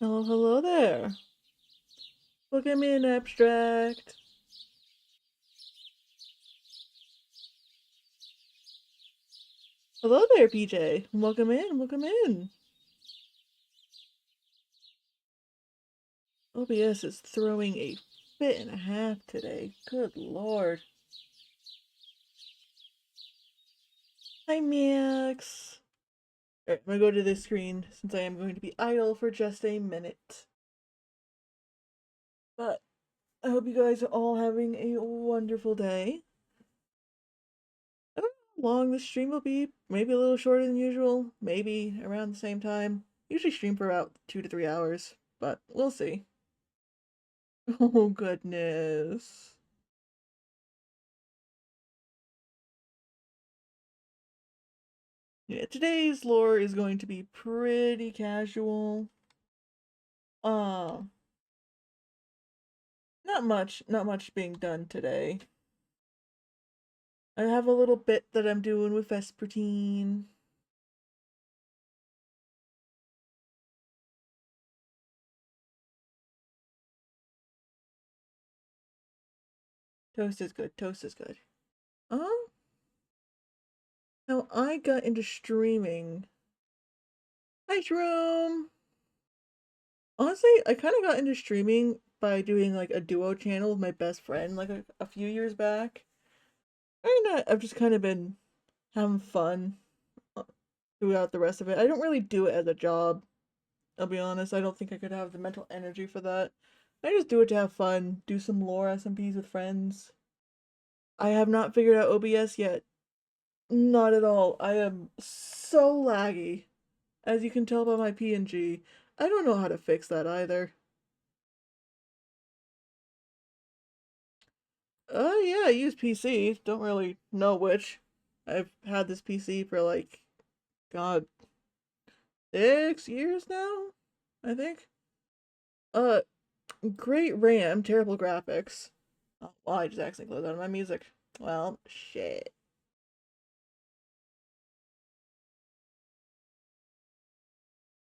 Oh, hello there. Look at me in abstract. Hello there, PJ. Welcome in, welcome in. OBS is throwing a fit and a half today. Good lord. Hi, Max. Alright, I'm gonna go to this screen since I am going to be idle for just a minute. But I hope you guys are all having a wonderful day. I don't know how long this stream will be. Maybe a little shorter than usual. Maybe around the same time. Usually stream for about 2 to 3 hours, but we'll see. Oh, goodness. Yeah, today's lore is going to be pretty casual. Uh, not much being done today. I have a little bit that I'm doing with Vespertine. Toast is good, toast is good. Um, How I got into streaming. Hi, Jerome! Honestly, I kind of got into streaming by doing like a duo channel with my best friend like a few years back. I've just kind of been having fun throughout the rest of it. I don't really do it as a job. I'll be honest, I don't think I could have the mental energy for that. I just do it to have fun, do some lore SMPs with friends. I have not figured out OBS yet. Not at all. I am so laggy. As you can tell by my PNG. I don't know how to fix that either. Yeah, I use PC. Don't really know which. I've had this PC for like, God, 6 years now? I think. Uh, Great RAM, terrible graphics. Oh, well, I just accidentally closed out of my music. Well, shit.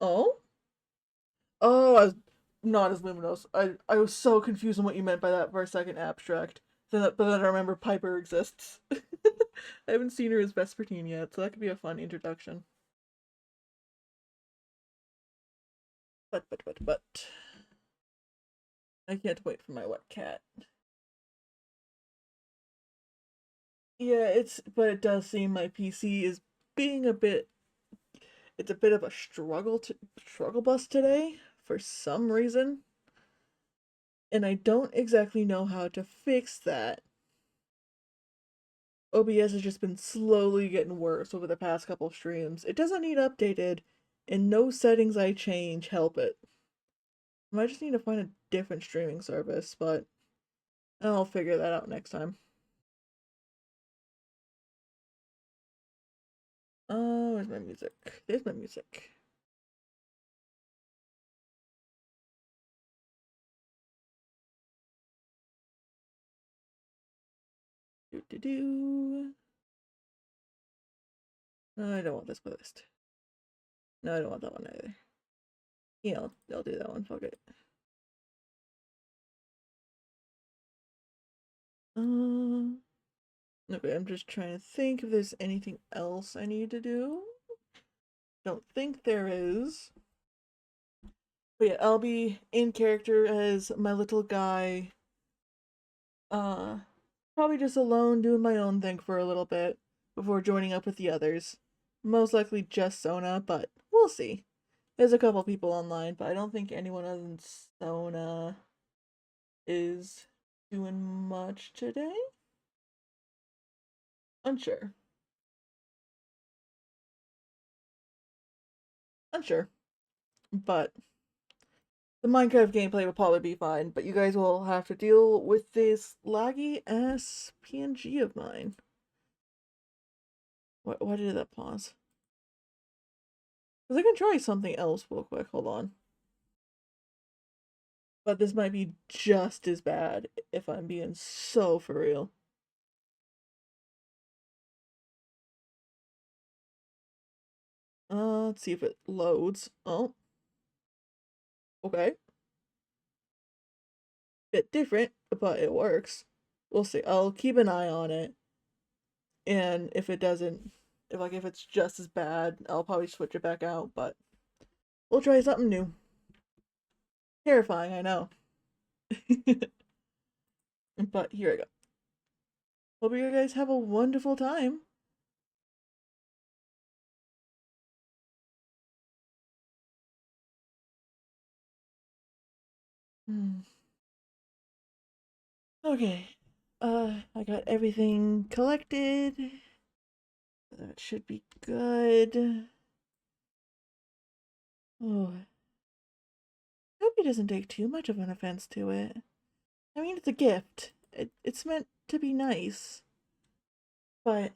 Oh? Oh, I was not as luminous. I was so confused on what you meant by that for a second, abstract. But then I remember Piper exists. I haven't seen her as Vespertine yet, so that could be a fun introduction. But. I can't wait for my wet cat. Yeah, but it does seem my PC is being a bit, it's a bit of a struggle bus today for some reason, and I don't exactly know how to fix that. OBS has just been slowly getting worse over the past couple streams. It doesn't need updated, and no settings I change help it. I might just need to find a different streaming service, but I'll figure that out next time. Oh, where's my music? There's my music. Do do do. No, I don't want this playlist. No, I don't want that one either. Yeah, I'll do that one. Fuck it. Uh, okay, I'm just trying to think if there's anything else I need to do. Don't think there is. But yeah, I'll be in character as my little guy. Uh, Probably just alone doing my own thing for a little bit before joining up with the others. Most likely just Sona, but we'll see. There's a couple people online, but I don't think anyone other than Sona is doing much today. Unsure. Unsure. But the Minecraft gameplay will probably be fine, but you guys will have to deal with this laggy ass PNG of mine. Why did that pause? Because I can try something else real quick. Hold on. But this might be just as bad if I'm being so for real. Let's see if it loads. Oh. Okay. Bit different, but it works. We'll see. I'll keep an eye on it. And if it doesn't, if it's just as bad, I'll probably switch it back out, but we'll try something new. Terrifying, I know. But here I go. Hope you guys have a wonderful time. Hmm. Okay. I got everything collected. That should be good. Oh, I hope he doesn't take too much of an offense to it. I mean, it's a gift. It's meant to be nice. But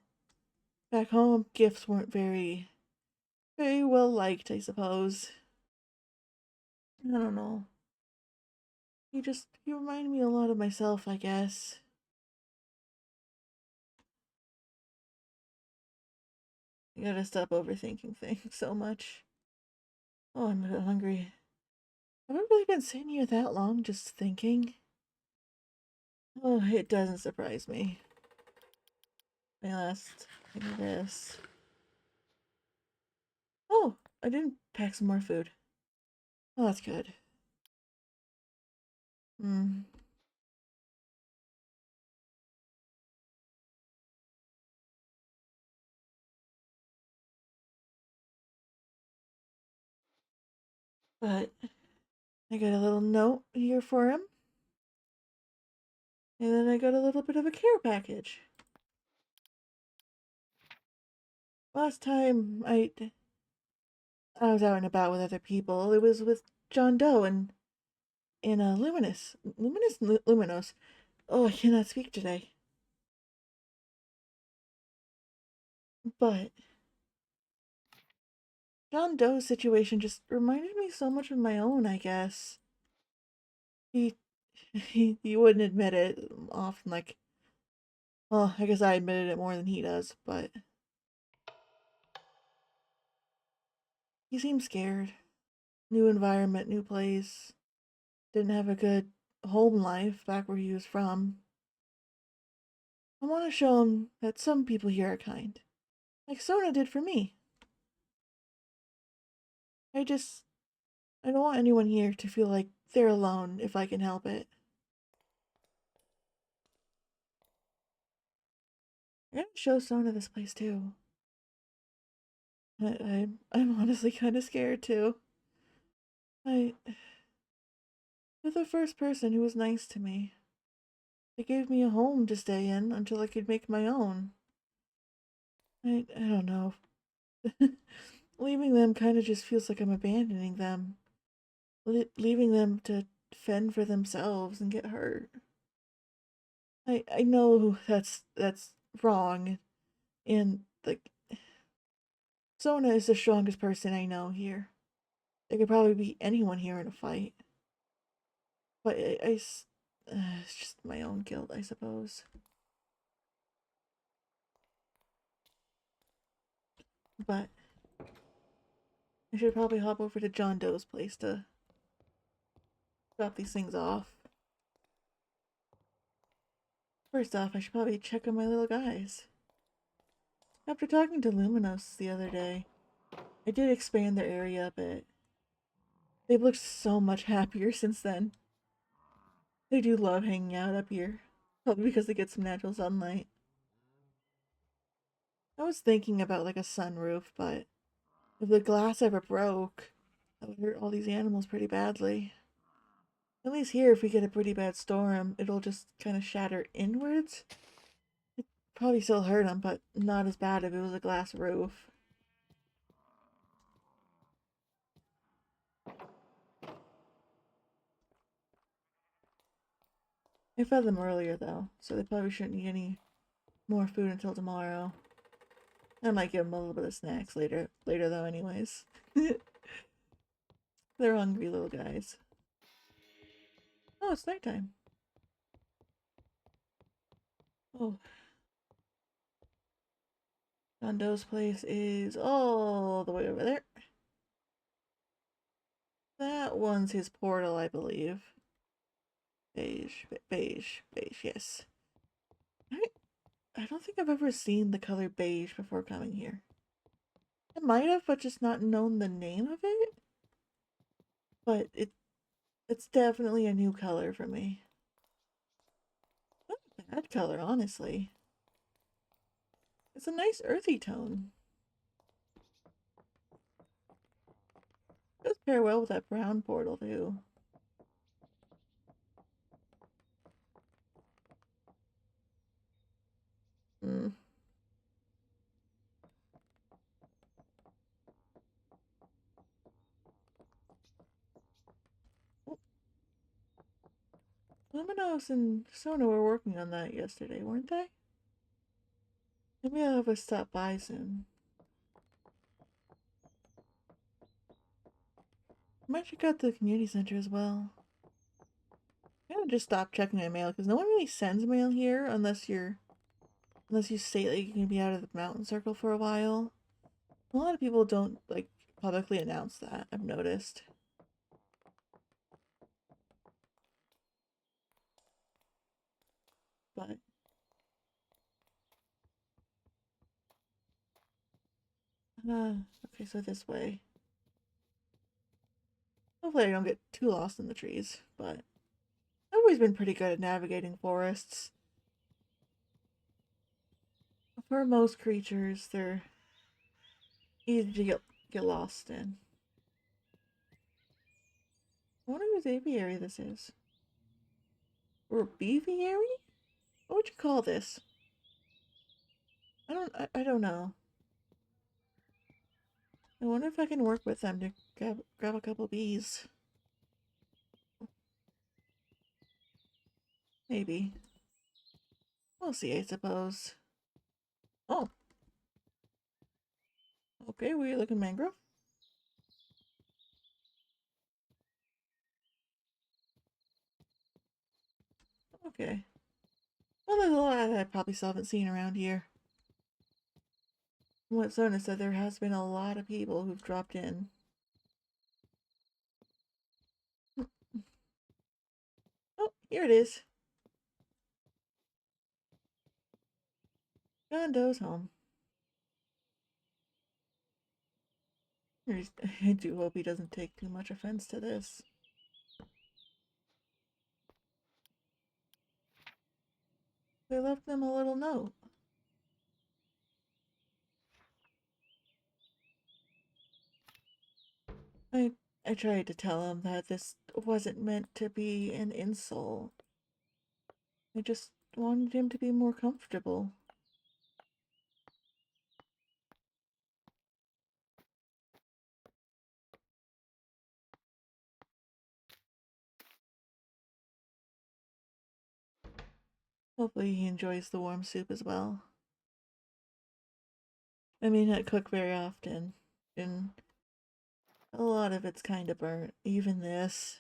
back home, gifts weren't very well liked, I suppose. I don't know. He reminded me a lot of myself, I guess. I gotta stop overthinking things so much. Oh, I'm a bit hungry. Have I really been sitting here that long just thinking? Oh, it doesn't surprise me. My last thing of this. Oh, I didn't pack some more food. Oh, that's good. Hmm. But I got a little note here for him. And then I got a little bit of a care package. Last time I was out and about with other people, it was with John Doe and in a Luminous. Oh, I cannot speak today. But John Doe's situation just reminded me so much of my own, I guess. He he wouldn't admit it often, like, well, I guess I admitted it more than he does, but he seemed scared. New environment, new place. Didn't have a good home life back where he was from. I want to show him that some people here are kind, like Sona did for me. I just, I don't want anyone here to feel like they're alone if I can help it. I'm gonna show Sona this place too. I'm honestly kind of scared too. I, you're the first person who was nice to me. They gave me a home to stay in until I could make my own. I don't know. Leaving them kind of just feels like I'm abandoning them. Leaving them to fend for themselves and get hurt. I know that's wrong, and like Sona is the strongest person I know here. They could probably beat anyone here in a fight. But it's just my own guilt, I suppose. But I should probably hop over to John Doe's place to drop these things off. First off, I should probably check on my little guys. After talking to Luminos the other day, I did expand their area a bit. They've looked so much happier since then. They do love hanging out up here. Probably because they get some natural sunlight. I was thinking about like a sunroof, but if the glass ever broke, that would hurt all these animals pretty badly. At least here, if we get a pretty bad storm, it'll just kind of shatter inwards. Probably still hurt them, but not as bad if it was a glass roof. I fed them earlier though, so they probably shouldn't eat any more food until tomorrow. I might give them a little bit of snacks later though anyways. They're hungry little guys. Oh, it's nighttime. Oh, John Doe's place is all the way over there. That one's his portal, I believe. Beige, beige, beige, yes. I, I don't think I've ever seen the color beige before coming here. I might have, but just not known the name of it. But it's definitely a new color for me. Not a bad color, honestly. It's a nice earthy tone. It does pair well with that brown portal, too. Hmm. Luminos and Sona were working on that yesterday, weren't they? Maybe I'll have a stop by soon. I might check out the community center as well. I'm gonna just stop checking my mail because no one really sends mail here unless you say that you can be out of the mountain circle for a while. A lot of people don't like publicly announce that, I've noticed. But okay, so this way. Hopefully I don't get too lost in the trees, but I've always been pretty good at navigating forests. For most creatures, they're easy to get lost in. I wonder whose apiary this is. Or beefiary? What would you call this? I don't know. I wonder if I can work with them to grab a couple bees. Maybe. We'll see, I suppose. Oh, okay, we're looking mangrove. Okay. Well, there's a lot that I probably still haven't seen around here. From what Sona said, there has been a lot of people who've dropped in. Oh, here it is. John Doe's home. I do hope he doesn't take too much offense to this. They left them a little note. I tried to tell him that this wasn't meant to be an insult. I just wanted him to be more comfortable. Hopefully he enjoys the warm soup as well. I may not cook very often, and a lot of it's kind of burnt, even this.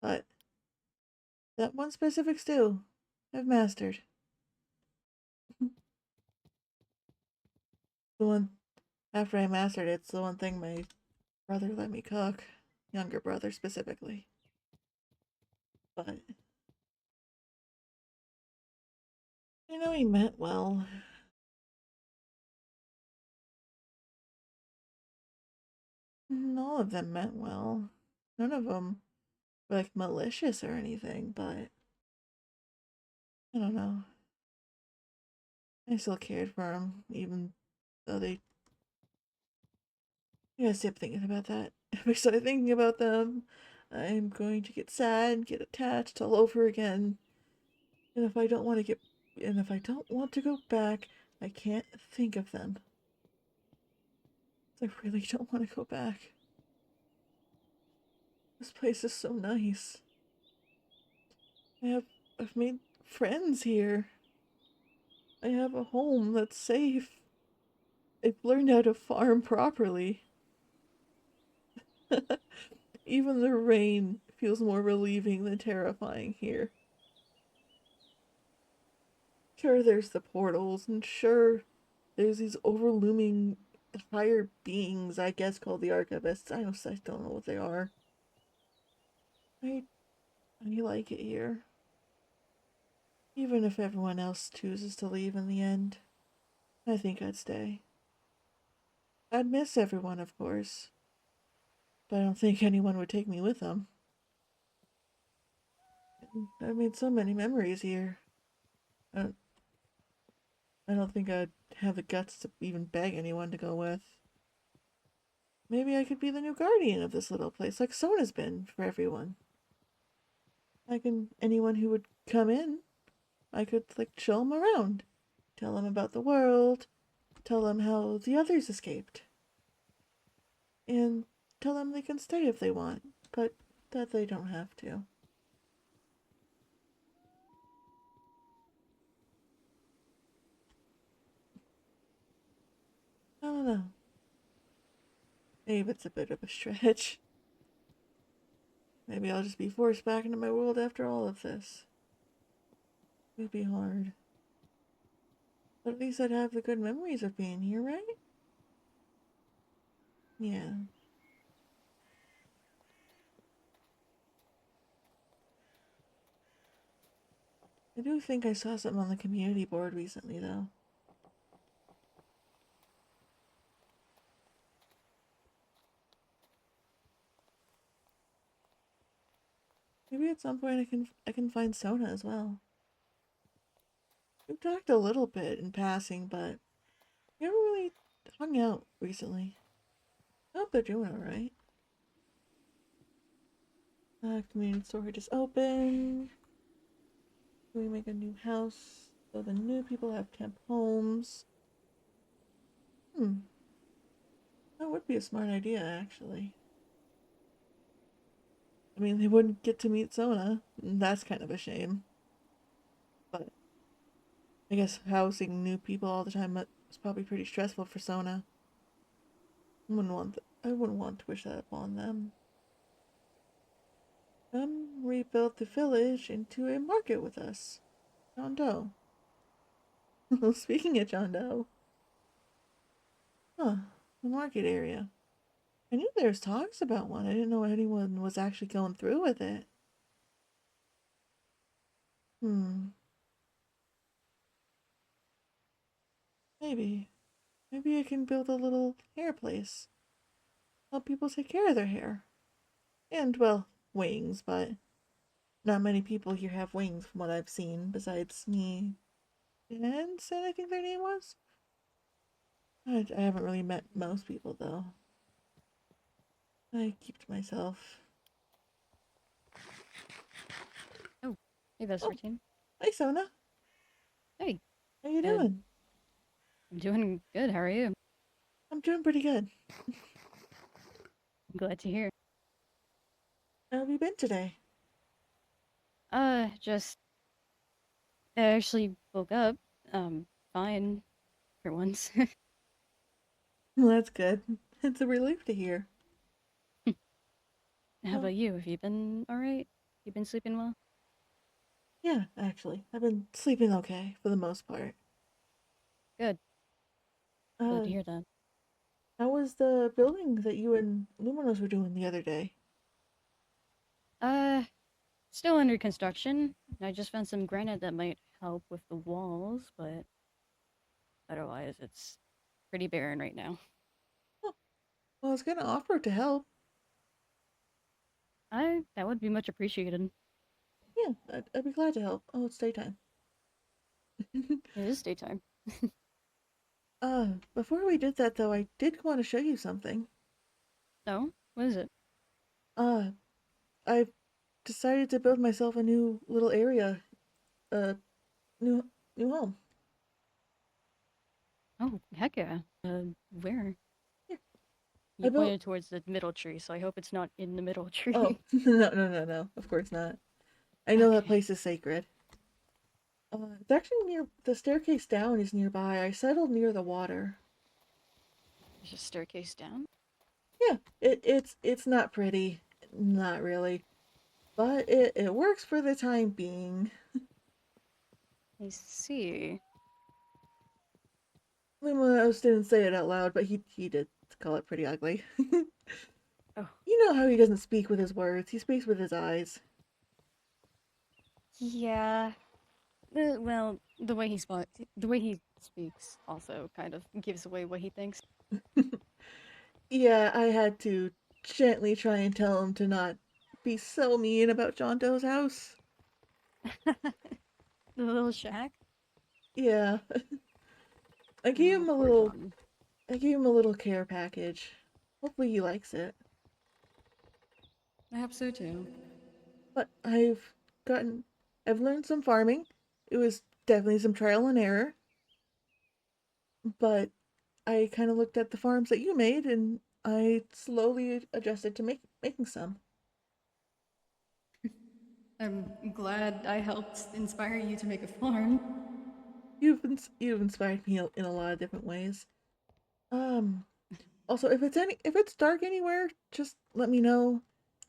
But that one specific stew, I've mastered. The one after I mastered it's the one thing my brother let me cook. Younger brother specifically. But you know he meant well. All of them meant well. None of them were like malicious or anything, but I don't know. I still cared for them, even though they. I gotta stop thinking about that. If I start thinking about them, I'm going to get sad and get attached all over again. And if I don't want to get. And if I don't want to go back, I can't think of them. I really don't want to go back. This place is so nice. I've made friends here. I have a home that's safe. I've learned how to farm properly. Even the rain feels more relieving than terrifying here. Sure, there's the portals, and sure, there's these overlooming higher beings, I guess, called the archivists. I don't know what they are. I I like it here. Even if everyone else chooses to leave in the end, I think I'd stay. I'd miss everyone, of course, but I don't think anyone would take me with them. I've made so many memories here. I don't, I don't think I'd have the guts to even beg anyone to go with. Maybe I could be the new guardian of this little place, like Sona's been for everyone. Anyone who would come in, I could, like, show them around, tell them about the world, tell them how the others escaped, and tell them they can stay if they want, but that they don't have to. I don't know. Maybe it's a bit of a stretch. Maybe I'll just be forced back into my world after all of this. It'd be hard. But at least I'd have the good memories of being here, right? Yeah. I do think I saw something on the community board recently, though. Maybe at some point I can find Sona as well. We've talked a little bit in passing, but we haven't really hung out recently. I hope they're doing alright. Community storage is open. We make a new house so the new people have temp homes. That would be a smart idea, actually. I mean, they wouldn't get to meet Sona. That's kind of a shame. But I guess housing new people all the time is probably pretty stressful for Sona. I wouldn't want to wish that upon them. Come rebuild the village into a market with us. John Doe. Speaking of John Doe. Huh. The market area. I knew there was talks about one. I didn't know anyone was actually going through with it. Hmm. Maybe. Maybe I can build a little hair place. Help people take care of their hair. And, well, wings, but not many people here have wings from what I've seen, besides me and Sen, I think their name was. I haven't really met most people, though. I keep to myself. Oh, hey, Oh, Vespertine. hi, Sona. Hey, How you uh, doing? I'm doing good. How are you? I'm doing pretty good. I'm glad to hear. How have you been today? Just I actually woke up, fine for once. Well, that's good. It's a relief to hear. How Oh, about you? Have you been all right? You been sleeping well? yeah, actually. I've been sleeping okay for the most part. Good. Glad Uh, to hear that. how was the building that you and Luminos were doing the other day? Uh, Still under construction. I just found some granite that might help with the walls, but otherwise it's pretty barren right now. Oh, well, I was gonna offer to help. I That would be much appreciated. Yeah, I'd be glad to help. Oh, it's daytime. It is daytime. Before we did that though, I did want to show you something. No? What is it? Uh, I've decided to build myself a new little area, uh, new new home. Oh, heck yeah. Where? Yeah, I You built. pointed towards the middle tree, so I hope it's not in the middle Oh, tree. no, of course not. I know that Okay. place is sacred. It's actually near the staircase down is nearby. I settled near the water. There's a staircase down? Yeah, it's not pretty, not really, but it works for the time being. I see. Limos didn't say it out loud, but he did call it pretty ugly. Oh, You know how he doesn't speak with his words, he speaks with his eyes. yeah. Well, the way he speaks also kind of gives away what he thinks. Yeah, I had to gently try and tell him to not be so mean about John Doe's house. The little shack. Yeah, I gave Oh, him a poor little John. I gave him a little care package. Hopefully he likes it. I hope so too. But gotten I've learned some farming. It was definitely some trial and error, but I kind of looked at the farms that you made and I slowly adjusted to making some. I'm glad I helped inspire you to make a farm. You've inspired me in a lot of different ways. Um Also, if it's dark anywhere, just let me know.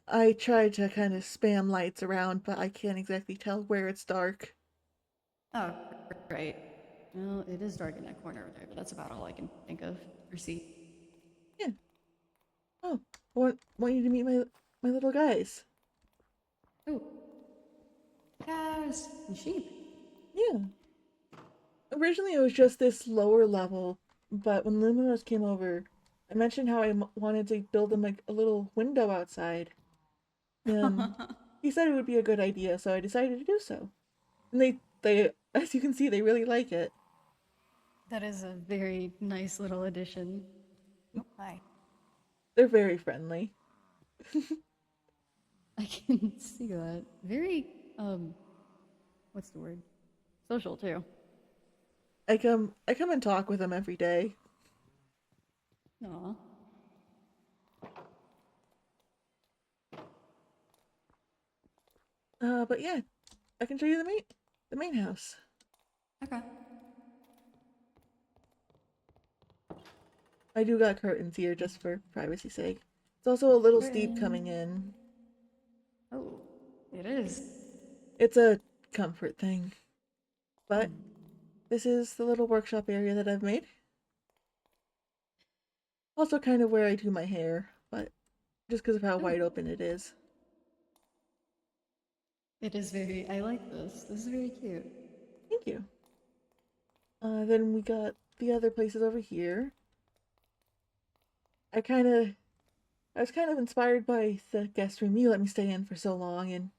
I tried to kind of spam lights around, but I can't exactly tell where it's dark. Oh, right. Well, it is dark in that corner over there, but that's about all I can think of or see. Yeah. Oh, want you to meet my little guys. Oh, cows and sheep. Yeah. Originally, it was just this lower level, but when Luminous came over, I mentioned how wanted to build them like a little window outside. And he said it would be a good idea, so I decided to do so. And as you can see, they really like it. That is a very nice little addition. Oh, hi. They're very friendly. I can see that. Very, um, what's the word? Social too. I come and talk with them every day. Aw. But yeah, I can show you the main house. Okay. I do got curtains here just for privacy's sake. It's also a little steep coming Curtain. in. Oh, it is. It's a comfort thing. But Hmm. this is the little workshop area that I've made. Also kind of where I do my hair, but just because of how Oh, wide open it is. it is very. I like this. This is very cute. Thank you. Then we got the other places over here. I kind of I was kind of inspired by the guest room you let me stay in for so long and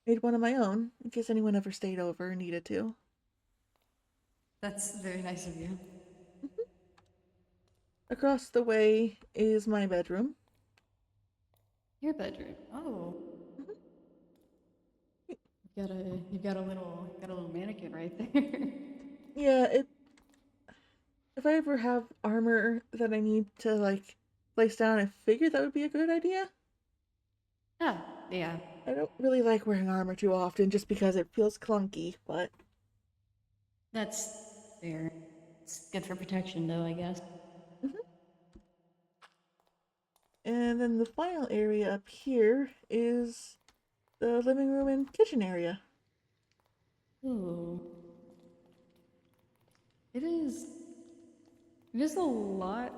made one of my own in case anyone ever stayed over and needed to. That's very nice of you. Across the way is my bedroom. Your bedroom. Oh, you got a little mannequin right there. Yeah, if I ever have armor that I need to like place down, I figured that would be a good idea. Ah, yeah. I don't really like wearing armor too often just because it feels clunky, but That's fair. It's good for protection, though, I guess. mhm. And then the final area up here is the living room and kitchen area. Ooh, it is. It is a lot.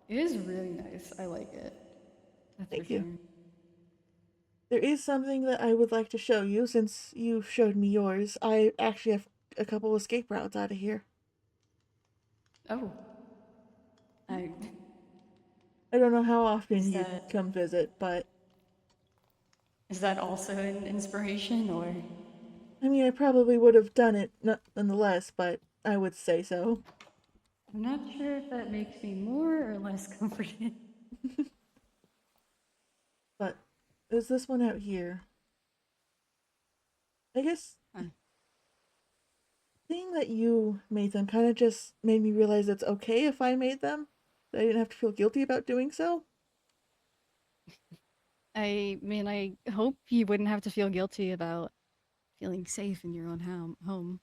It is really nice. I like it. That's for Thank you. sure. There is something that I would like to show you since you showed me yours. I actually have a couple escape routes out of here. Oh, I I don't know how often is you'd that come visit, but is that also an inspiration, or I mean, I probably would have done it nonetheless, but I would say so. I'm not sure if that makes me more or less comforted. But there's this one out here. I guess Huh. seeing that you made them kind of just made me realize it's okay if I made them. That I didn't have to feel guilty about doing so. I mean, I hope you wouldn't have to feel guilty about feeling safe in your own home.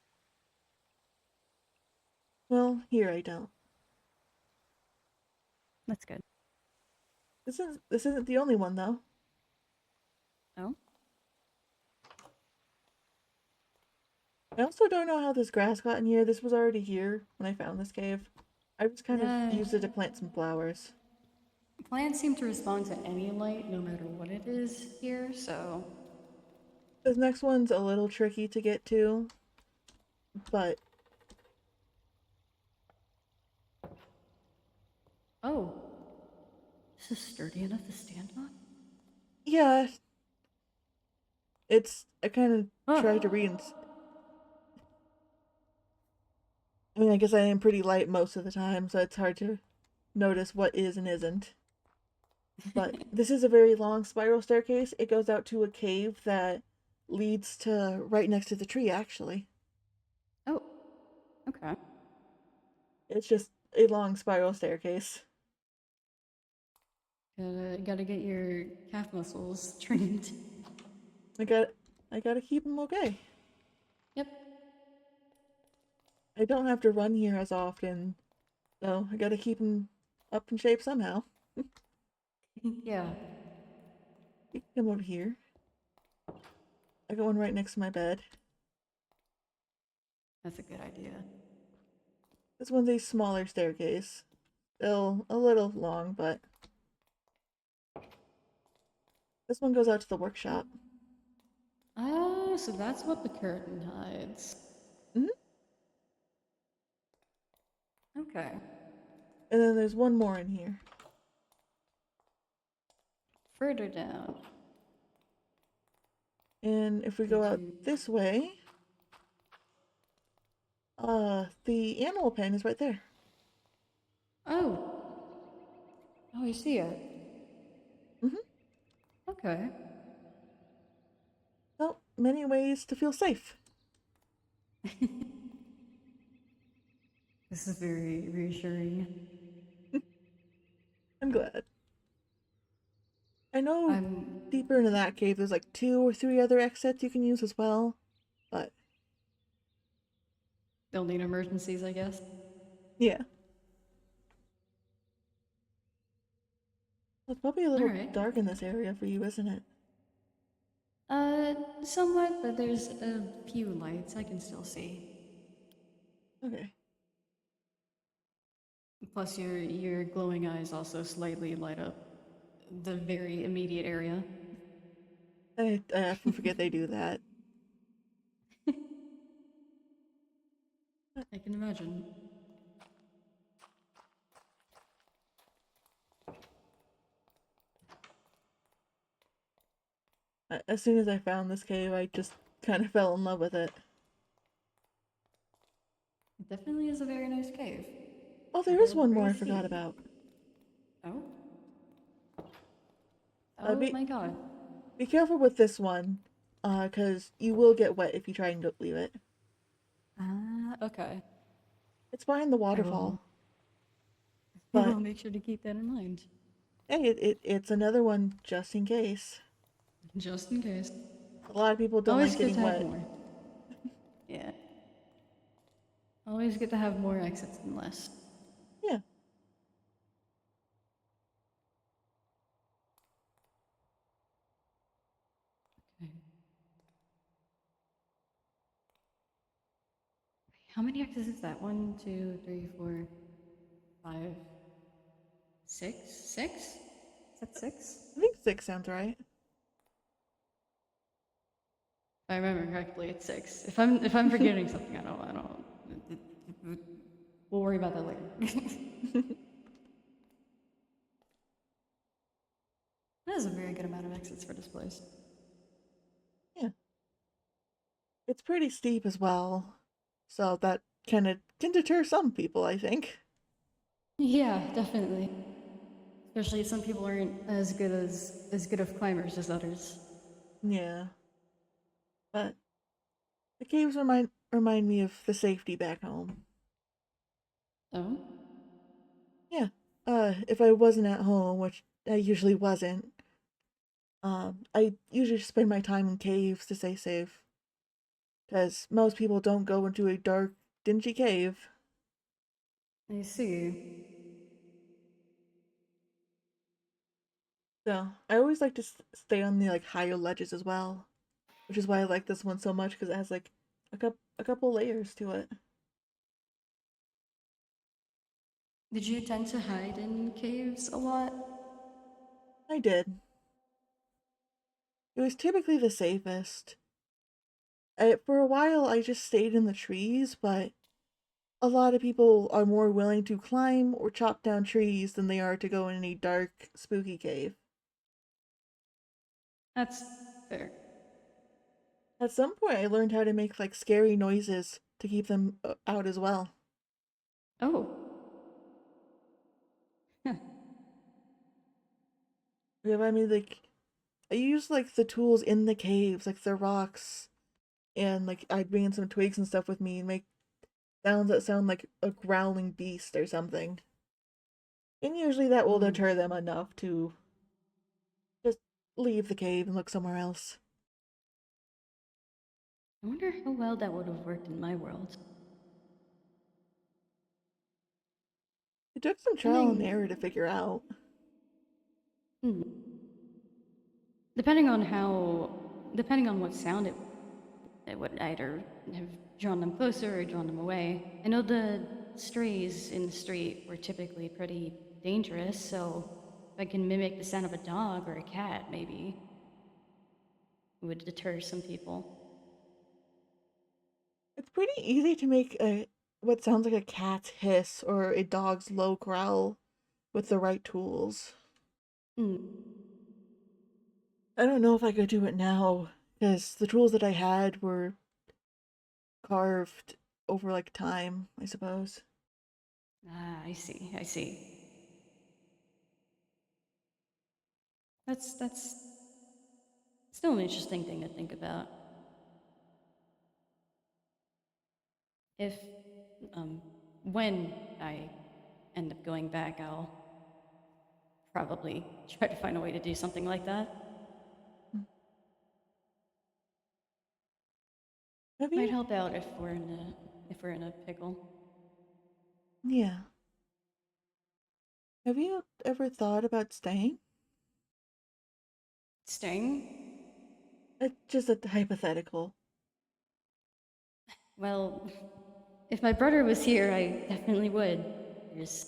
Well, here I don't. That's good. This isn't the only one though. Oh, I also don't know how this grass got in here. This was already here when I found this cave. I just kind of yeah. used it to plant some flowers. Plants seem to respond to any light, no matter what it is here, so... This next one's a little tricky to get to, but Oh, this is sturdy enough to stand on? yeah, I kind of tried to Oh! read. I mean, I guess I am pretty light most of the time, so it's hard to notice what is and isn't. But this is a very long spiral staircase. It goes out to a cave that leads to right next to the tree, actually. Oh, okay. It's just a long spiral staircase. Gotta get your calf muscles trained. I got I gotta keep them okay. Yep. I don't have to run here as often, so I gotta keep them up in shape somehow. Yeah, You can come over here. I got one right next to my bed. that's a good idea. This one's a smaller staircase. Still a little long, but this one goes out to the workshop. Oh, so that's what the curtain hides. Hmm. Okay. And then there's one more in here. Further down. And if we go out Into... this way, the animal pen is right there. Oh! Oh, I see it. Hmm. Okay. So, many ways to feel safe. This is very reassuring. I'm glad. I know I'm... deeper into that cave there's like 2 or 3 other exits you can use as well, but They'll need emergencies, I guess. yeah. It's probably a little Alright. dark in this area for you, isn't it? Somewhat, but there's a few lights I can still see. Okay. Plus, your glowing eyes also slightly light up the very immediate area. I often forget they do that. I can imagine. As soon as I found this cave, I just kind of fell in love with it. It definitely is a very nice cave. Oh, there is Although one more I forgot pricey. about. Oh? Uh, Oh be my god. be careful with this one, cause you will get wet if you try and leave it. Ah, okay. It's behind the I will, waterfall, I but will make sure to keep that in mind. hey, it's another one just in case. Just in case. A lot of people don't Always like good getting to have wet. more. Yeah. Always good to have more exits than less. Yeah. Okay. How many exits is that? 1, 2, 3, 4, 5, 6? 6? Is that 6? I think 6 sounds right. If I remember correctly, it's 6. If I'm forgetting something, I don't. We'll worry about that later. That is a very good amount of exits for this place. Yeah. It's pretty steep as well, so that kind of can deter some people, I think. Yeah, definitely. Especially some people aren't as good of climbers as others. Yeah. But the caves remind me of the safety back home. Oh, Yeah. If I wasn't at home, which I usually wasn't, I usually spend my time in caves to stay safe. Because most people don't go into a dark, dingy cave. I see. So I always like to stay on the like higher ledges as well, which is why I like this one so much because it has like a couple layers to it. Did you tend to hide in caves a lot? I did. It was typically the safest. For a while, I just stayed in the trees, but a lot of people are more willing to climb or chop down trees than they are to go in any dark, spooky cave. That's fair. At some point, I learned how to make like scary noises to keep them out as well. Oh. Huh. Yeah, I mean, like, I use like the tools in the caves, like the rocks, and like I'd bring in some twigs and stuff with me and make sounds that sound like a growling beast or something. And usually that will Oh. deter them enough to just leave the cave and look somewhere else. I wonder how well that would have worked in my world. It took some trial and Depending, error to figure out. hmm, depending on depending on what sound it would either have drawn them closer or drawn them away. I know the strays in the street were typically pretty dangerous, so if I can mimic the sound of a dog or a cat, maybe it would deter some people. It's pretty easy to make a what sounds like a cat's hiss or a dog's low growl with the right tools. Hmm. I don't know if I could do it now because the tools that I had were carved over like time, I suppose. Ah, I see. I see. That's still an interesting thing to think about. If um, when I end up going back, I'll probably try to find a way to do something like that. Have Might you? help out if we're in a pickle. Yeah. Have you ever thought about staying? Sting? It's just a hypothetical. Well, if my brother was here, I definitely would. There's,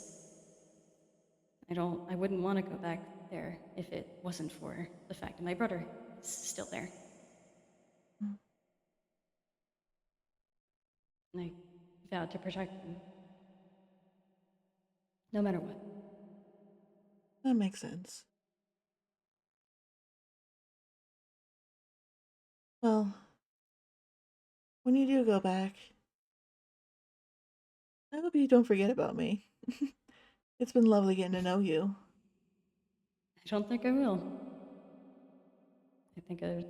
I wouldn't want to go back there if it wasn't for the fact that my brother is still there. Mm, And I vowed to protect him, no matter what. that makes sense. Well, when you do go back, I hope you don't forget about me. It's been lovely getting to know you. I don't think I will. I think I,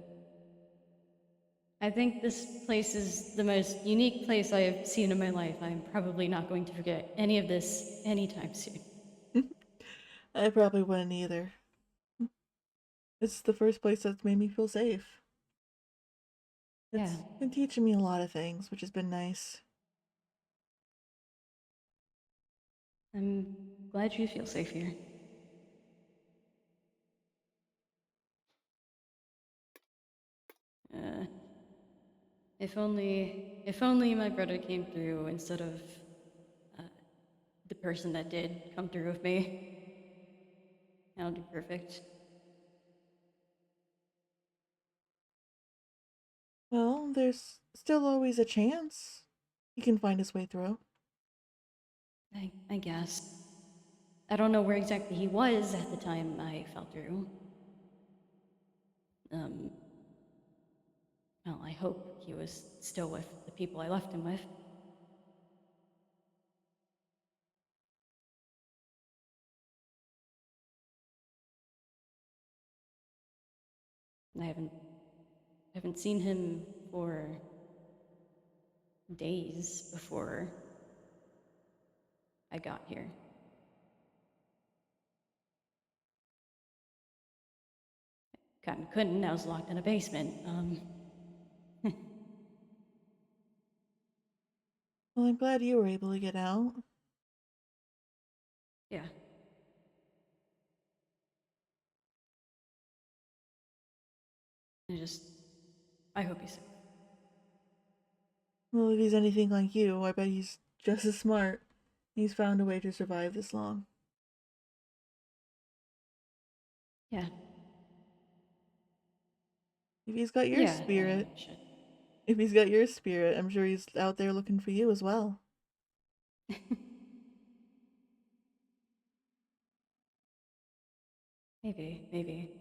I think this place is the most unique place I have seen in my life. I'm probably not going to forget any of this anytime soon. I probably wouldn't either. It's the first place that's made me feel safe. Yeah, It's been teaching me a lot of things, which has been nice. I'm glad you feel safe here. Uh, if only my brother came through instead of uh, the person that did come through with me. That would be perfect. Well, there's still always a chance he can find his way through. I guess. I don't know where exactly he was at the time I fell through. Um, well, I hope he was still with the people I left him with. I haven't seen him for days before I got here. Couldn't. I was locked in a basement. Well, I'm glad you were able to get out. Yeah. I just, I hope he's safe. Well, if he's anything like you, I bet he's just as smart. He's found a way to survive this long. Yeah. If he's got your Yeah, spirit, I should. if he's got your spirit, I'm sure he's out there looking for you as well. Maybe.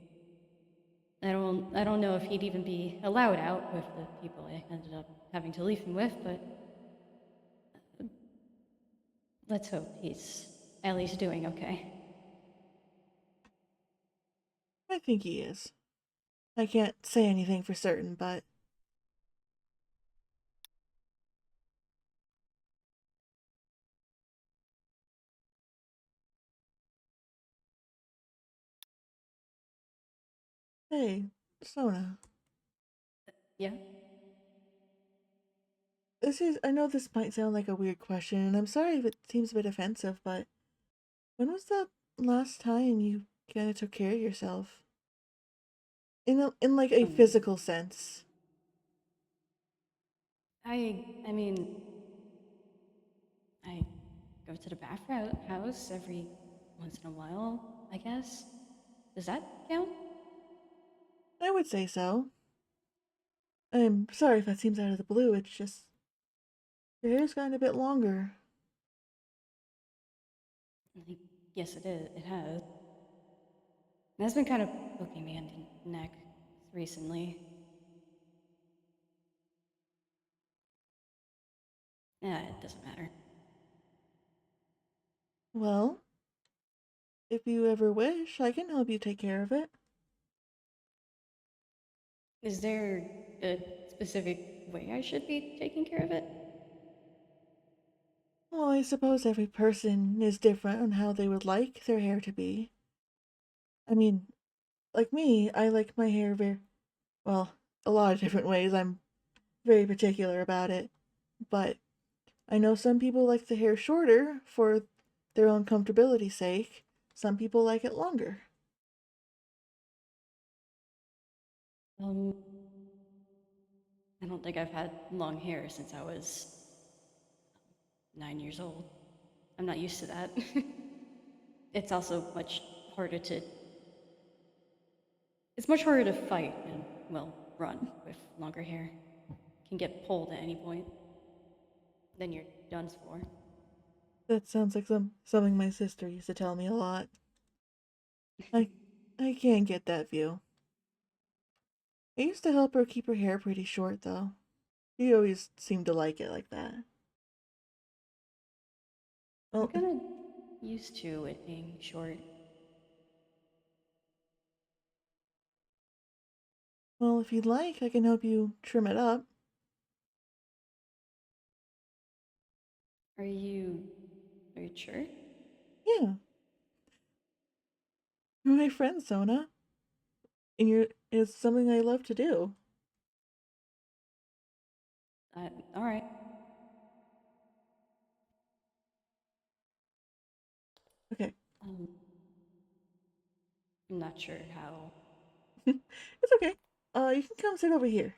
I don't know if he'd even be allowed out with the people I ended up having to leave him with, but let's hope he's at least doing okay. I think he is. I can't say anything for certain, but hey, Sona. Yeah? I know this might sound like a weird question, and I'm sorry if it seems a bit offensive, but when was the last time you kind of took care of yourself? In like a Um, physical sense. I mean, I go to the house every once in a while, I guess. Does that count? I would say so. I'm sorry if that seems out of the blue, it's just your hair's gotten a bit longer. Like, yes, it is. It has. It has been kind of poking me in the neck recently. Yeah, it doesn't matter. Well, if you ever wish, I can help you take care of it. Is there a specific way I should be taking care of it? Well, I suppose every person is different on how they would like their hair to be. I mean, like me, I like my hair very well, a lot of different ways. I'm very particular about it. But I know some people like the hair shorter for their own comfortability's sake. Some people like it longer. Um, I don't think I've had long hair since I was 9 years old. I'm not used to that. It's also much harder to. It's much harder to fight and, well, run with longer hair. Can get pulled at any point. Then you're done for. That sounds like something my sister used to tell me a lot. I I can't get that view. I used to help her keep her hair pretty short though. She always seemed to like it like that. I'm Well, kind of used to it being short. well, if you'd like, I can help you trim it up. Are you. Are you sure? Yeah, you're my friend, Sona, and it's something I love to do. Alright. Okay, Um, I'm not sure how. it's okay. You can come sit over here.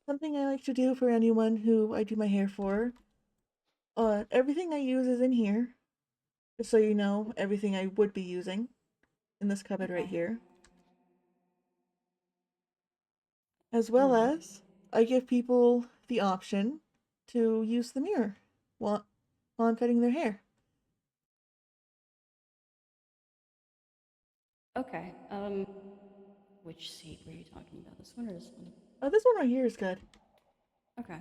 Something I like to do for anyone who I do my hair for. Everything I use is in here, just so you know everything I would be using in this cupboard right Okay. here. As well Alright. as I give people the option to use the mirror while, while I'm cutting their hair. Okay. Which seat were you talking about? This one or this one? Oh, this one right here is good. Okay.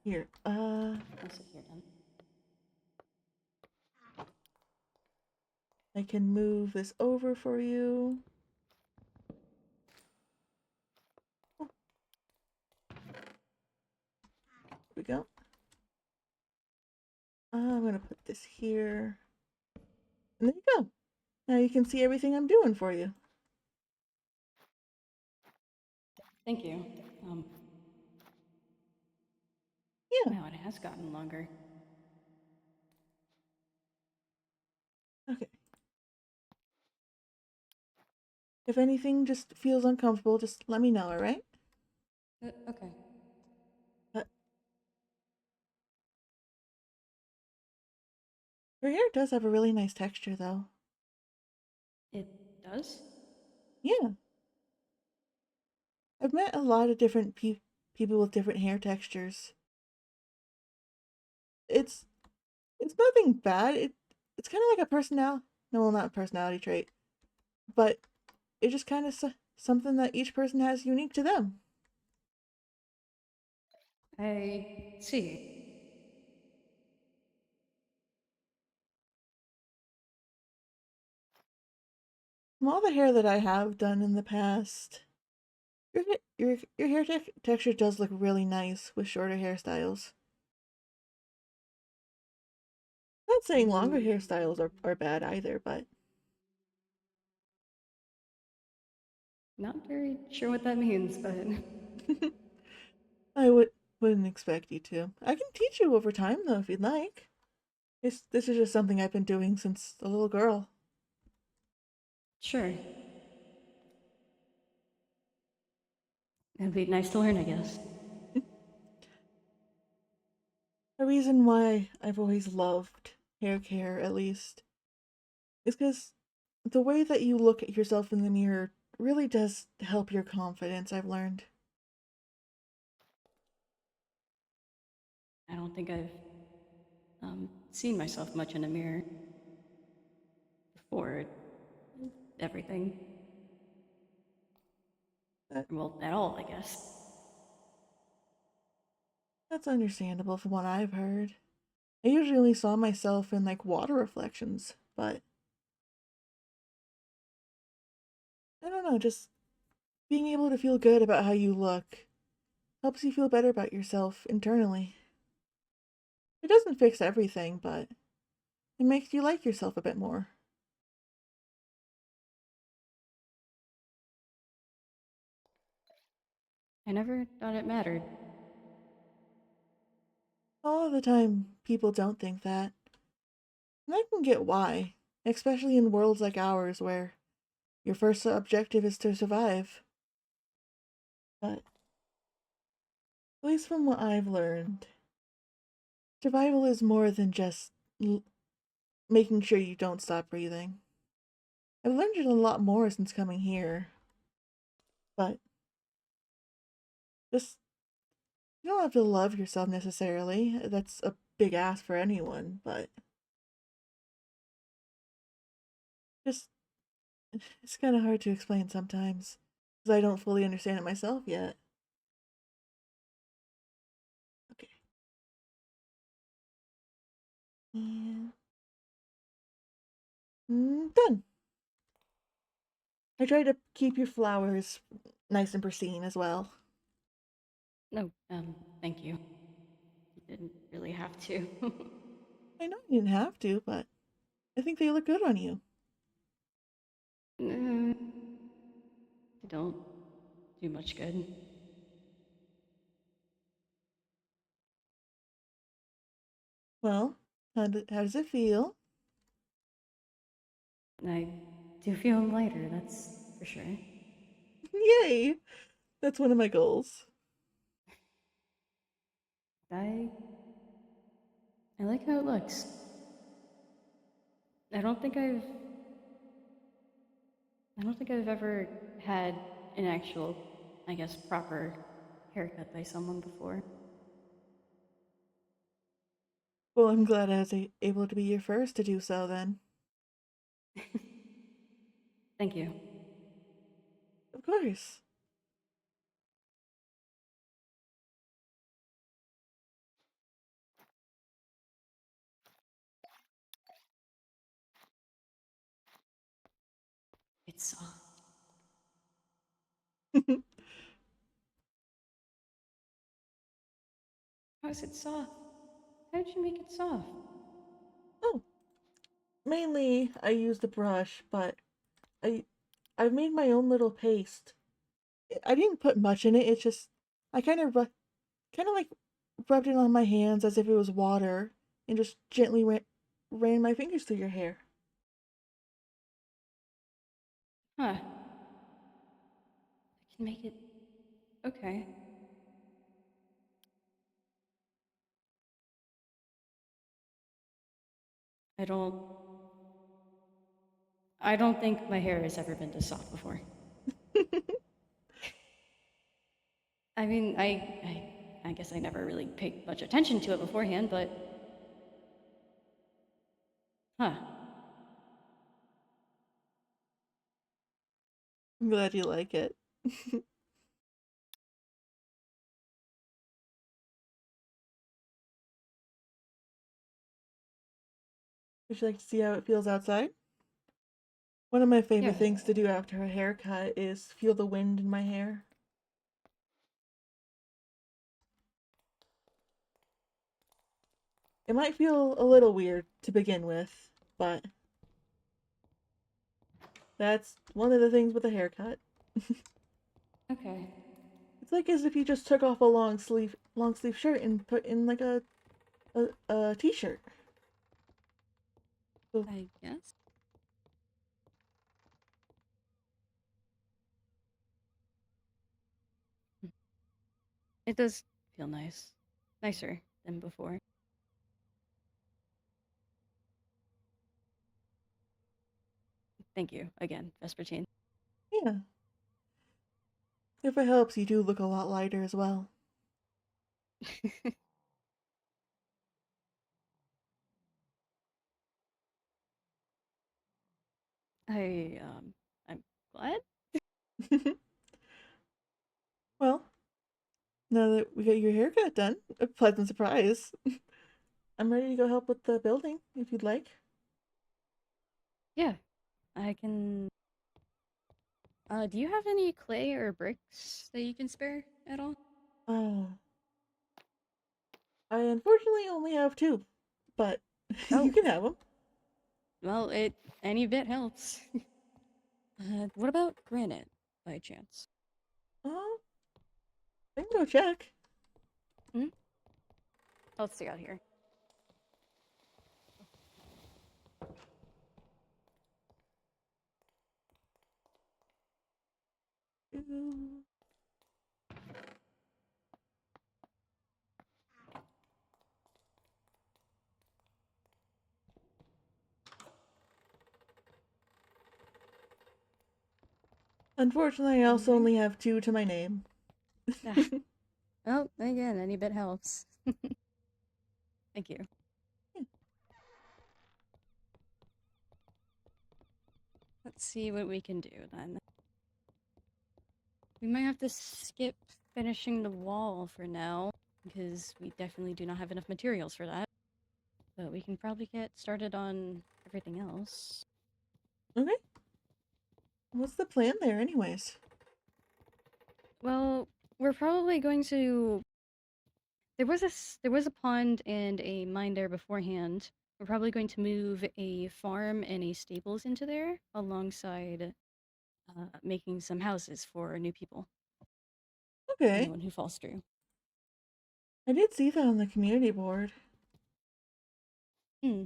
Here, I'll sit here then. I can move this over for you. Oh, here we go. I'm gonna put this here. And there you go. Now you can see everything I'm doing for you. Thank you. Um, Yeah, wow, it has gotten longer. okay. If anything just feels uncomfortable, just let me know, alright? Okay. But your hair does have a really nice texture, though. It does? Yeah, I've met a lot of different people with different hair textures. It's it's nothing bad. It's kind of like a personality. No, well, not a personality trait, but it's just kind of something that each person has unique to them. I see. From all the hair that I have done in the past, your hair texture does look really nice with shorter hairstyles. Not saying longer Mm, hairstyles are bad either, but not very sure what that means, but I wouldn't expect you to. I can teach you over time though if you'd like. This is just something I've been doing since a little girl. sure. It'd be nice to learn, I guess. A reason why I've always loved hair care, at least, is because the way that you look at yourself in the mirror really does help your confidence, I've learned. I don't think I've seen myself much in a mirror before everything. That, Well, at all, I guess. that's understandable from what I've heard. I usually only saw myself in like water reflections, but I don't know, just being able to feel good about how you look helps you feel better about yourself internally. It doesn't fix everything, but it makes you like yourself a bit more. I never thought it mattered. All of the time, people don't think that. And I can get why, especially in worlds like ours where your first objective is to survive. But at least from what I've learned, survival is more than just making sure you don't stop breathing. I've learned it a lot more since coming here, but just you don't have to love yourself necessarily. That's a big ask for anyone, but just it's kind of hard to explain sometimes because I don't fully understand it myself yet. Okay. And done. I try to keep your flowers nice and pristine as well. No, thank you. You didn't really have to. I know you didn't have to, but I think they look good on you. They don't do much good. Well, how does it feel? I do feel lighter, that's for sure. Yay! That's one of my goals. I I like how it looks. I don't think I've I don't think I've ever had an actual, I guess, proper haircut by someone before. Well, I'm glad I was able to be your first to do so then. Thank you. Of course. It's soft. How is it soft? How did you make it soft? Oh, mainly I used a brush, but I I've made my own little paste. I didn't put much in it. It's just I kind of like rubbed it on my hands as if it was water and just gently ran my fingers through your hair. Huh. I can make it. Okay. I don't. I don't think my hair has ever been this soft before. I mean, I guess I never really paid much attention to it beforehand, but huh. I'm glad you like it. Would you like to see how it feels outside? One of my favorite Yeah. things to do after a haircut is feel the wind in my hair. It might feel a little weird to begin with, but that's one of the things with a haircut. Okay. It's like as if you just took off a long sleeve shirt and put in like a t-shirt. So, I guess. It does feel nice. Nicer than before. Thank you again, Vespertine. yeah. If it helps, you do look a lot lighter as well. I'm glad. Well, now that we got your haircut done, a pleasant surprise. I'm ready to go help with the building if you'd like. Yeah, I can. Do you have any clay or bricks that you can spare at all? Oh, I unfortunately only have two, but you Oh, can have them. well, it any bit helps. What about granite, by chance? Oh, I can go check. Hmm? Let's see out here. Unfortunately, I also Okay. only have two to my name. Ah, well, again, any bit helps. Thank you. Let's see what we can do then. We might have to skip finishing the wall for now, because we definitely do not have enough materials for that. But we can probably get started on everything else. Okay, what's the plan there, anyways? Well, we're probably going to. There was a pond and a mine there beforehand. We're probably going to move a farm and a stables into there, alongside making some houses for new people, Okay, anyone who falls through. I did see that on the community board. Hmm.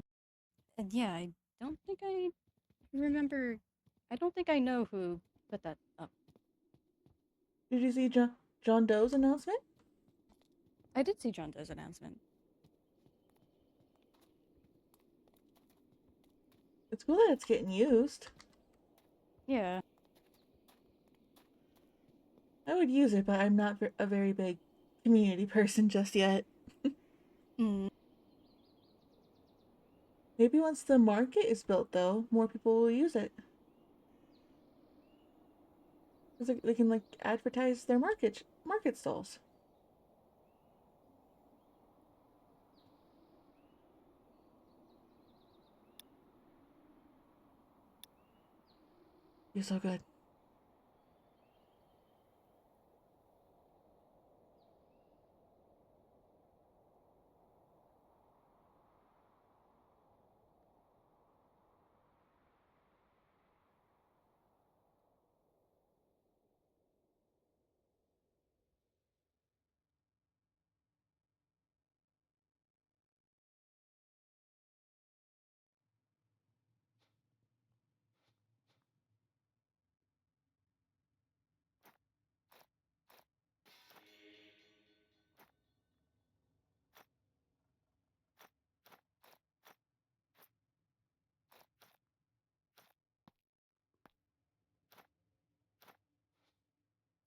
And yeah, I don't think I remember. I don't think I know who put that up. Did you see John Doe's announcement? I did see John Doe's announcement. It's cool that it's getting used. Yeah. I would use it, but I'm not a very big community person just yet. Hmm. Maybe once the market is built, though, more people will use it. Because they can, like, advertise their market stalls. You're so good.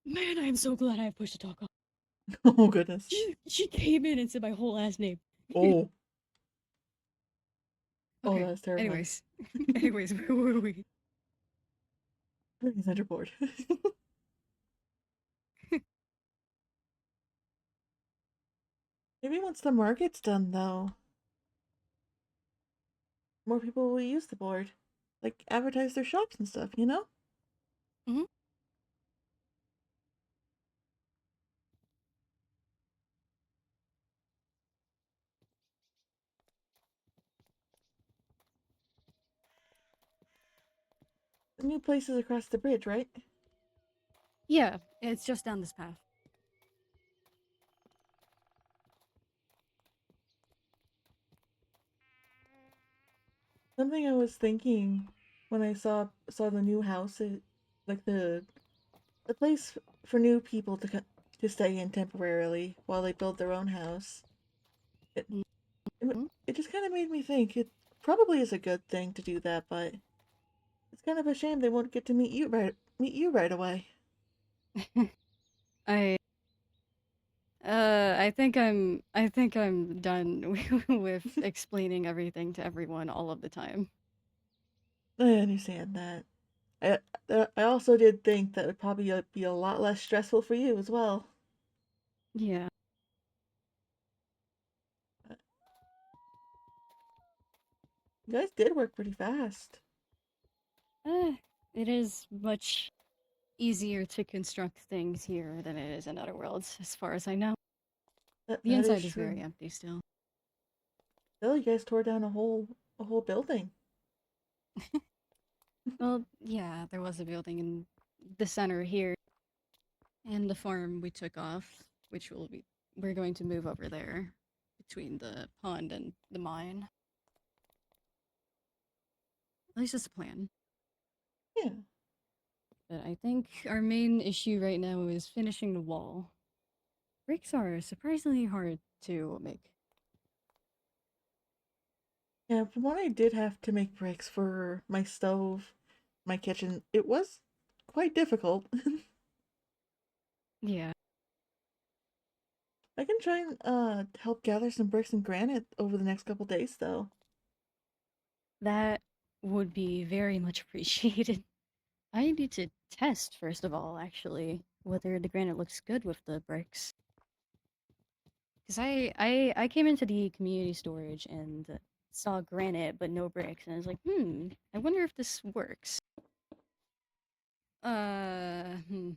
Man, I am so glad I have push to talk on. Oh, goodness. She came in and said my whole last name. Oh. Oh, Okay. that is terrifying. Anyways, anyways, where were we? Center board. Maybe once the market's done, though, more people will use the board. Like, advertise their shops and stuff, you know? Hmm. The new place is across the bridge, right? Yeah, it's just down this path. Something I was thinking when I saw the new house, like the place for new people to stay in temporarily while they build their own house. It it, Mhm. it just kind of made me think it probably is a good thing to do that, but it's kind of a shame they won't get to meet you right away. I I think I'm done with explaining everything to everyone all of the time. I understand that. I I also did think that would probably be a lot less stressful for you as well. Yeah. Uh, You guys did work pretty fast. Uh, it is much easier to construct things here than it is in other worlds, as far as I know. The That is inside is very true. empty still. Still, you guys tore down a whole building. Well, yeah, there was a building in the center here, and the farm we took off, which we're going to move over there between the pond and the mine. At least it's a plan. Yeah. But I think our main issue right now is finishing the wall. Bricks are surprisingly hard to make. Yeah, from what I did have to make bricks for my stove, my kitchen, it was quite difficult. Yeah, I can try and help gather some bricks and granite over the next couple days though. that would be very much appreciated. I need to test, first of all, actually, whether the granite looks good with the bricks. Because I came into the community storage and saw granite but no bricks, and I was like, I wonder if this works. Hmm.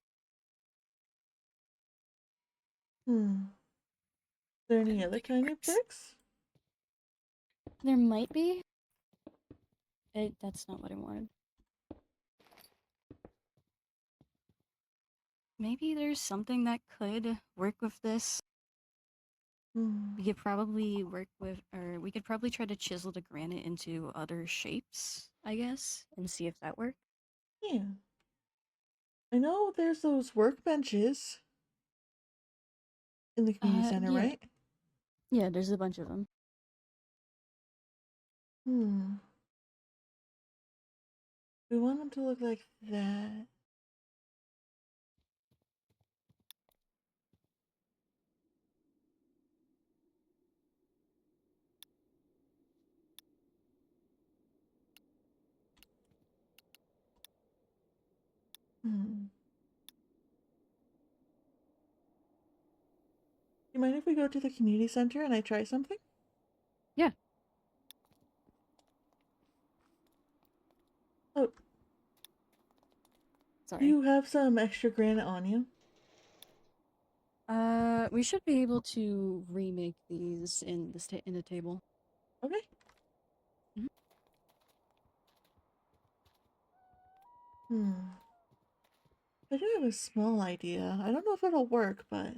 Hmm. Is there I any don't other think it kind of works. bricks? There might be. That's not what I wanted. Maybe there's something that could work with this. Hmm. We could probably work with, or we could probably try to chisel the granite into other shapes, I guess, and see if that works. Yeah. I know there's those workbenches in the community center, Yeah, right? yeah. There's a bunch of them. Hmm. We want them to look like that. Hmm. You mind if we go to the community center and I try something? Yeah. Oh, do Sorry. you have some extra granite on you? We should be able to remake these in in the table. Okay. Mhm. Hmm. I do have a small idea. I don't know if it'll work, but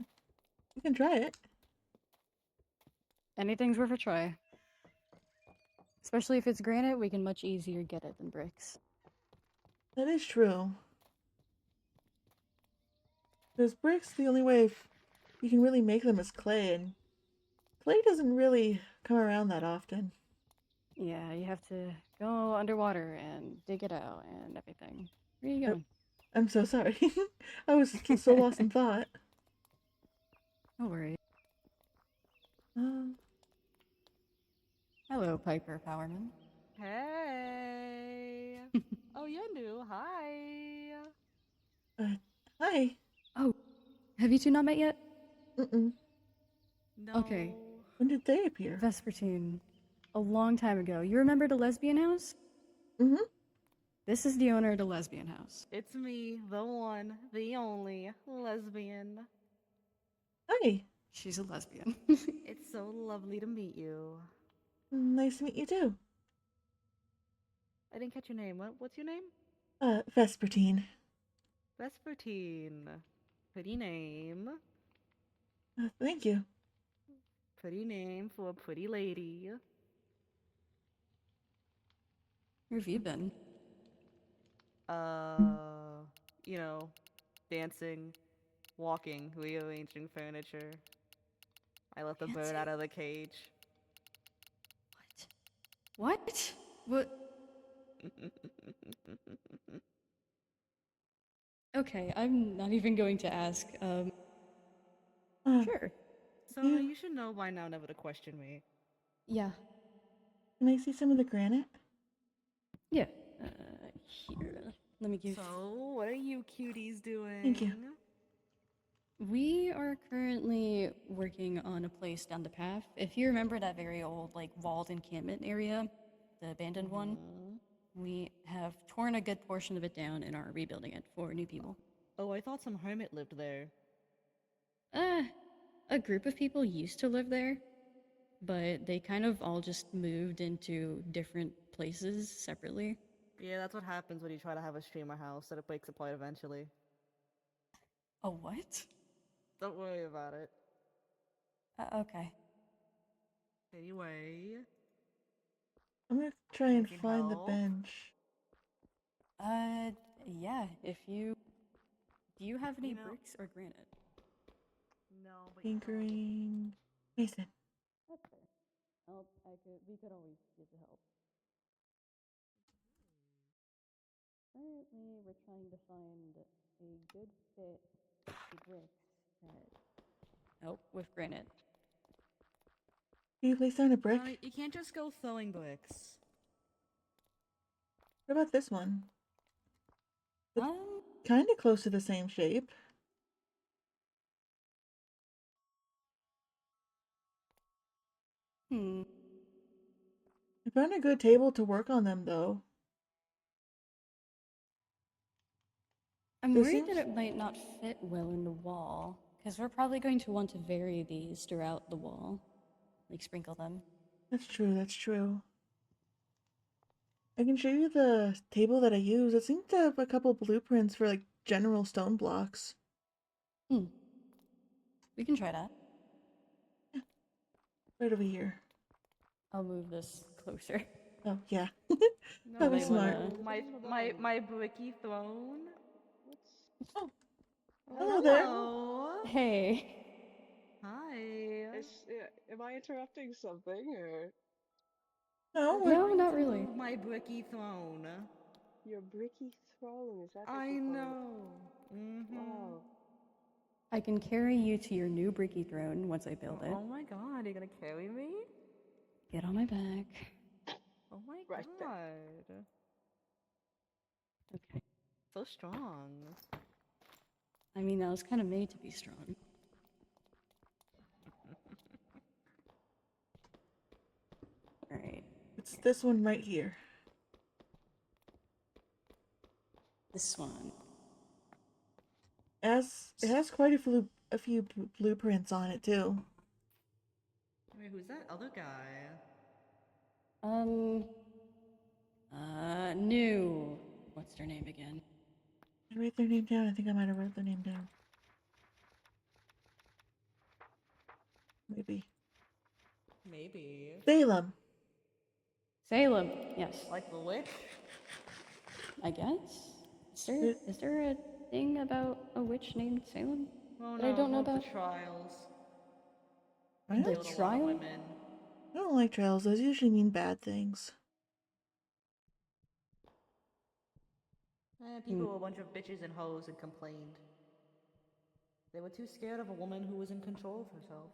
we can try it. Anything's worth a try. Especially if it's granite, we can much easier get it than bricks. That is true. Because bricks, the only way you can really make them is clay, and clay doesn't really come around that often. Yeah, you have to go underwater and dig it out and everything. Where are you I, going? I'm so sorry. I was so lost in thought. No worries. Um, Hello, Piper Powerman. Hey. Oh, you're new. Hi. uh, hi. Oh, have you two not met yet? Mm-mm. Okay. No. When did they appear? Vespertine. A long time ago. You remember the lesbian house? Mm-hmm. This is the owner of the lesbian house. It's me, the one, the only lesbian. Hi. She's a lesbian. It's so lovely to meet you. Nice to meet you too. I didn't catch your name. What's your name? Vespertine. Vespertine. Pretty name. Thank you. Pretty name for a pretty lady. Where have you been? Uh, you know, dancing, walking, rearranging furniture. I let the bird out of the cage. What? What? Okay, I'm not even going to ask. Uh, Sure. Sona, you, you should know by now never to question me. Yeah. can I see some of the granite? Yeah. Here. Let me give. So, what are you cuties Thank you. doing? We are currently working on a place down the path. If you remember that very old, like, walled encampment area, the abandoned one, Mhm. we have torn a good portion of it down and are rebuilding it for new people. Oh, I thought some hermit lived there. Uh, a group of people used to live there, but they kind of all just moved into different places separately. Yeah, that's what happens when you try to have a streamer house, that it breaks apart eventually. A what? Don't worry about it. Okay. Anyway, I'm gonna try I and can find the help. bench. Yeah, if you. Do you have any You know, bricks or granite? no, but you can always. Tinkering. Mason. That's fair. We could always give you help. Currently, we're trying to find a good fit bricks that help with granite. Can you place down a No, brick? you can't just go throwing bricks. What about this one? It's Um, kind of close to the same shape. hmm. I found a good table to work on them, though. I'm This worried that seems... it might not fit well in the wall, because we're probably going to want to vary these throughout the wall, like sprinkle them. That's true, that's true. I can show you the table that I use. It seems to have a couple blueprints for, like, general stone blocks. Hmm. We can try that. Right over here. I'll move this closer. Oh, yeah. You That was might No, smart. wanna. my bricky throne. Oh, Oh, hello there. hello. Hey. Hi. Am I interrupting something or No, We're what? No, trying not to really. move my bricky throne. your bricky throne? Is that what I you call it? know. Mm-hmm. Wow. I can carry you to your new bricky throne once I build it. Oh my god, you're gonna carry me? Get on my back. Oh my Right then. god. Okay. So strong. I mean, I was kind of made to be strong. Alright. It's this one right here. This one. It has quite a few blueprints on it, too. Wait, who's that other guy? Um. New. What's their name again? Did I write their name down? I think I might have wrote their name down. Maybe. Maybe. Salem. Salem. Yes. Like the witch? I guess. It, Is there a thing about a witch named Salem Oh that I no, don't know more of the about? trials. I He The killed a lot of trial? women. don't like trails. Those usually mean bad things. People were a bunch of bitches and hoes and complained. They were too scared of a woman who was in control of herself.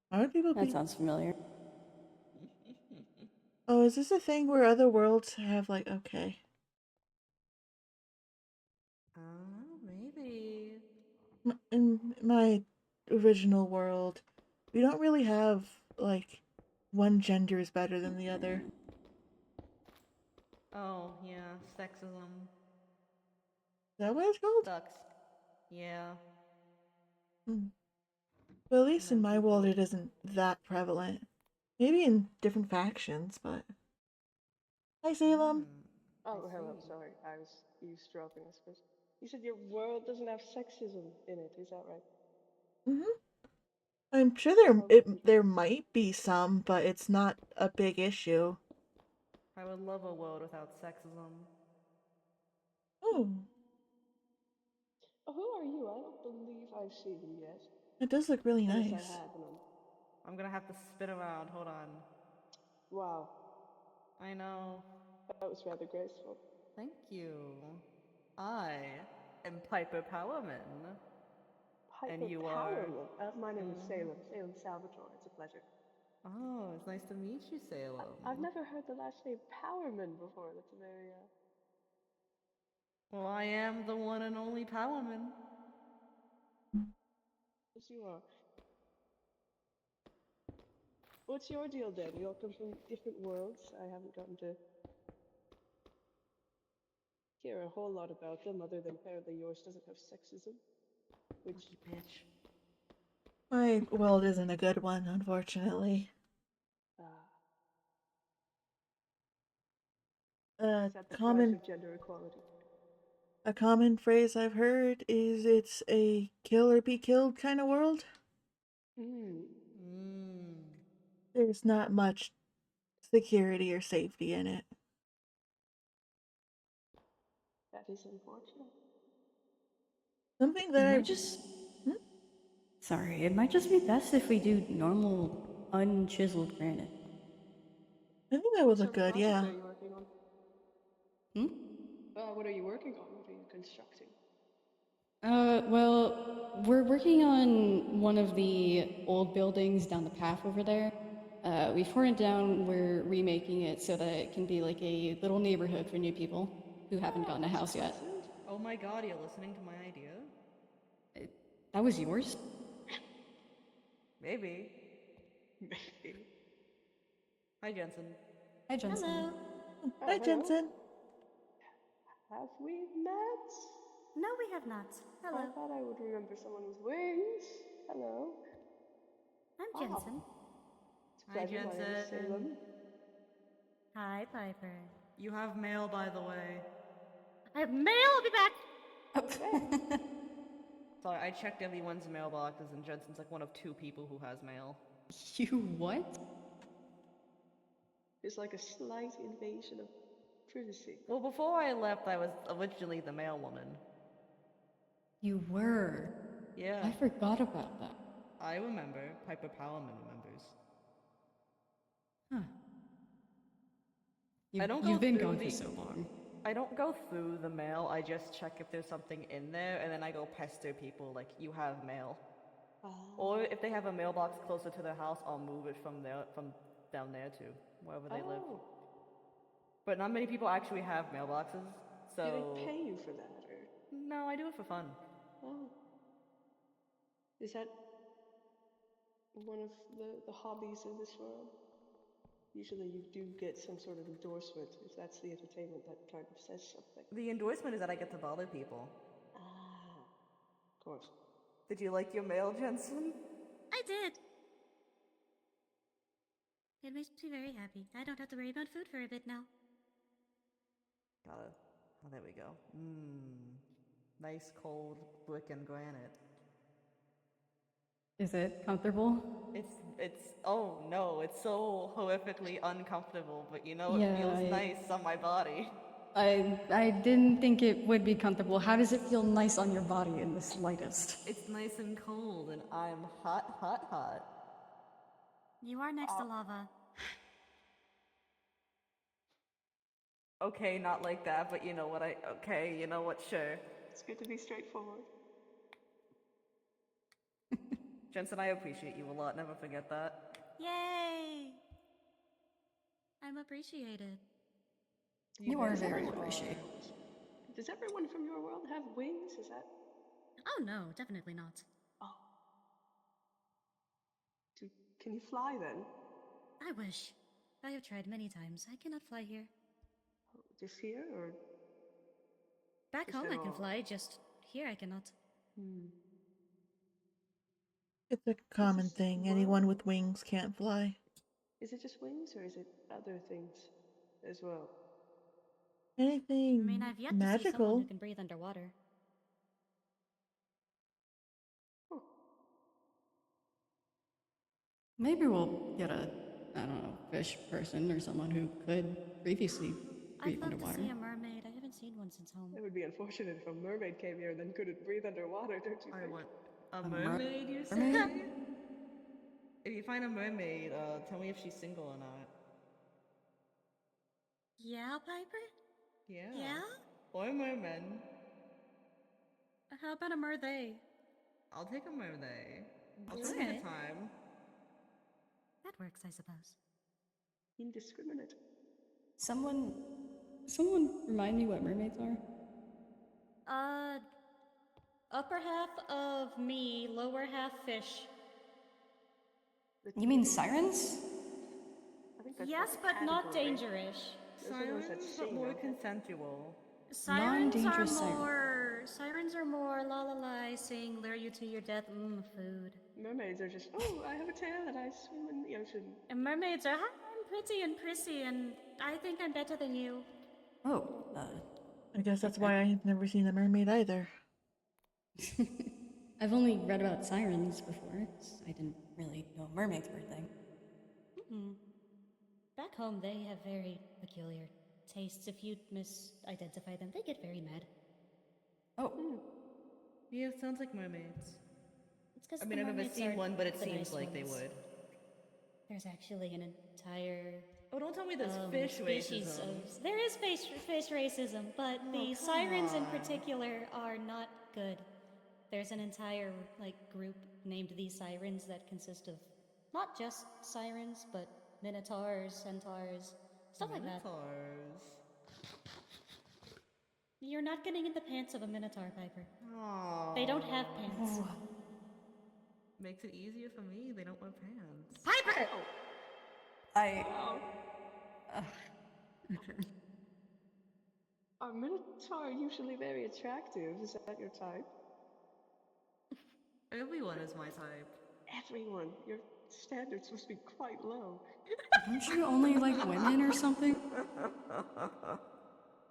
Why would people That be? sounds familiar. Oh, is this a thing where other worlds have like? Okay. Maybe. In my original world, we don't really have like one gender is better than the other. Oh, yeah, sexism. Is that what it's called? Sucks. Yeah. Hmm. Well, at And least in then my world, people. it isn't that prevalent. Maybe in different factions, but. Hi, Salem. Oh, I hello. see. Sorry, I was eavesdropping, I suppose. You said your world doesn't have sexism in it, is that right? Mm-hmm. I'm sure Oh, there might be some, but it's not a big issue. I would love a world without sexism. Oh, oh, who are you? I don't believe I've seen you yet. it does look really Unless I nice. have, and I'm gonna have to spin around. Hold on. wow, I know. that was rather graceful. Thank you. I am Piper Powerman. And Piper you are. Powerman. My name is Mhm. Salem. Salem Salvatore. It's a pleasure. Oh, it's nice to meet you, I've Salem. never heard the last name Powerman before. That's a very Well, I am the one and only Powerman. yes, you are. What's your deal then? We all come from different worlds. I haven't gotten to hear a whole lot about them, other than apparently yours doesn't have sexism, which Lucky bitch. My world isn't a good one, unfortunately. uh, A is at the price common of gender equality. a common phrase I've heard is it's a kill or be killed kind of world. Hmm, Mmm. There's not much security or safety in it. that is unfortunate. Something It that might just. hmm? Sorry, it might just be best if we do normal, unchiseled granite. I think that What would look sort of good, project yeah. are you working on? Hmm? What are you working on? What are you constructing? Well, we're working on one of the old buildings down the path over there. We've torn it down, we're remaking it so that it can be like a little neighborhood for new people who haven't Oh, gotten a that's house yet. pleasant. Oh my god, you're listening to my idea? That was yours? Maybe. Maybe. Hi, Jensen. Hi, Jensen. Hello. Oh, Hi, hello. Jensen. Have we met? No, we have not. I Hello. thought I would remember someone with wings. Hello. I'm Ah, Jensen. it's a Hi, pleasure. My name is Jensen. Salem. Hi, Piper. You have mail, by the way. I have mail. I'll be back. Okay. Sorry, I checked everyone's mailboxes, and Jensen's like one of 2 people who has mail. You what? It's like a slight invasion of privacy. Well, before I left, I was originally the mail woman. You were. Yeah, I forgot about that. I remember. Piper Powerman remembers. Huh. I don't go You've been through gone for the. so long. I don't go through the mail. I just check if there's something in there, and then I go pester people like, "You have mail." Or if they have a mailbox closer to their house, I'll move it from down there to wherever they live. Oh, But not many people actually have mailboxes, do they so pay you for that, or no, I do it for fun. oh, is that one of the hobbies of this world? Usually, you do get some sort of endorsement if that's the entertainment that kind of says something. The endorsement is that I get to bother people. Ah, of course. Did you like your mail, Jensen? I did. It makes me very happy. I don't have to worry about food for a bit now. Gotta. Oh, there we go. Mmm. Nice cold brick and granite. Is it comfortable? Oh no, it's so horrifically uncomfortable, but you know, it Yeah, feels nice on my body. I didn't think it would be comfortable. How does it feel nice on your body in the slightest? It's nice and cold, and I'm hot, hot, hot. You are next to lava. Okay, not like that, but you know what okay, you know what, sure. It's good to be straightforward. Jensen, I appreciate you a lot, never forget that. Yay! I'm appreciated. You are Does very everyone- appreciated. Does everyone from your world have wings? Is that... Oh no, definitely not. Oh. Can you fly then? I wish. I have tried many times. I cannot fly here. Just here, or... Back Just home at I can all? fly, just here I cannot. It's a common this thing. world- Anyone with wings can't fly. Is it just wings, or is it other things as well? I Anything mean, I've yet to see someone magical. who can breathe underwater. Oh, Maybe we'll get a, I don't know, fish person or someone who could previously breathe I'd love underwater. to see a mermaid. I haven't seen one since home. it would be unfortunate if a mermaid came here and then couldn't breathe underwater, don't you I think? want a mer- mermaid, you say? mermaid? If you find a mermaid, tell me if she's single or not. Yeah, Piper? Yeah. Yeah? Or mermen. How about a merthey? I'll take a mermaid. I'll Okay. take my time. That works, I suppose. Indiscriminate. Someone remind me what mermaids are? Upper half of me, lower half fish. You mean sirens? I think that's Yes, like a but not category. dangerous. Those are the ones that Sirens, but sing, more don't they? consensual. Non-dangerous Sirens are more la la la, sing, lure you to your death, food. Mermaids are just, oh, I have a tail and I swim in the ocean. And mermaids are, hi, I'm pretty and prissy, and I think I'm better than you. Oh, I guess that's why I've never seen a mermaid either. I've only read about sirens before. I didn't really know mermaids were a thing. Back home, they have very peculiar tastes. If you misidentify them, they get very mad. Oh, Yeah, sounds like mermaids. It's because I mean, I've never seen one, but it seems like they would. There's actually an entire Oh, don't tell me there's fish species racism. of. There is fish racism, but the sirens in particular are not good. There's an entire group named the Sirens that consist of not just sirens, but minotaurs, centaurs, stuff like that. Minotaurs. You're not getting in the pants of a minotaur, Piper. Aww. They don't have pants. Makes it easier for me. They don't wear pants. Piper! Are minotaur usually very attractive? Is that your type? Everyone is my type. Everyone. Your standards must be quite low. don't you only like women or something?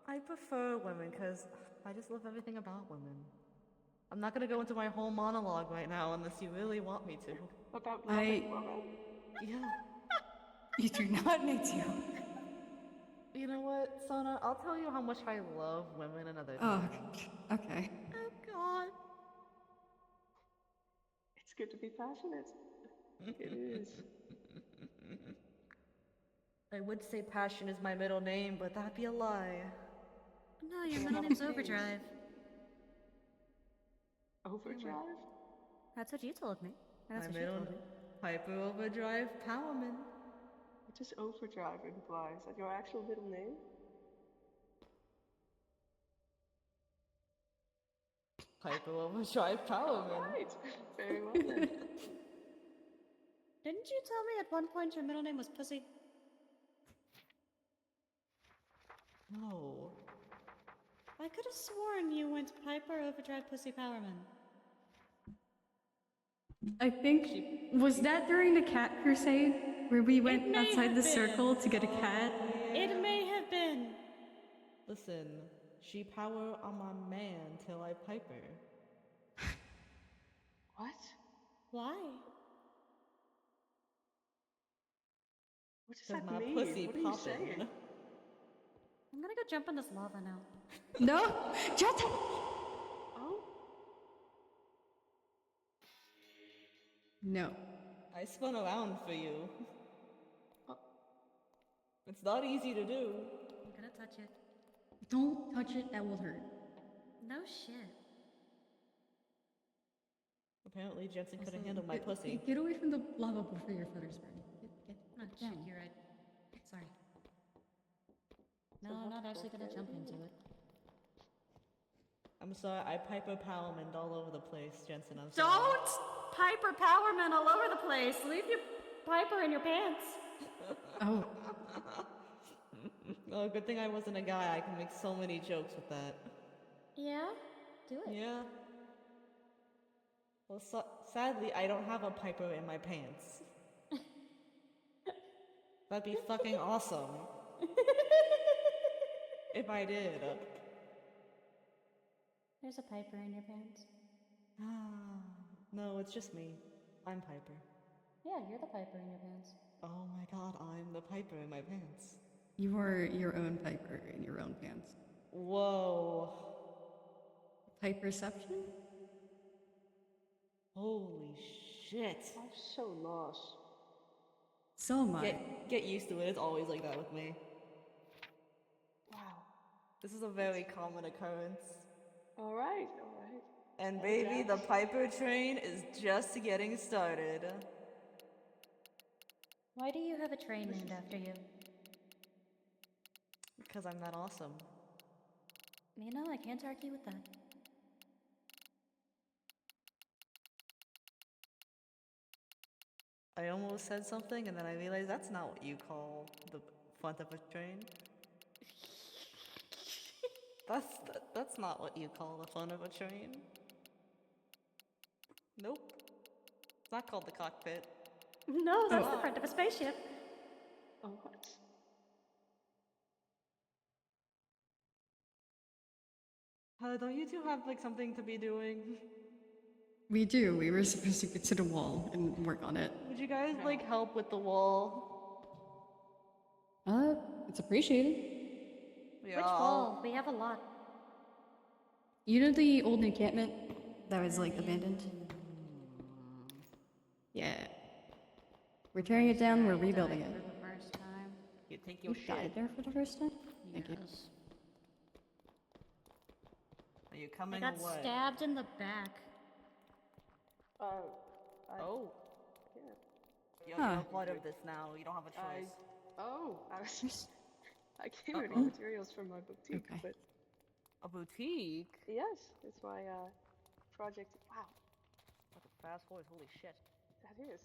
I prefer women because I just love everything about women. I'm not gonna go into my whole monologue right now unless you really want me to. About loving women? Yeah. You do not need to. You know what, Sona? I'll tell you how much I love women another Oh, time. okay. Oh god. It's good to be passionate. It is. I would say passion is my middle name, but that'd be a lie. No, your middle name's Overdrive. Overdrive? That's what you told me. That's My what she middle told me. Hyper Overdrive Powerman. What does overdrive imply? Is that your actual middle name? Hyper Overdrive Powerman. Right. Very well then. Didn't you tell me at one point your middle name was Pussy? No. I could have sworn you went Piper Overdrive Pussy Powerman. I think, was that during the cat crusade? Where we went may outside have the been. circle to get a cat? It may have been. Listen, she power on my man till I pipe her. What? Why? What does Cause that my mean? pussy What are you poppin'. saying? I'm gonna go jump in this lava now. No? Just Oh? no. I spun around for you. Oh. It's not easy to do. I'm gonna touch it. Don't touch it, that will hurt. No shit. Apparently, Jensen couldn't Also, handle my pussy. Get away from the lava before your feathers burn. Get Oh, down. shit, you're right. Sorry. No, So I'm what not actually the gonna jump into it. I'm sorry, I Piper Powerman all over the place, Jensen. I'm sorry. Don't Piper Powerman all over the place. Leave your Piper in your pants. Oh, Oh, good thing I wasn't a guy. I can make so many jokes with that. Yeah? Do it. Yeah. Well, sadly, I don't have a Piper in my pants. That'd be fucking awesome. If I did. There's a Piper in your pants. No, it's just me. I'm Piper. Yeah, you're the Piper in your pants. Oh my god, I'm the Piper in my pants. you are your own Piper in your own pants. Whoa. Piperception? Holy shit. I'm so lost. So am I. Get used to it. It's always like that with me. Wow. This is a very common occurrence. All right, all right. And baby, the Piper train is just getting started. Why do you have a train named after you? Because I'm that awesome. You know, I can't argue with that. I almost said something and then I realized that's not what you call the front of a train. That's not what you call the front of a train. Nope. It's not called the cockpit. No, that's the front of a spaceship. Oh, what? Don't you two have like something to be doing? We do. We were supposed to get to the wall and work on it. Would you guys like help with the wall? It's appreciated. Yeah. Which wall? We have a lot. You know the old encampment that was like abandoned? Yeah. We're tearing it down, we're rebuilding it. For the first time. You take You your died shit. there for the first time? Thank you. Yes. Are you I coming got or what? stabbed in the back. Oh. Yeah. You're part of this now. You don't have a choice. I came ready materials from my boutique, Okay. but A boutique? yes, it's my project. Wow, That's a fast horse. Holy shit. that is.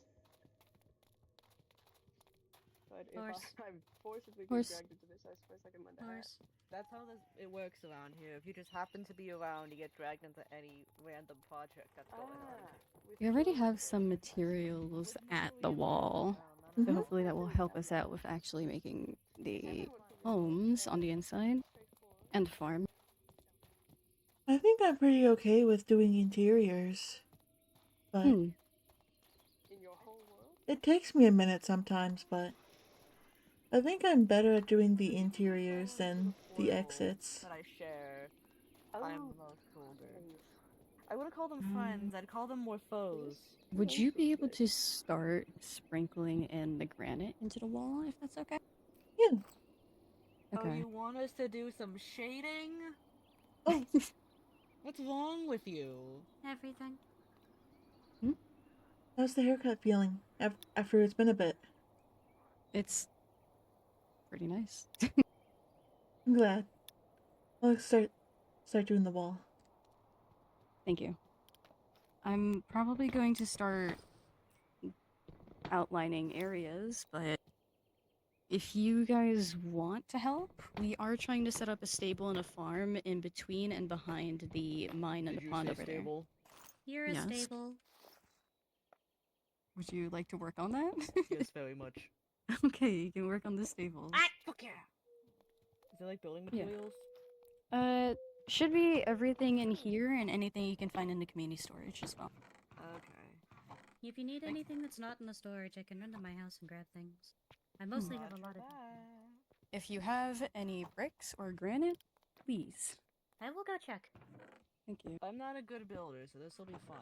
But if Horse. I'm forcibly being Horse. dragged into this, I suppose I can lend a hand. Horse. That's how it works around here. If you just happen to be around, you get dragged into any random project that's going on. With We already those- have some materials at the wall, so hopefully that will help us out with actually making the homes on the inside and the farm. I think I'm pretty okay with doing interiors. But in your whole world. it takes me a minute sometimes, but I think I'm better at doing the interiors than the exits. That I share. Oh, I'm the most colder. friends. I wouldn't call them friends. I'd call them more foes. Would you be able to start sprinkling in the granite into the wall, if that's okay? Yeah. Oh, Okay. you want us to do some shading? Oh, What's wrong with you? Everything. how's the haircut feeling after it's been a bit? It's pretty nice. I'm glad. Let's start doing the wall. Thank you. I'm probably going to start outlining areas, but if you guys want to help, we are trying to set up a stable and a farm in between and behind the mine and the pond over You're a Yes. stable. there. Would you like to work on that? Yes, very much. Okay, you can work on the stable. Fuck yeah! Is there like building Yeah. materials? Should be everything in here and anything you can find in the community storage as well. Okay. If you need anything that's not in the storage, I can run to my house and grab things. I mostly have a lot of. If you have any bricks or granite, please. I will go check. Thank you. I'm not a good builder, so this will be fun.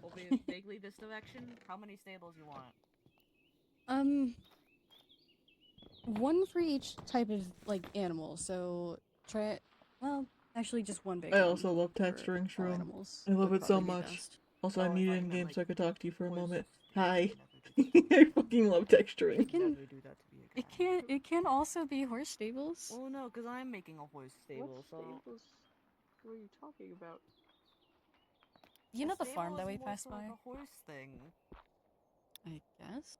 We'll be vaguely this direction. How many stables you want? One for each type of like animal. So Try. Well, actually, just one big I one. also love for texturing all shroom. animals I love would it so probably be much. best. Also, Oh, I'm I muted thought you in meant, game like, so I could talk to you for a horse moment. stable. Hi. Never do that. I fucking love texturing. It can. Never do that to be a cat. It can also be horse stables. Well, no, because I'm making a horse stable, What so... stables were you talking about? You A know the stable farm that is we more passed for, by? like, a horse thing. I guess.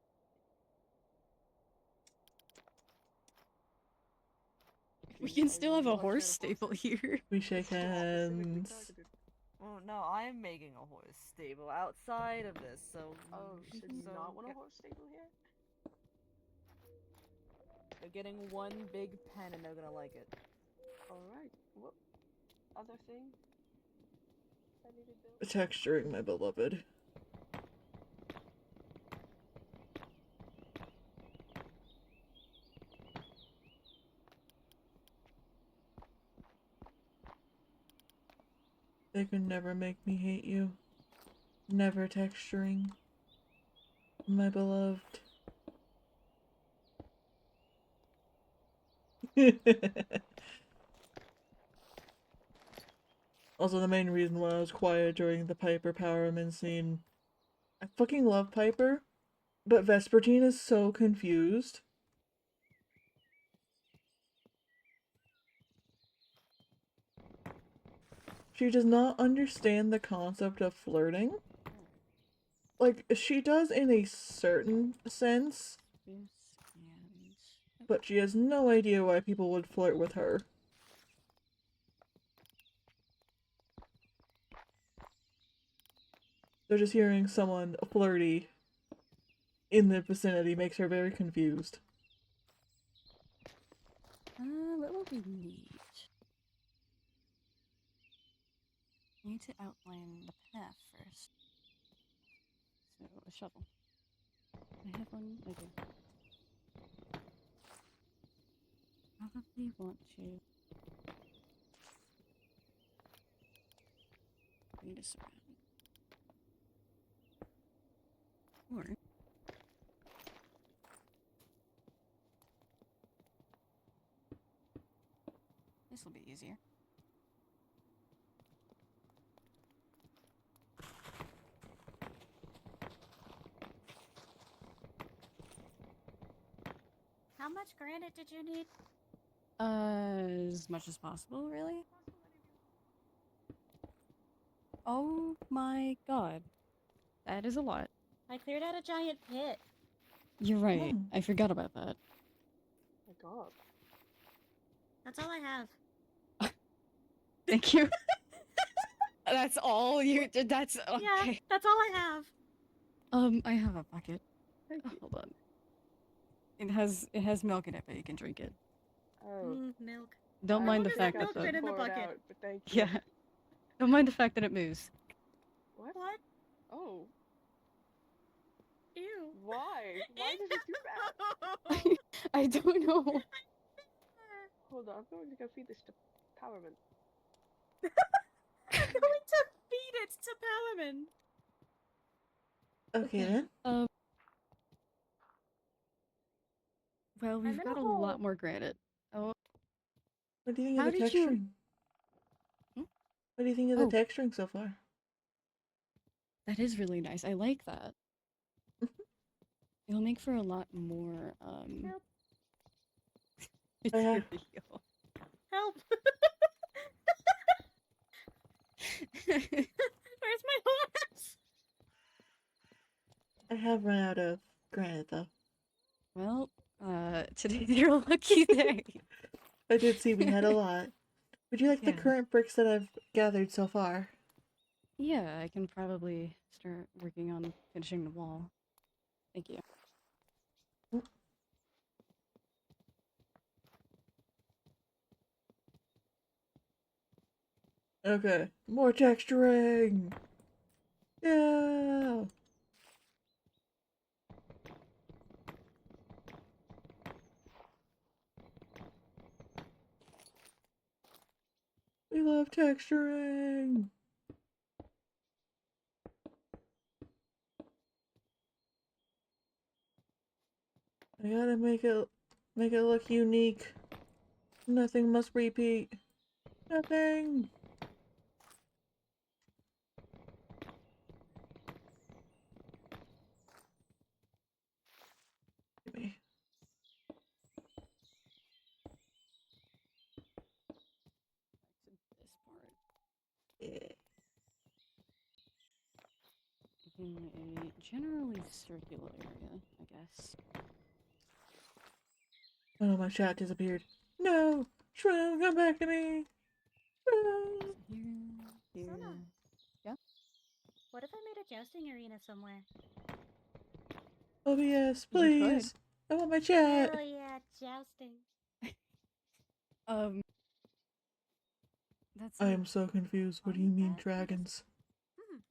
We can still have a What kind horse of stable horses? here. We shake Specifically hands. targeted. Well, no, I'm making a horse stable outside of this, so... Oh, so do you not want a horse stable here? They're getting one big pen and they're gonna like it. Alright, what other thing I need to build? Texturing, my beloved. They can never make me hate you. Never texturing. My beloved. Also, the main reason why I was quiet during the Piper Powerman scene. I fucking love Piper, but Vespertine is so confused. She does not understand the concept of flirting. Like, she does in a certain sense, but she has no idea why people would flirt with her. So just hearing someone flirty in the vicinity makes her very confused. What will we need? We need to outline the path first. So, a shovel. I have one. I do. Probably want to bring this around. Or this will be easier. How much granite did you need? As much as possible, really? Oh my god. That is a lot. I cleared out a giant pit. You're right. Oh. I forgot about that. My god. That's all I have. Thank you. That's all you. That's okay. Yeah, that's all I have. I have a bucket. Thank you. Hold on. It has milk in it, but you can drink it. Oh. Milk. Don't I mind the As long as fact milk that fit the in the pour it bucket. out, but thank you. yeah. Don't mind the fact that it moves. What? What? Oh. Ew. Why? Why did it do that? I don't know. Hold on, I'm going to go feed this to Powerman. I'm going to feed it to Palamon. Okay then. Well, we've in got a a hole. lot more granite. Oh, What do you think how of the did you? texturing? Hmm? What do you think of Oh. the texturing so far? That is really nice. I like that. It'll make for a lot more. Help. I have- material. Help. Where's my horse? I have run out of granite though. Well, today's your lucky day. I did see we had a lot. Would you like the Yeah. current bricks that I've gathered so far? Yeah, I can probably start working on finishing the wall. Thank you. Okay, more texturing! Yeah! We love texturing! I gotta make it look unique. Nothing must repeat. Nothing. Give me. This part. Yeah. Making a generally circular area, I guess. Oh, my chat disappeared. No! Shroom, come back to me! Shroom! Here. Sona. Yeah? What if I made a jousting arena somewhere? OBS, You please! I want my chat! Hell yeah, jousting. That's I a am so confused. What do you mean, dragons?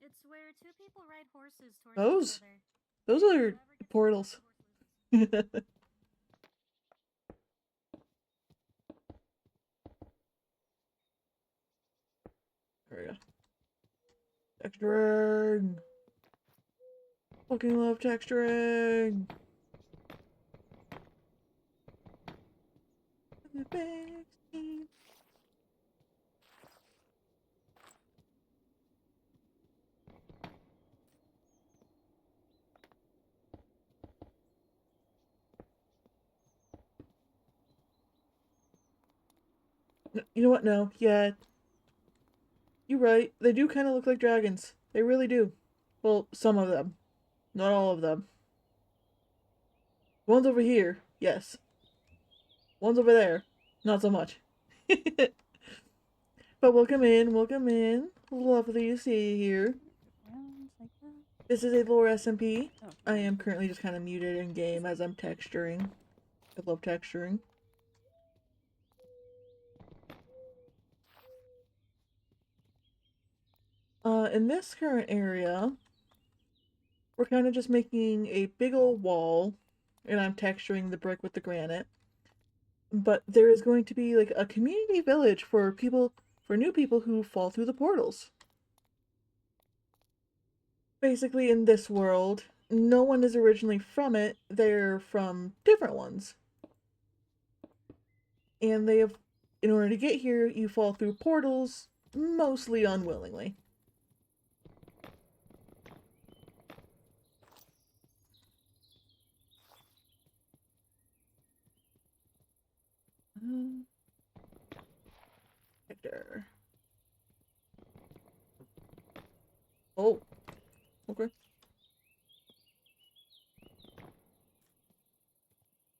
It's where two people ride horses towards Those? each other. Those are Whoever gets portals. the horse loses. There we go. Texturing! Fucking love texturing! The vaccine. You know what? No. Yeah. You're right. They do kind of look like dragons. They really do. Well, some of them. Not all of them. One's over here. Yes. One's over there. Not so much. But welcome in. Welcome in. Lovely to see you here. rounds like that. This is a lower SMP. Oh, I am currently just kind of muted in game as I'm texturing. I love texturing. In this current area, we're kind of just making a big old wall, and I'm texturing the brick with the granite. But there is going to be like a community village for new people who fall through the portals. Basically, in this world, no one is originally from it, they're from different ones. And they have, in order to get here, you fall through portals, mostly unwillingly. Hector. Oh, okay.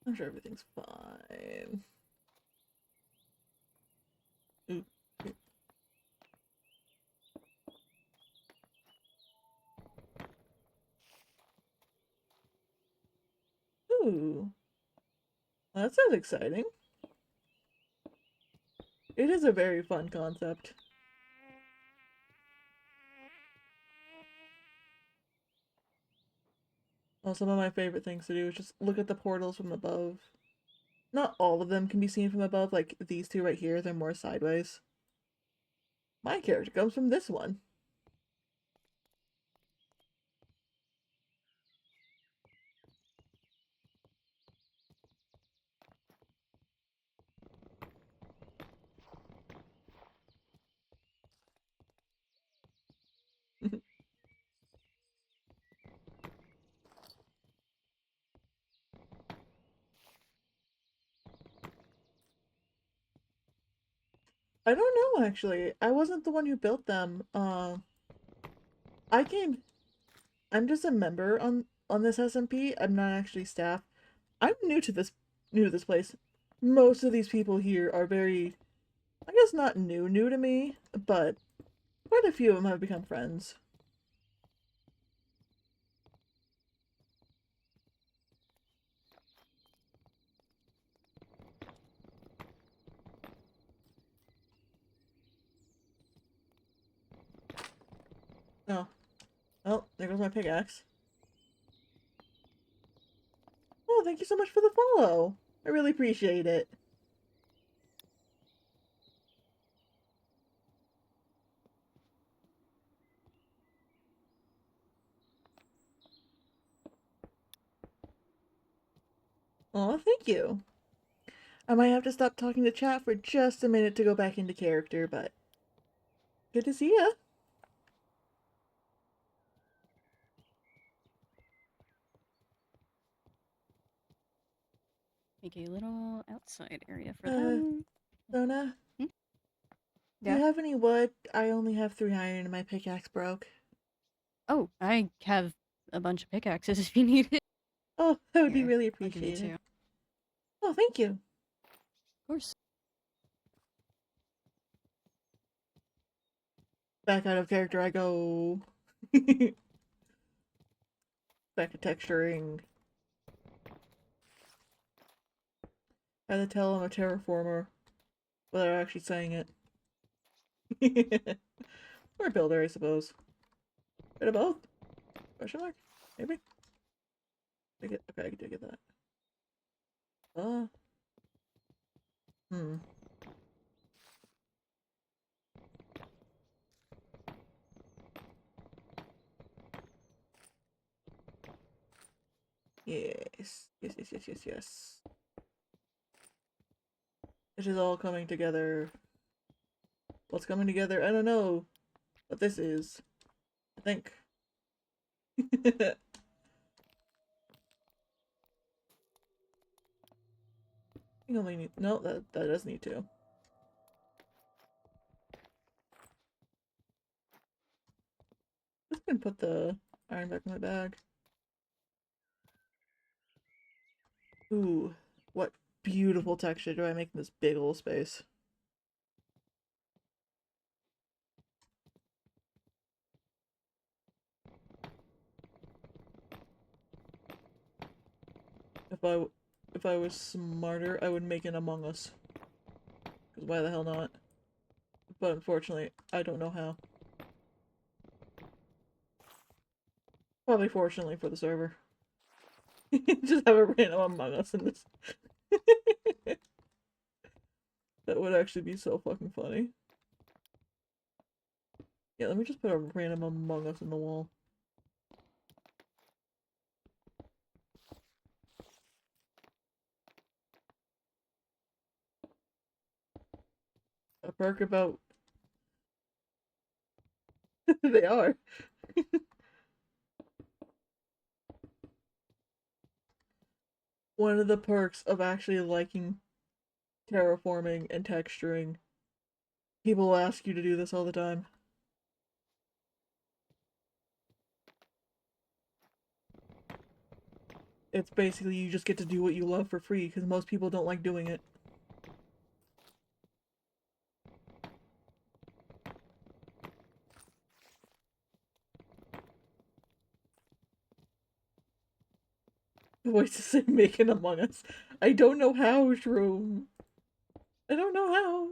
I'm sure everything's fine. Ooh. Ooh. That sounds exciting. It is a very fun concept. Well, some of my favorite things to do is just look at the portals from above. Not all of them can be seen from above, like these two right here, they're more sideways. My character comes from this one. I don't know, actually. I wasn't the one who built them. I came... I'm just a member on this SMP. I'm not actually staff. I'm new to this place. Most of these people here are very, I guess not new to me, but quite a few of them have become friends. Oh. Oh, there goes my pickaxe. Oh, thank you so much for the follow. I really appreciate it. Oh, thank you. I might have to stop talking to chat for just a minute to go back into character, but good to see ya. Make a little outside area for them. Sona, Hmm? do Yeah. you have any wood? I only have 3 iron and my pickaxe broke. Oh, I have a bunch of pickaxes if you need it. Oh, that would be Here, really I'll give you appreciated. 2. Of Oh, thank you. course. Back out of character I go. Back to texturing. I had to tell I'm a terraformer without actually saying it. Or a builder, I suppose. Bit of both? Question mark? Maybe? Okay, I did get that. Hmm. Yes. Yes. It is all coming together. What's coming together? I don't know. What this is. I think. I only need. No, that does need to. Just gonna put the iron back in my bag. Ooh, what beautiful texture do I make in this big old space? If I was smarter, I would make an Among Us. Because why the hell not? But unfortunately, I don't know how. Probably fortunately for the server. Just have a random Among Us in this. That would actually be so fucking funny. Yeah, let me just put a random Among Us in the wall. A perk about... They are. One of the perks of actually liking terraforming and texturing. People ask you to do this all the time. It's basically you just get to do what you love for free, because most people don't like doing it. The voice to say making Among Us. I don't know how, Shroom. I don't know how.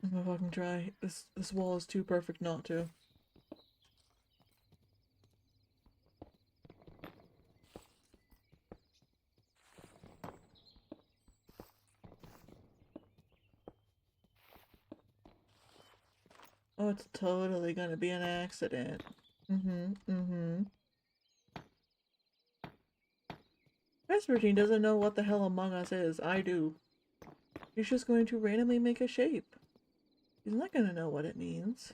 I'm gonna fucking try. This wall is too perfect not to. Oh, it's totally gonna be an accident. Mm-hmm. Vespertine doesn't know what the hell Among Us is. I do. He's just going to randomly make a shape. He's not gonna know what it means.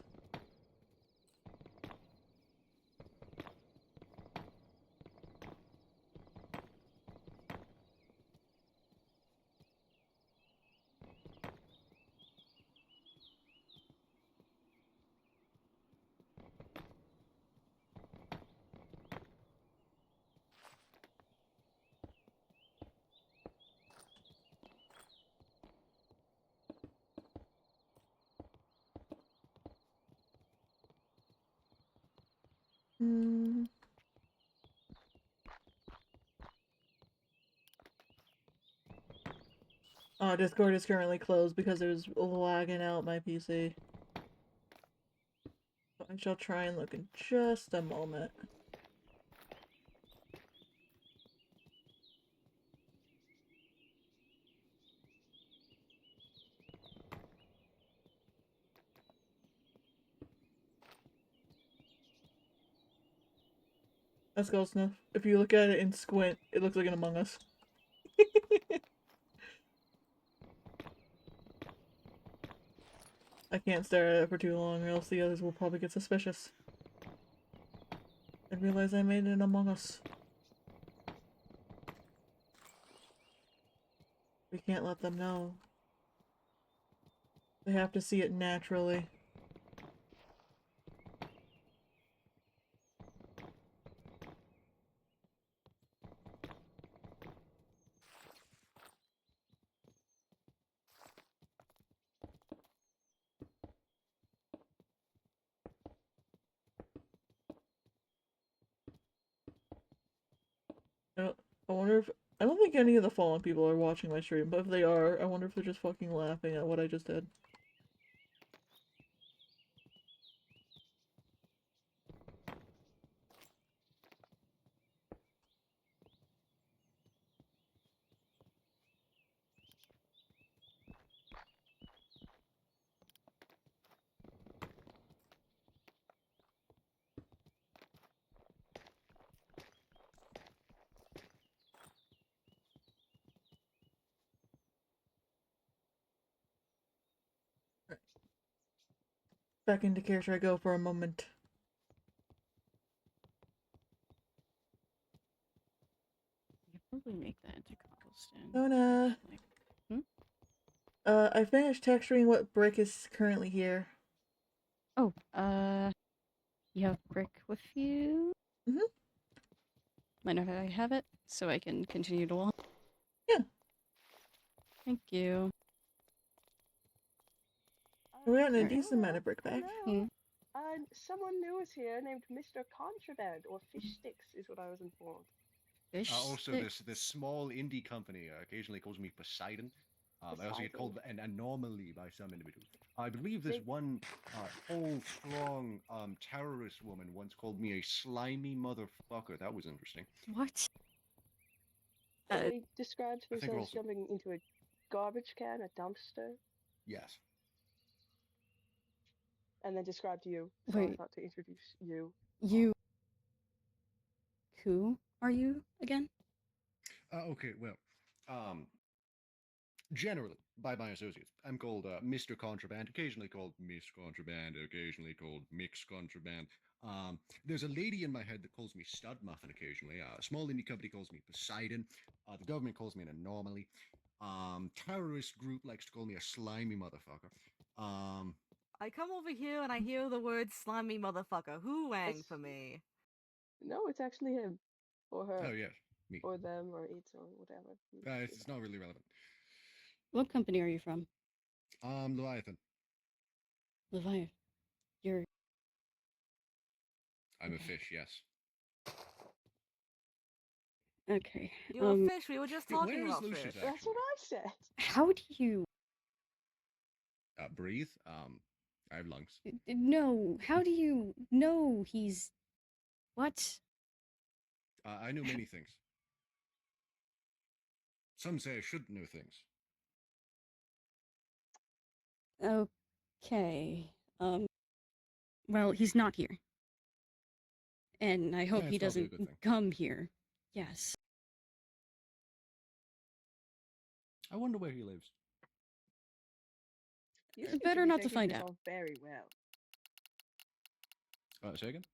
Hmm. Discord is currently closed because it was lagging out my PC. I shall try and look in just a moment. That's close enough. If you look at it in squint, it looks like an Among Us. I can't stare at it for too long, or else the others will probably get suspicious. And realize I made an Among Us. We can't let them know. They have to see it naturally. I wonder if... I don't think any of the Fallen people are watching my stream, but if they are, I wonder if they're just fucking laughing at what I just did. Back into character I go for a moment. You could probably make that into cobblestone. Sona! I finished texturing what brick is currently here. Oh, you have brick with you? Mhm. Might know how I have it, so I can continue to walk. Yeah. Thank you. We got a Alright. decent amount of brick back. Hello. Someone new is here named Mr. Contraband, or Fish Sticks, is what I was informed. Fish Also, sticks. this small indie company occasionally calls me Poseidon. I also get called an anomaly by some individuals. I believe this one whole strong terrorist woman once called me a slimy motherfucker. That was interesting. What? They described I think we're themselves also... jumping into a garbage can, a dumpster, Yes. and then described you. So I Wait. thought to introduce you. You. Who are you again? Okay, well, generally, by my associates, I'm called Mr. Contraband, occasionally called Miss Contraband, occasionally called Mix Contraband. There's a lady in my head that calls me Stud Muffin occasionally. A small indie company calls me Poseidon. The government calls me an anomaly. Terrorist group likes to call me a slimy motherfucker. I come over here and I hear the word slimy motherfucker. Who rang for me? No, it's actually him, or her, Oh yes, me. or them, or it, or whatever. It's not really relevant. What company are you from? Leviathan. Leviathan. You're. I'm a Okay. fish, yes. Okay. You're a fish. We were just talking Where is about Lucius, fish. actually? That's what I said. How do you. Breathe. I have lungs. No. How do you know he's. What? I know many things. Some say I shouldn't know things. Okay. Well, he's not here. And I hope Yeah, he it's probably a doesn't good thing. come here. Yes. I wonder where he lives. You seem Better to be not to taking find this out. all very well. Say again?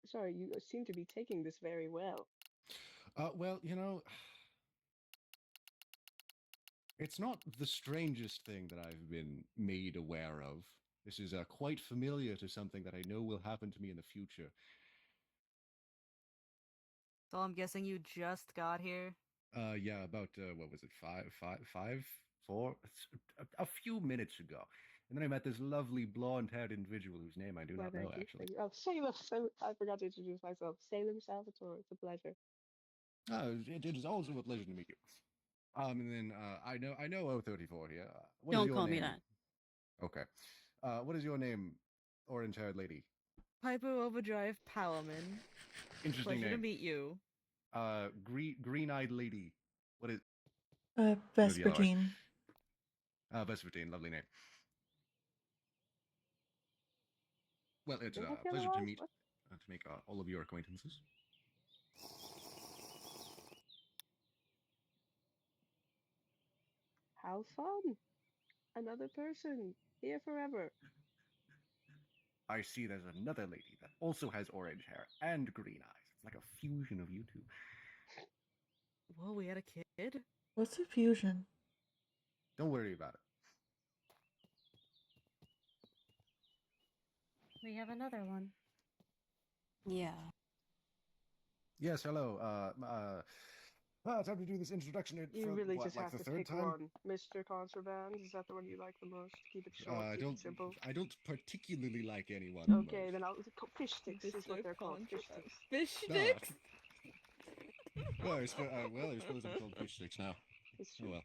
Sorry, you seem to be taking this very well. Well, you know, it's not the strangest thing that I've been made aware of. This is quite familiar to something that I know will happen to me in the future. So I'm guessing you just got here? Yeah, about, what was it, a few minutes ago. And then I met this lovely blonde-haired individual whose name I do not know, actually. Thank you. Oh, Salem, I forgot to introduce myself. Salem Salvatore, it's a pleasure. It is also a pleasure to meet you. And then I know O34 here. What is Don't your call name? me that. Okay. What is your name, orange-haired lady? Piper Overdrive Powerman. Interesting Pleasure to name. meet you. Green-eyed lady. What is? With yellow eyes. Vespertine. Vespertine, lovely name. Well, it's They have a pleasure yellow to eyes? meet, What? to make all of your acquaintances. How fun! Another person here forever. I see there's another lady that also has orange hair and green eyes. It's like a fusion of you two. Whoa, we had a kid? What's a fusion? Don't worry about it. We have another one. Yeah. Yes, hello. Time to do this introduction You for really what, just like have the to third pick time? one. Mr. Contraband, is that the one you like the most? Keep it short, keep it simple. I don't particularly like anyone Okay, most. then fish sticks is what they're called. Fish sticks. Fish Ah. sticks? Well, I suppose I'm called fish sticks now. It's Oh true. well.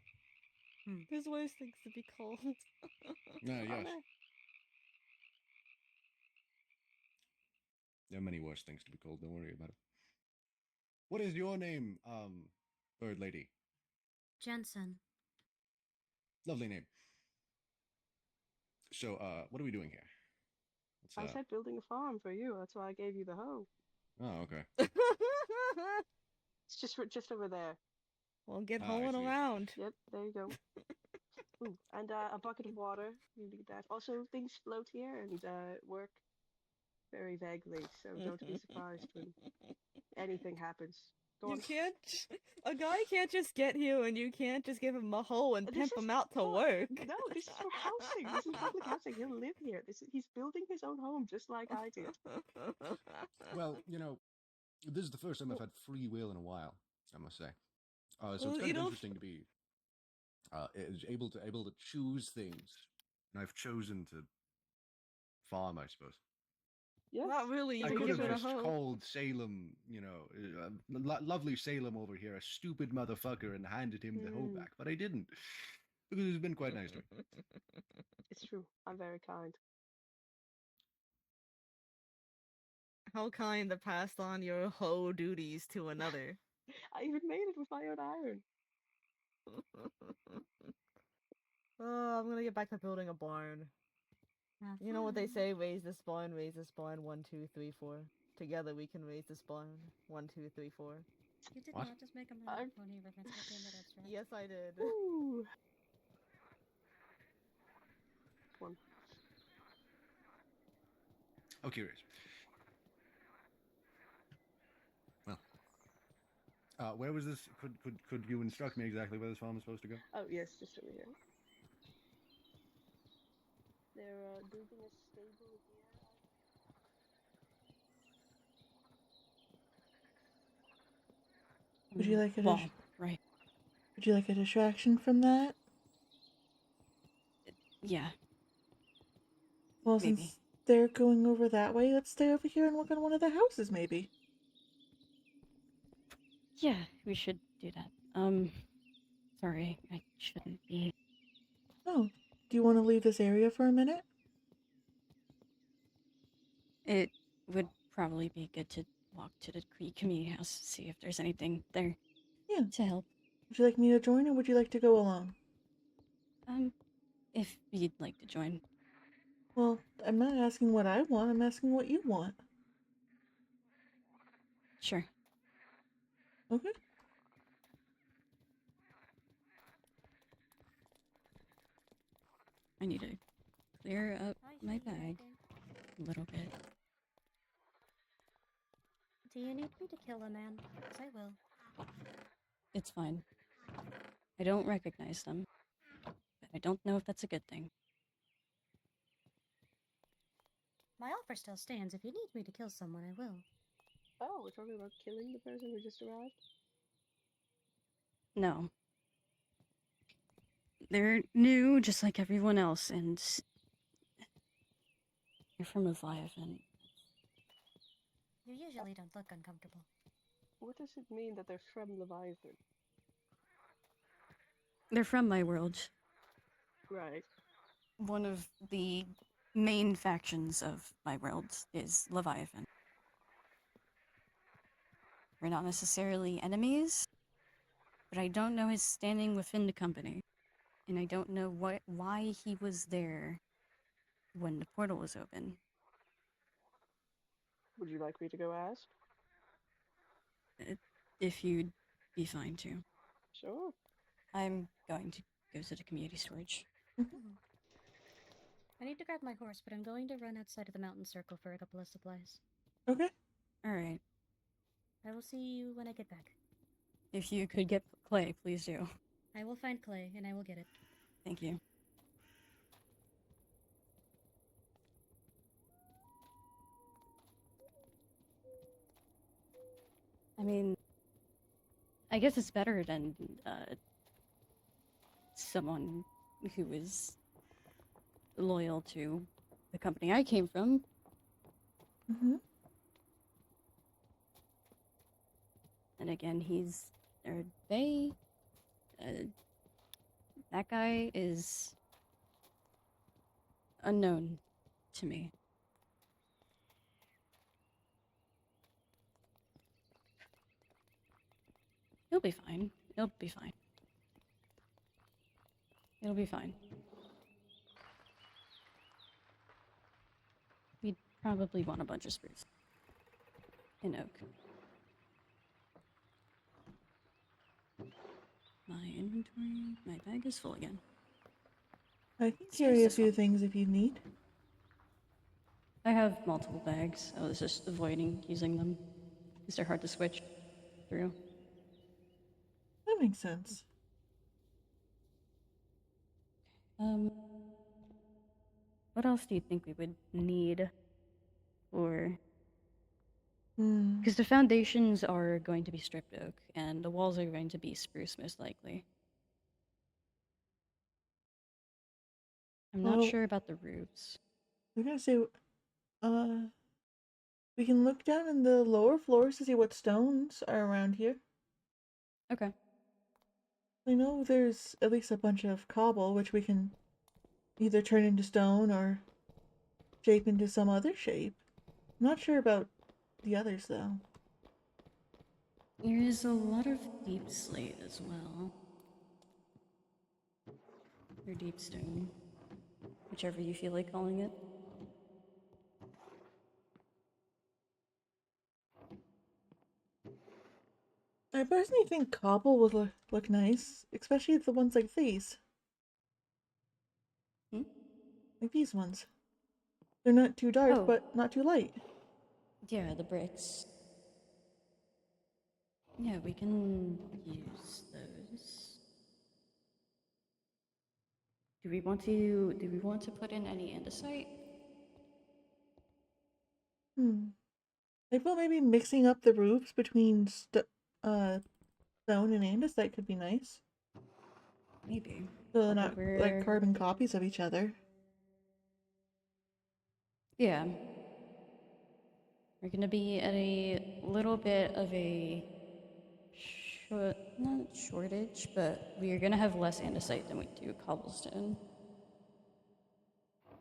There's worse things to be called. Ah, yes. there? There are many worse things to be called. Don't worry about it. What is your name, bird lady? Jensen. Lovely name. So, what are we doing here? I said building a farm for you. That's why I gave you the hoe. Oh, okay. It's just over there. Well, get I hoeing see. around. Yep, there you go. Ooh, and a bucket of water. You need that. Also, things float here and work very vaguely, so don't be surprised when anything happens. Go You on. can't. A guy can't just get here and you can't just give him a hoe and This pimp is him out to for- work. No, this is for housing. This is public housing. He'll live here. He's building his own home just like I did. Well, this is the first time I've had free will in a while, I must say. So Well, it's you kind of don't- interesting to be able to choose things, and I've chosen to farm, I suppose. Yes. Not really. You I could could give have it a just hoe. called Salem, lovely Salem over here, a stupid motherfucker, and handed him the hoe back, but I didn't because he's been quite nice to me. It's true. I'm very kind. How kind to pass on your hoe duties to another. I even made it with my own iron. Oh, I'm gonna get back to building a barn. Have You know what they fun. say, raise this barn, 1, 2, 3, 4. Together we can raise this barn. 1, 2, 3, 4. You did What? not just make a My Little Pony reference. God damn it, abstract. Yes, I did. Ooh. One. How curious. Well, where was this? Could you instruct me exactly where this farm is supposed to go? Oh yes, just over here. They're building a stable here. Would you like a Well, right. Would you like a distraction from that? Yeah. Well, Maybe. since they're going over that way, let's stay over here and work on one of the houses, maybe. Yeah, we should do that. Sorry, I shouldn't be. Oh, do you want to leave this area for a minute? It would probably be good to walk to the community house, see if there's anything there Yeah. to help. Would you like me to join, or would you like to go alone? If you'd like to join. Well, I'm not asking what I want, I'm asking what you want. Sure. Okay. I need to clear up I my see bag everything. a little bit. Do you need me to kill a man? 'Cause I will. It's fine. I don't recognize them, but I don't know if that's a good thing. My offer still stands. If you need me to kill someone, I will. Oh, we're talking about killing the person who just arrived? No. They're new, just like everyone else, and you're from Leviathan. You usually don't look uncomfortable. What does it mean that they're from Leviathan? They're from my world. Right. One of the main factions of my world is Leviathan. We're not necessarily enemies, but I don't know his standing within the company. And I don't know why he was there when the portal was open. Would you like me to go ask? If you'd be fine to. Sure. I'm going to goes to the community storage. I need to grab my horse, but I'm going to run outside of the mountain circle for a couple of supplies. Okay. All right. I will see you when I get back. If you could get clay, please do. I will find clay, and I will get it. Thank you. I mean, I guess it's better than someone who is loyal to the company I came from. Mm-hmm. And again, that guy is unknown to me. He'll be fine. He'll be fine. It'll be fine. We'd probably want a bunch of spruce and oak. My inventory, my bag is full again. I can Let's carry use a this few one. things if you need. I have multiple bags. I was just avoiding using them because they're hard to switch through. That makes sense. What else do you think we would need for... Hmm. Because the foundations are going to be stripped oak, and the walls are going to be spruce, most likely. I'm not Well, sure about the roofs. I was gonna say, uh, we can look down in the lower floors to see what stones are around here. Okay. I know there's at least a bunch of cobble, which we can either turn into stone or shape into some other shape. I'm not sure about the others, though. There is a lot of deep slate as well. Or deep stone. Whichever you feel like calling it. I personally think cobble would look nice, especially the ones like these. Hmm? Like these ones. They're not too dark, Oh. but not too light. Yeah, the bricks. Yeah, we can use those. Do we want to put in any andesite? I feel maybe mixing up the roofs between stone and andesite could be nice. Maybe. So they're not like We're... carbon copies of each other. Yeah. We're gonna be at a little bit of a not shortage, but we are gonna have less andesite than we do cobblestone.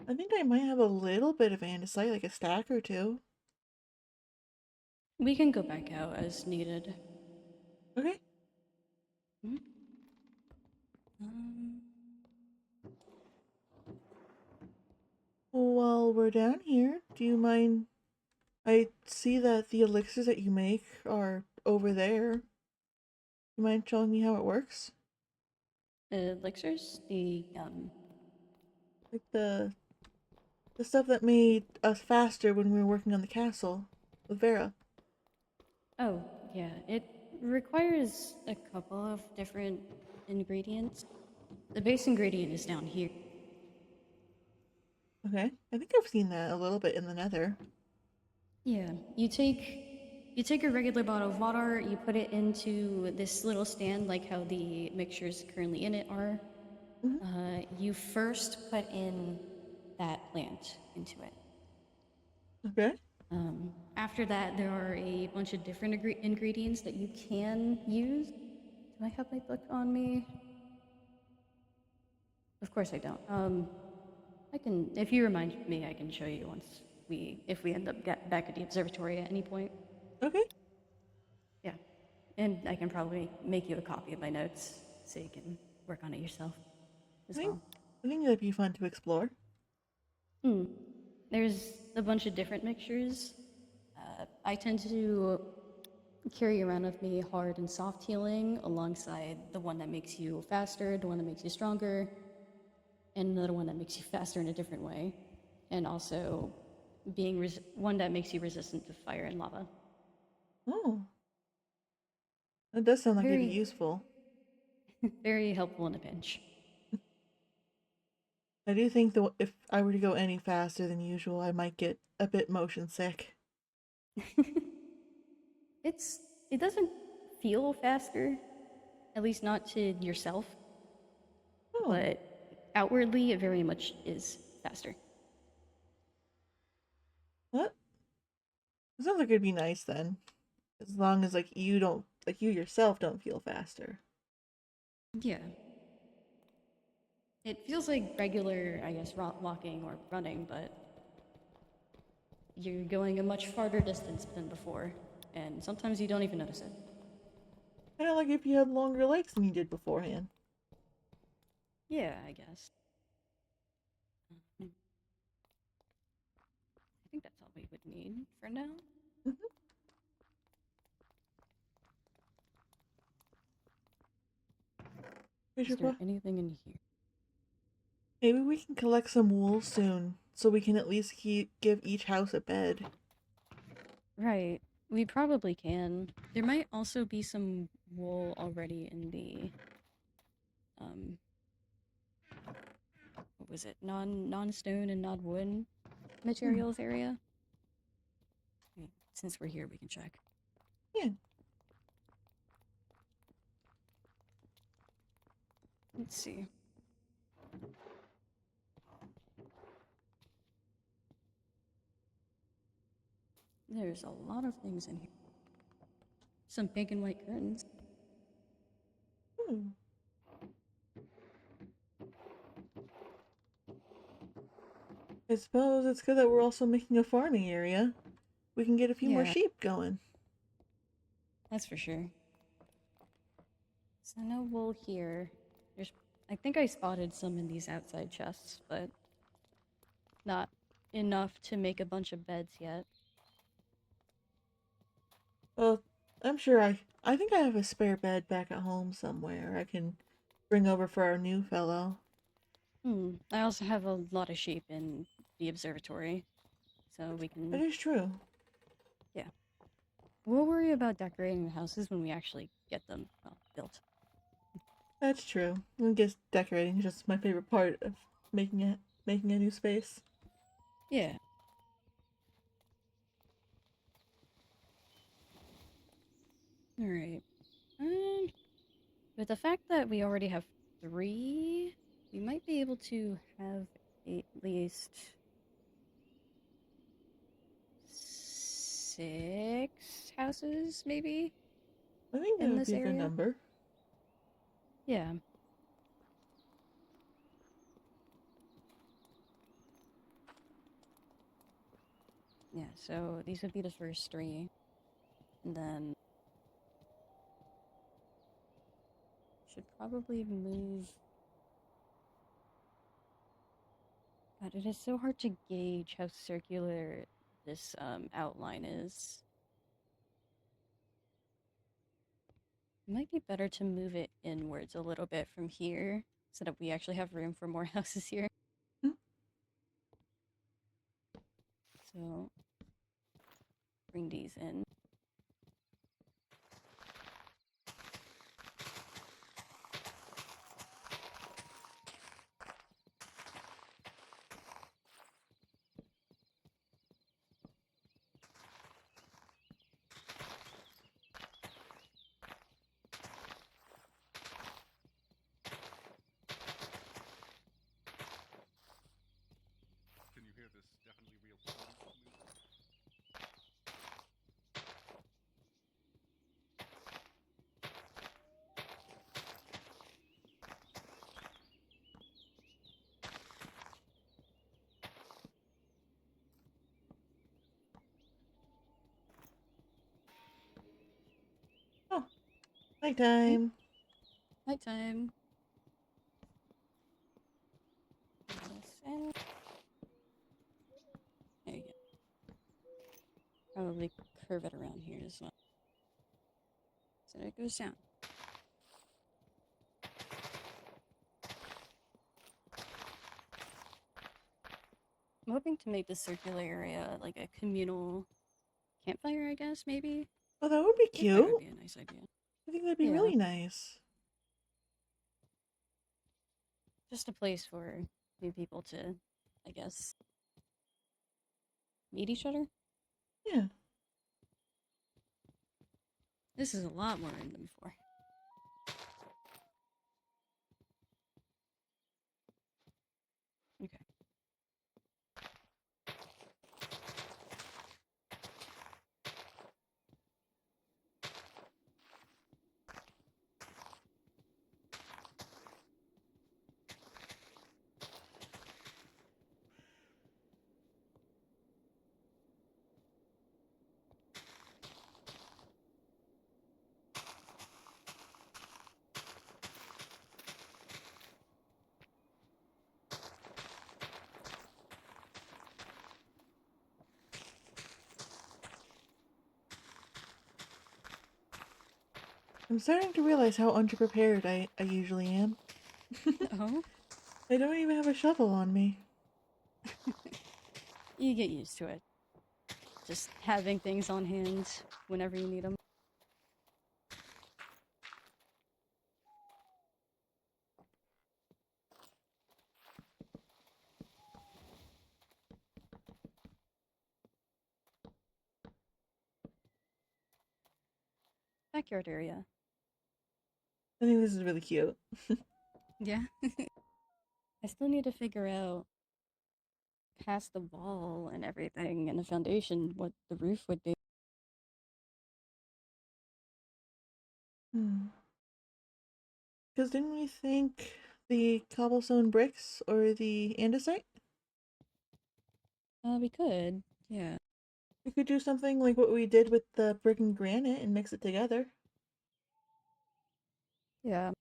I think I might have a little bit of andesite, like a stack or two. We can go back out as needed. Okay. Hmm? While we're down here, do you mind? I see that the elixirs that you make are over there. You mind showing me how it works? Elixirs? Like the stuff that made us faster when we were working on the castle with Vera. Oh, yeah. It requires a couple of different ingredients. The base ingredient is down here. Okay. I think I've seen that a little bit in the Nether. Yeah, you take a regular bottle of water, you put it into this little stand, like how the mixtures currently in it are. You first put in that plant into it. Okay. After that, there are a bunch of different ingredients that you can use. Do I have my book on me? Of course I don't. I can, if you remind me, I can show you if we end up back at the observatory at any point. Okay. Yeah. And I can probably make you a copy of my notes so you can work on it yourself as well. I think that'd be fun to explore. There's a bunch of different mixtures. I tend to carry around with me hard and soft healing alongside the one that makes you faster, the one that makes you stronger, and another one that makes you faster in a different way, and also being one that makes you resistant to fire and lava. Oh, that does sound like it'd be Very, useful. very helpful in a pinch. I do think that if I were to go any faster than usual, I might get a bit motion sick. It doesn't feel faster, at least not to yourself, Oh, but outwardly it very much is faster. what? It sounds like it'd be nice then, as long as like you don't, like you yourself don't feel faster. Yeah. It feels like regular, I guess, walking or running, but you're going a much farther distance than before, and sometimes you don't even notice it. Kind of like if you had longer legs than you did beforehand. Yeah, I guess. I think that's all we would need for now. Mhm. We Is should there anything in here? maybe we can collect some wool soon, so we can at least give each house a bed. Right. We probably can. There might also be some wool already in the um what was it? Non-stone and non-wood materials area. Since we're here, we can check. Yeah. Let's see. There's a lot of things in here. Some pink and white curtains. Hmm. I suppose it's good that we're also making a farming area. We can get a few more Yeah, sheep going. that's for sure. So no wool here. There's, I think I spotted some in these outside chests, but not enough to make a bunch of beds yet. Well, I'm sure I think I have a spare bed back at home somewhere I can bring over for our new fellow. I also have a lot of sheep in the observatory, so we That can, is true. yeah. We'll worry about decorating the houses when we actually get them, well, built. That's true. I guess decorating is just my favorite part of making a new space. Yeah. Alright. Um, with the fact that we already have 3, we might be able to have at least 6 houses, maybe, I think that in would this be a good area. number. Yeah. Yeah, so these would be the first 3. And then should probably move. God, it is so hard to gauge how circular this outline is. It might be better to move it inwards a little bit from here so that we actually have room for more houses here. Hmm? So bring these in. Can you hear this? Definitely real. Oh, Okay, nighttime. nighttime. This in. There you go. Probably curve it around here as well. and it goes down. I'm hoping to make this circular area like a communal campfire, I guess, maybe? Oh, that would be I think that would cute. be a nice idea. I think that'd be Yeah. really nice. Just a place for new people to, I guess, meet each other. Yeah. This is a lot more room than before. Okay. I'm starting to realize how underprepared I usually am. Oh? I don't even have a shovel on me. You get used to it. Just having things on hand whenever you need them. Backyard area. I think this is really cute. Yeah. I still need to figure out past the wall and everything and the foundation what the roof would be. Because didn't we think the cobblestone bricks or the andesite? We could. Yeah. We could do something like what we did with the brick and granite and mix it together. Yeah.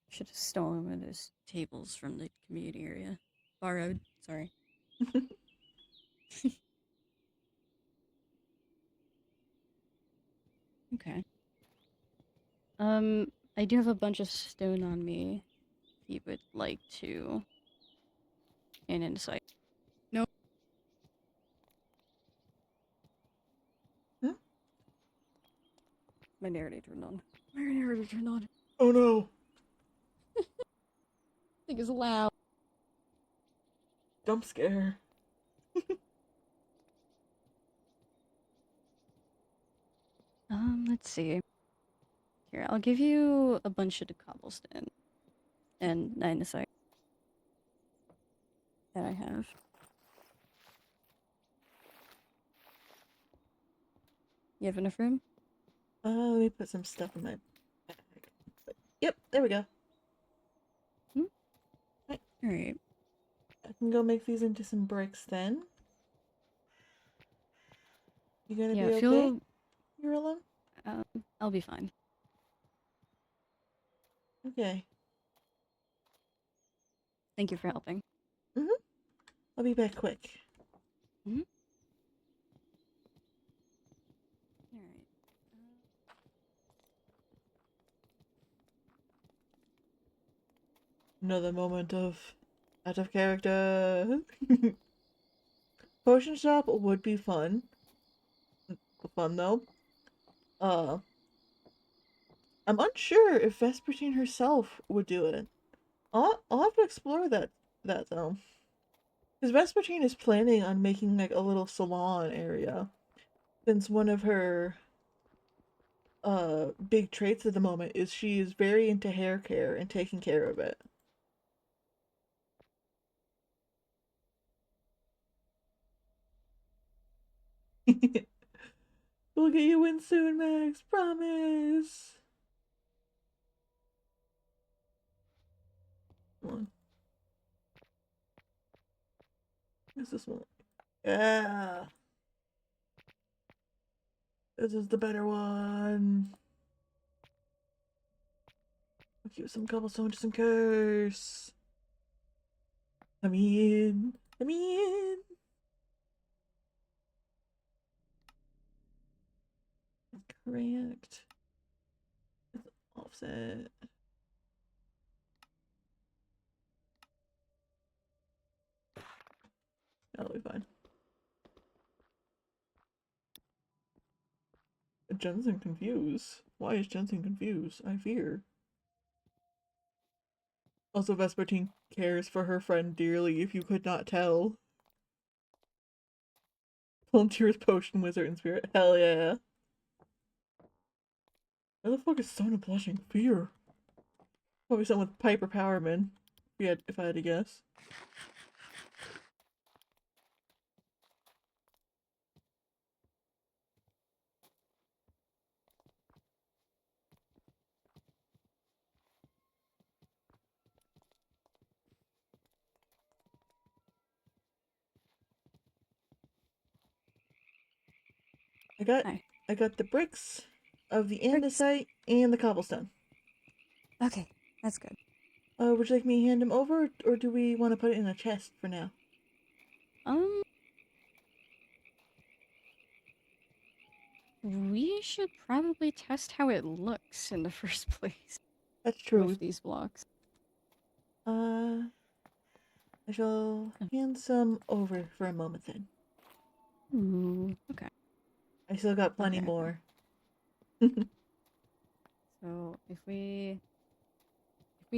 Should have stolen one of those tables from the community area. Borrowed. Sorry. Okay. I do have a bunch of stone on me. If you would like to. And insight. Nope. Hmm? My narrator turned on. My narrator turned on. Oh no! I think it's loud. Jump scare. Let's see. Here, I'll give you a bunch of the cobblestone and andesite that I have. You have enough room? Let me put some stuff in my bag. Yep, there we go. Alright. I can go make these into some bricks then. You gonna Yeah, be okay? You're alone? I'll be fine. Okay. Thank you for helping. I'll be back quick. Alright. Another moment of out of character. Potion shop would be fun. Fun though. Uh, I'm unsure if Vespertine herself would do it. I'll have to explore that though. Because Vespertine is planning on making like a little salon area. Since one of her big traits at the moment is she is very into hair care and taking care of it. We'll get you in soon, Max. Promise. Come on. What's this one? Yeah. This is the better one. I'll give some cobblestone just in case. I'm in. I'm in. correct. Let's offset. That'll be fine. Jensen confused. Why is Jensen confused? I fear. Also, Vespertine cares for her friend dearly, if you could not tell. Volunteers potion wizard and spirit. Hell yeah. Where the fuck is Sona blushing? Fear. Probably something with Piper Powerman. If I had to guess. Hi. I got the bricks of the Bricks. andesite and the cobblestone. Okay, that's good. Would you like me to hand them over, or do we want to put it in a chest for now? We should probably test how it looks in the first place That's true. with these blocks. I shall hand some over for a moment then. Ooh, okay. I still got plenty Okay. more. So if we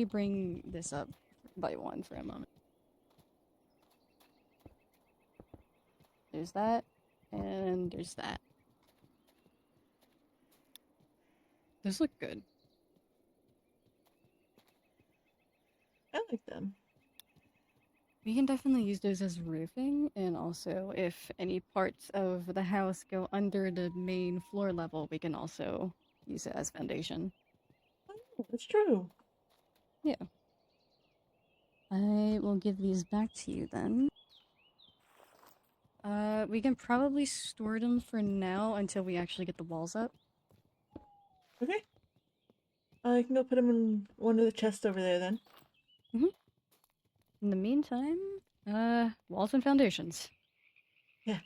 bring this up by one for a moment. There's that, and there's that. Those look good. I like them. We can definitely use those as roofing, and also if any parts of the house go under the main floor level, we can also use it as foundation. Oh, that's true. Yeah. I will give these back to you then. We can probably store them for now until we actually get the walls up. Okay. I can go put them in one of the chests over there then. In the meantime, walls and foundations. Yeah.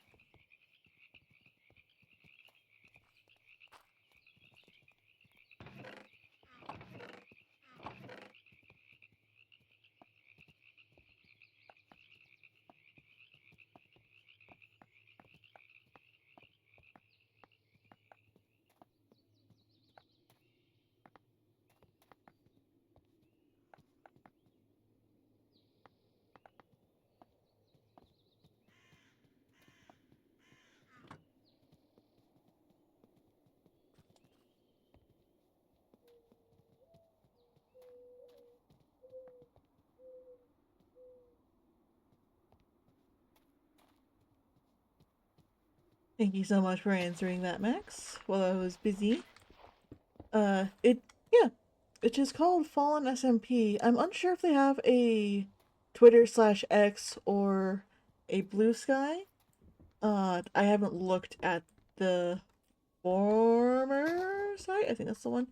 Thank you so much for answering that, Max, while I was busy. It is called FallenSMP. I'm unsure if they have a Twitter/X or a Blue Sky. I haven't looked at the former site. I think that's the one.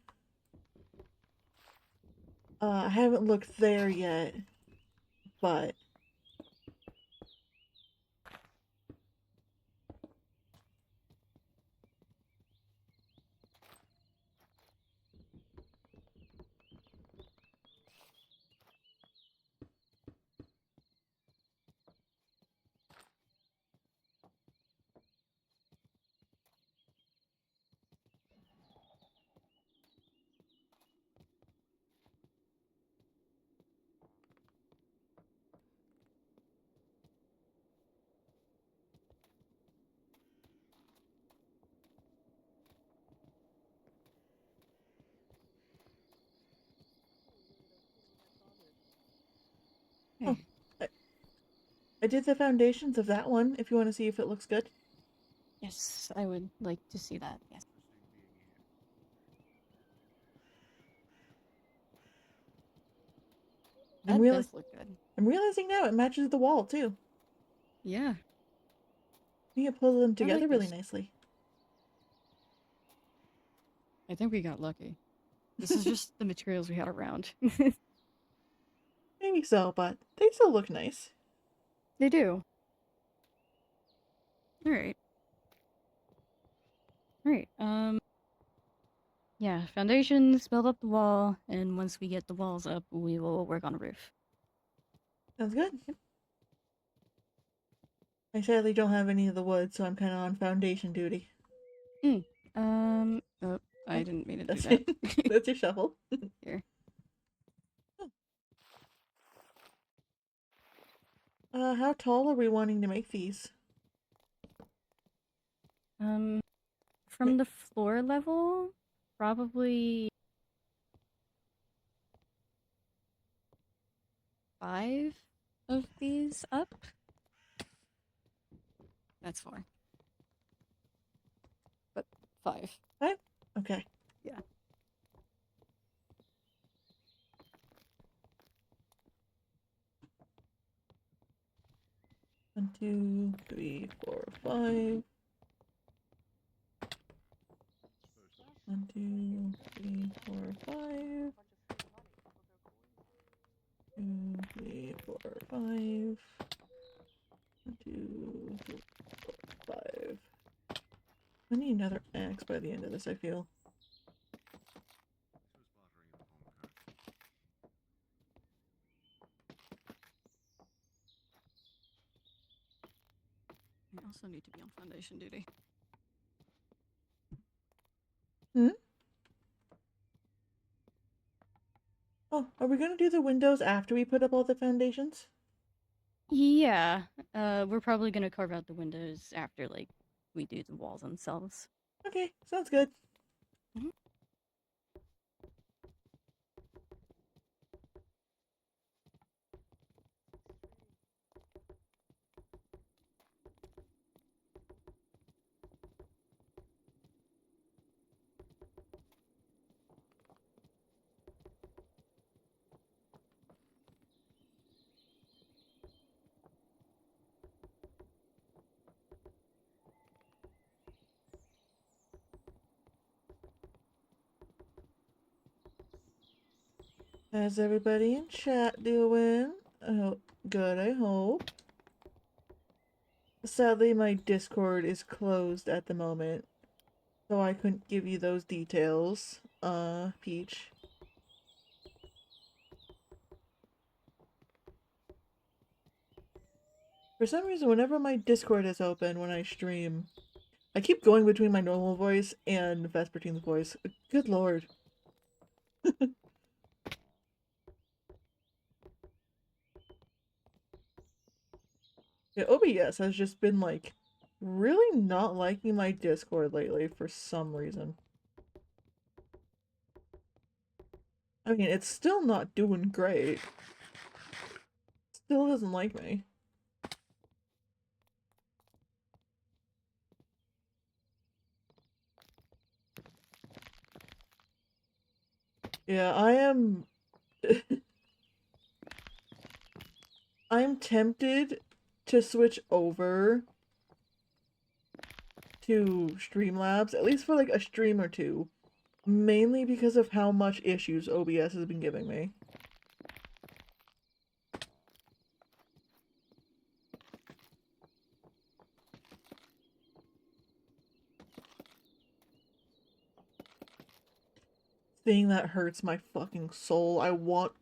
I haven't looked there yet, but Okay. I did the foundations of that one. If you want to see if it looks good. Yes, I would like to see that. Yes. That does look good. I'm realizing now it matches the wall too. Yeah. You can pull them I together like really this. nicely. I think we got lucky. This is just the materials we had around. Maybe so, but they still look nice. They do. Alright. Alright, Yeah, foundations, build up the wall, and once we get the walls up, we will work on a roof. Sounds good. I sadly don't have any of the wood, so I'm kind of on foundation duty. Oh, I didn't mean to do That's that. it. That's your shovel. Here. How tall are we wanting to make these? From the floor level, probably 5 of these up. That's 4. But 5. 5? Okay. Yeah. One, 2, 3, 4, 5. 1, 2, 3, 4, 5. 2, 3, 4, 5. 1, 2, 3, 4, 5. I need another axe by the end of this, I feel. I also need to be on foundation duty. Hmm? Oh, are we gonna do the windows after we put up all the foundations? Yeah, we're probably gonna carve out the windows after, like, we do the walls themselves. Okay, sounds good. Mhm. How's everybody in chat doing? Oh, good, I hope. Sadly, my Discord is closed at the moment, so I couldn't give you those details, Peach. For some reason, whenever my Discord is open when I stream, I keep going between my normal voice and Vespertine's voice. Good lord. Yeah, OBS has just been, like, really not liking my Discord lately for some reason. I mean, it's still not doing great. Still doesn't like me. Yeah, I am... I'm tempted to switch over to Streamlabs, at least for like a stream or two, mainly because of how much issues OBS has been giving me. Thing that hurts my fucking soul. I want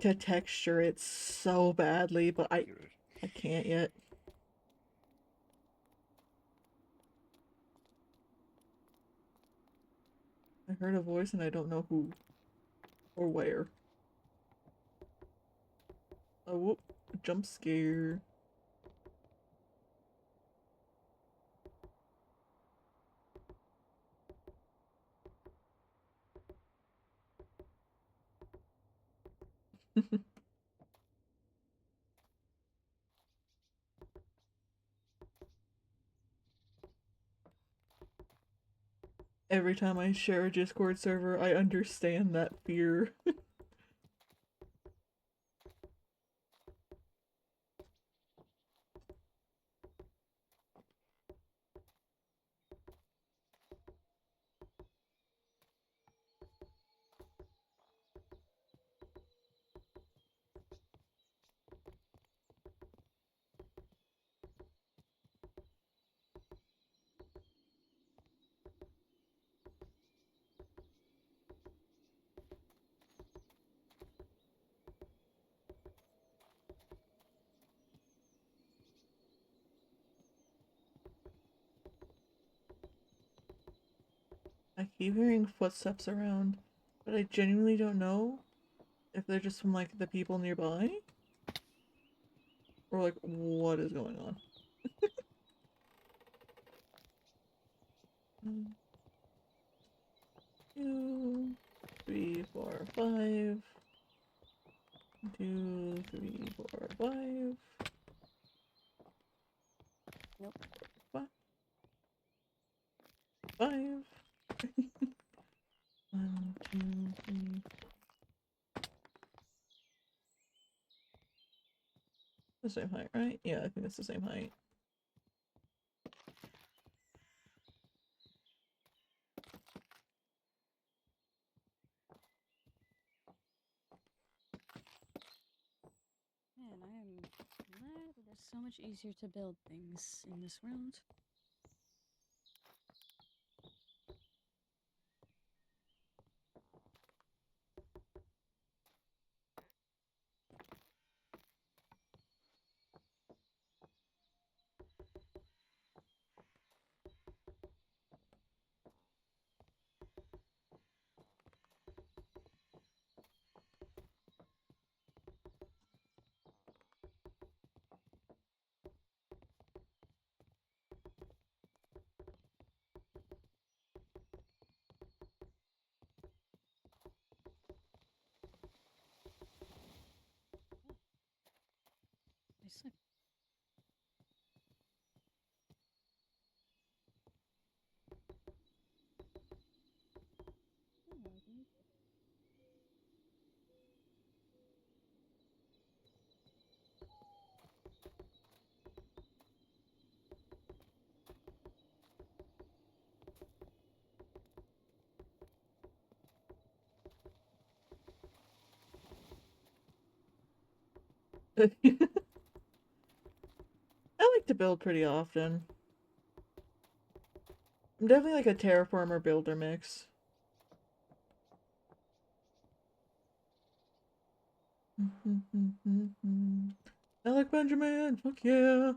to texture it so badly, but I can't yet. I heard a voice and I don't know who or where. Oh, whoop, jump scare. Every time I share a Discord server, I understand that fear. I keep hearing footsteps around, but I genuinely don't know if they're just from, like, the people nearby, or, like, what is going on. 1, 2, 3, 4, 5. 2, 3, 4, 5. Nope. 5. 5. 1, 2, 3. The same height, right? Yeah, I think it's the same height. Man, I am glad that it's so much easier to build things in this world. I slip. I like to build pretty often. I'm definitely like a terraformer builder mix. Alec Benjamin, fuck yeah.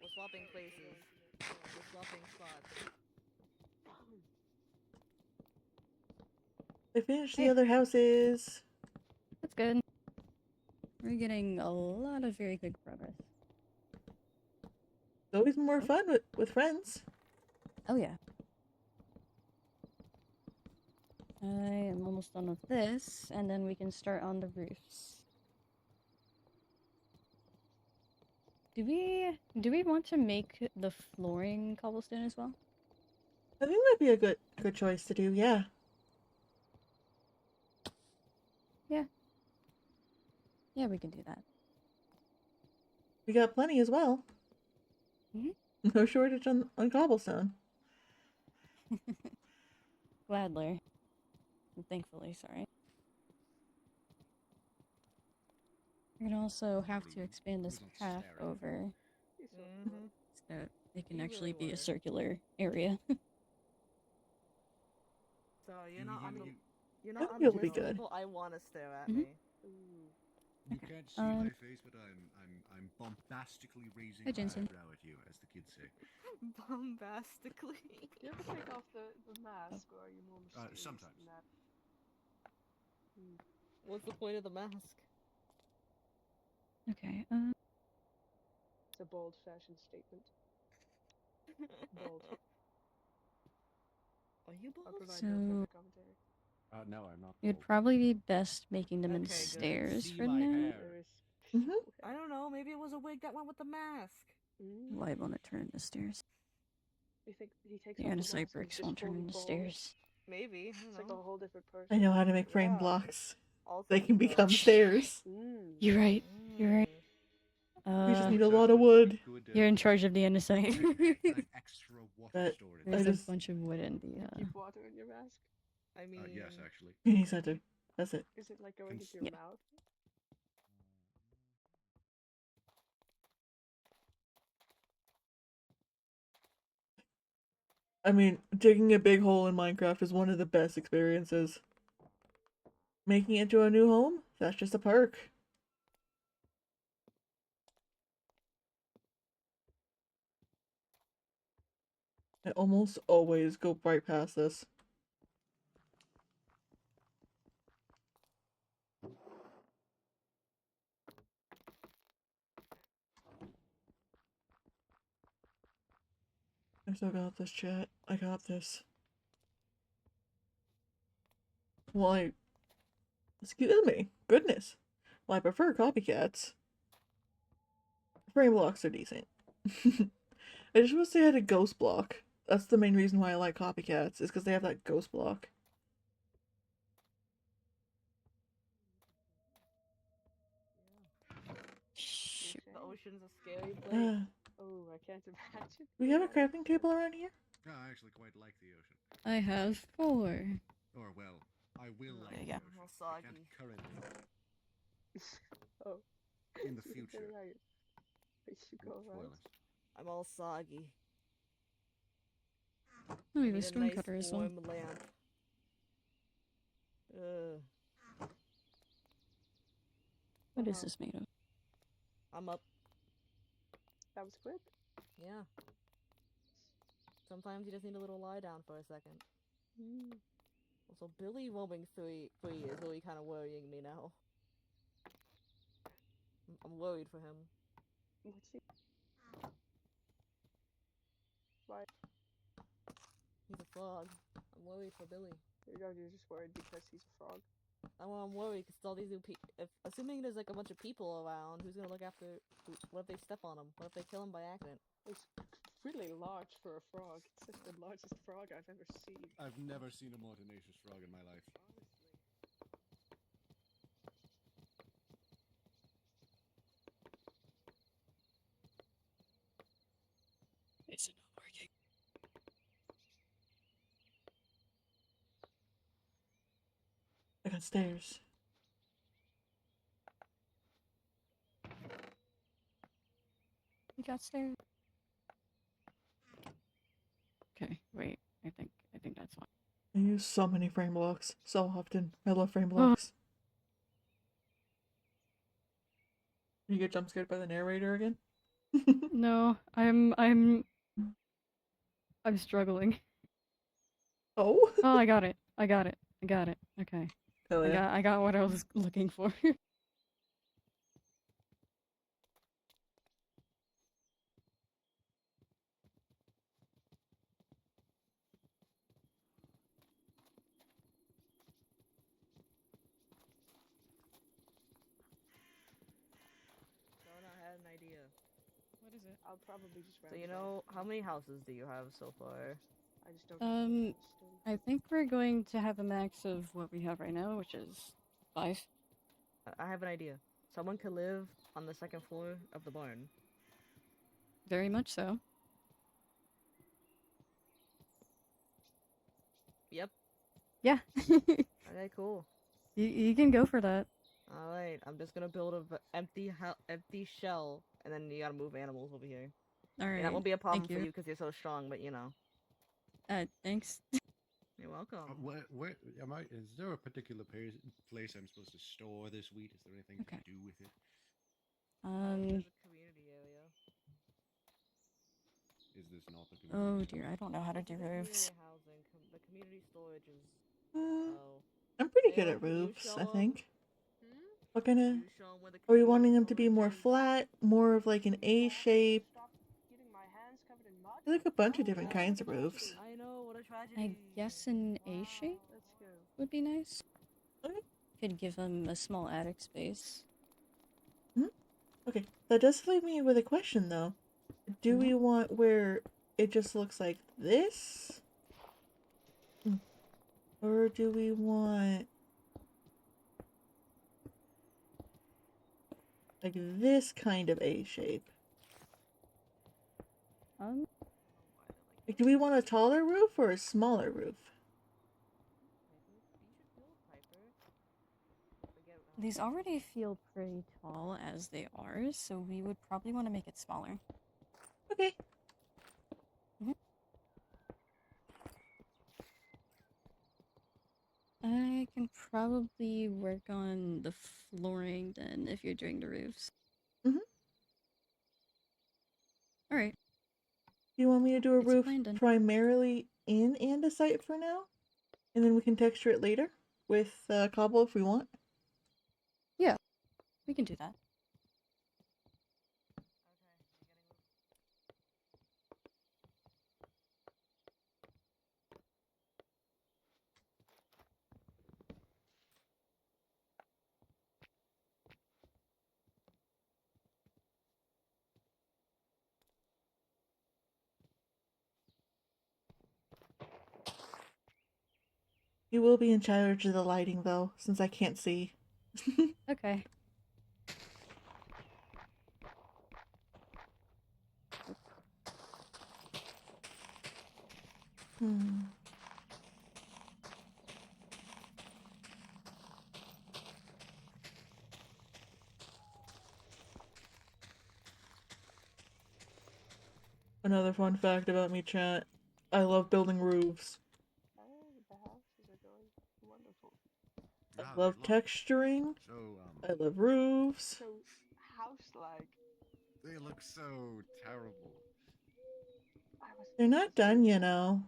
We're swapping places. We're swapping spots. I finished the Hey. other houses. That's good. We're getting a lot of very quick progress. It's always more fun with friends. Oh yeah. I am almost done with this, and then we can start on the roofs. Do we want to make the flooring cobblestone as well? I think that'd be a good choice to do, yeah. Yeah, we can do that. We got plenty as well. Mhm. No shortage on cobblestone. Gladly. And thankfully, sorry. We're gonna also have to expand this path over Mm-hmm. so it can You actually really be a were. circular area. So you're not on the I list think it'll be of good. people I want to stare at Mhm. me. You Okay, can't see my face, but I'm bombastically raising Hi, my Jensen. eyebrow at you, as the kids say. Bombastically. Do you ever take off the mask, or are you more mysterious Sometimes. than that? What's the point of the mask? Okay, It's a bold fashion statement. Bold. Are you I'll bold? provide So- no further commentary. No, I'm not. it'd probably be best making them in Okay, good. stairs See for my now. hair. There is. Mhm. I don't know. Maybe it was a wig that went with the mask. Why won't it turn into stairs? You think he takes The off the mask andesite and bricks he's won't just turn fully into bald? stairs. Maybe. I It's don't like know. a whole different person. I know how to make frame Yeah. blocks. Also, They can so- become stairs. You're right. You're right. We just need Works a lot out of with wood. good, You're in charge of the andesite. an extra water But storage. There's I a just- bunch of wood in the. You keep water in your mask? I mean, Yes, actually. He said to. That's it. Is it like going into Yeah. your mouth? I mean, digging a big hole in Minecraft is one of the best experiences. Making it into a new home? That's just a perk. I almost always go right past this. I still got this, chat. I got this. Well, excuse me. Goodness. Well, I prefer copycats. Frame blocks are decent. I just wish they had a ghost block. That's the main reason why I like copycats, is because they have that ghost block. Shoot. The ocean's a scary place. Oh, I can't imagine. We have a crafting table around here? I actually quite like the ocean. I have 4. Or, well, I will like you the go. ocean. All I can't soggy. currently. Oh. In the You future. can lie. I should go right. Spoilers. I'm all soggy. Oh, we I have a need stone nice cutter as well. warm lamp. What is this made of? I'm up. That was quick. Yeah. Sometimes you just need a little lie down for a second. Also, Billy roaming free is really kind of worrying me now. I'm worried for him. What's he? Why? He's a frog. I'm worried for Billy. You're just worried because he's a frog. I'm worried because all these new people. Assuming there's like a bunch of people around, who's gonna look after? What if they step on him? What if they kill him by accident? It's really large for a frog. It's like the largest frog I've ever seen. I've never seen a more tenacious frog in my life. Is it not working? I got stairs. We got stairs. Okay, wait. I think that's fine. I use so many frame blocks so often. I love frame blocks. You get jump scared by the narrator again? No, I'm struggling. Oh? Oh, I got it. Okay. Hell yeah. I got what I was looking for. Sona, I had an idea. What is it? I'll probably just So you know, how many houses do you have so far? I just don't have much stone. I think we're going to have a max of what we have right now, which is 5. I have an idea. Someone could live on the second floor of the barn. Very much so. Yep. Yeah. Okay, cool. You can go for that. All right, I'm just gonna build a empty shell, and then you gotta move animals over here. All right. And that won't be a problem Thank for you. you because you're so strong, but you know. Thanks. You're welcome. Where am I? Is there a particular place I'm supposed to store this wheat? Is there anything Okay. to do with it? There's a community area. Is this not the Oh community? dear, I don't know how to This do is the roofs. community housing. The community storage is. I'm pretty good Mayo, at can you roofs, show I 'em? think. What Can kind you of... show 'em where the Are we community wanting them to be more storage is? flat, more of like an A shape? Stop getting my hands covered in mud. There's like a bunch of different kinds of roofs. I know, what a tragedy. I guess an A shape Let's go. would be nice. Okay. Could give them a small attic space. Okay, that does leave me with a question though. Do we want where it just looks like this? Or do we want like this kind of A shape? Like, do we want a taller roof or a smaller roof? These already feel pretty tall as they are, so we would probably want to make it smaller. Okay. I can probably work on the flooring then if you're doing the roofs. Alright. Do you want me to do a It's roof planned in. primarily in andesite for now? And then we can texture it later with cobble if we want? Yeah, we can do that. You will be in charge of the lighting though, since I can't see. Okay. Hmm. Another fun fact about me, chat. I love building roofs. Oh, the houses are going wonderful. I Ah, love they look texturing. so I love roofs. So, house-like. they look so terrible. I was They're thinking not the same done, you thing. know.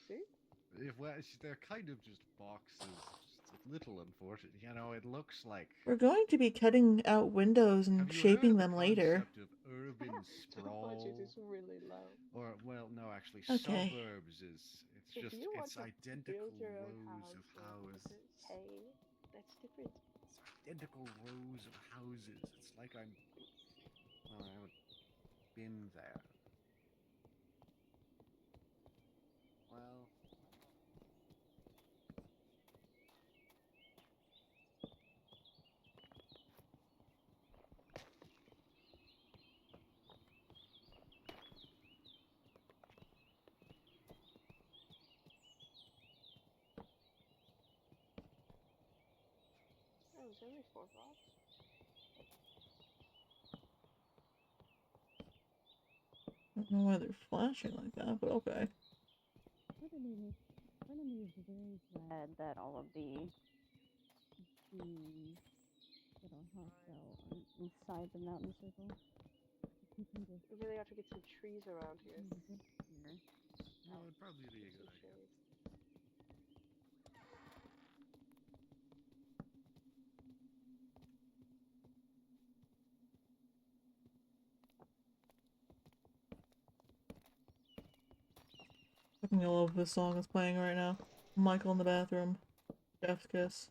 See? Well, they're kind of just boxes. Just a little unfortunate. You know, it looks like. We're going to be cutting out windows Have and you heard shaping of the them later. concept of urban The budget sprawl? is really low. Or, well, no, actually, Okay. suburbs is. It's If just. you want It's to identical build your own rows of house with houses. hay, that's different. It's identical rows of houses. It's like I'm. Well, I haven't been there. Well. Oh, it's only 4 blocks. I don't know why they're flashing like that, but okay. Part of me is very glad that all of the little house aren't inside the mountain circle. You can just We really have to get some trees around here. here. No, it'd probably be a Get good some idea. shade. Fucking love this song is playing right now. Michael in the bathroom. Chef's kiss.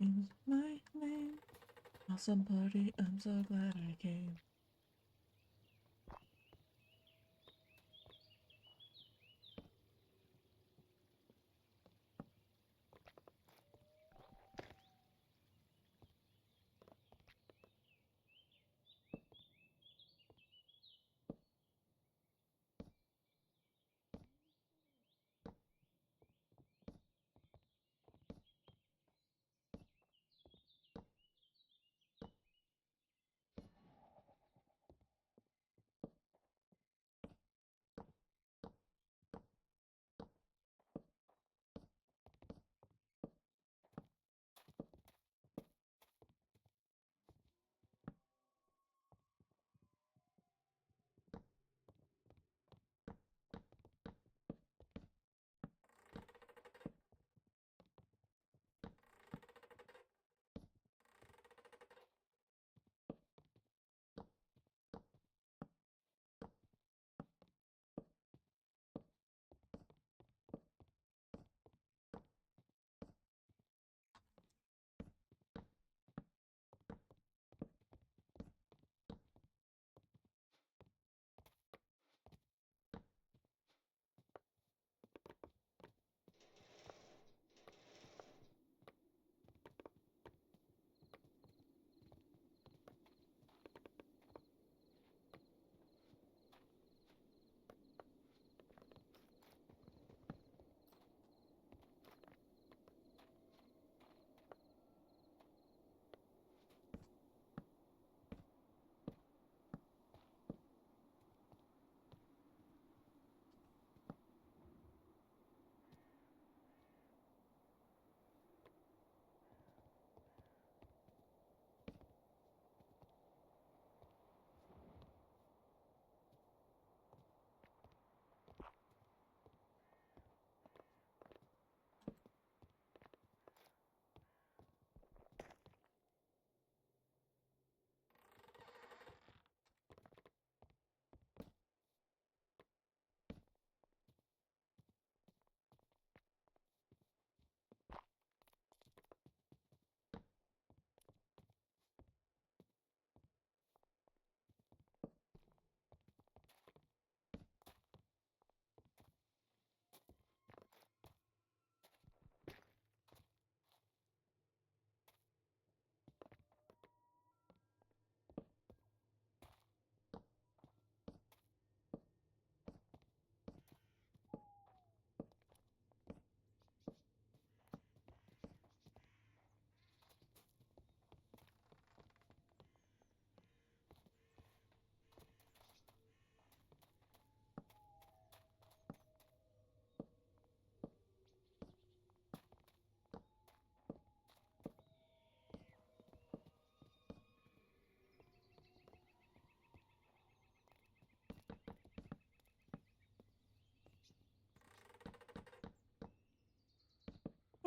Is my name. Awesome party, I'm so glad I came.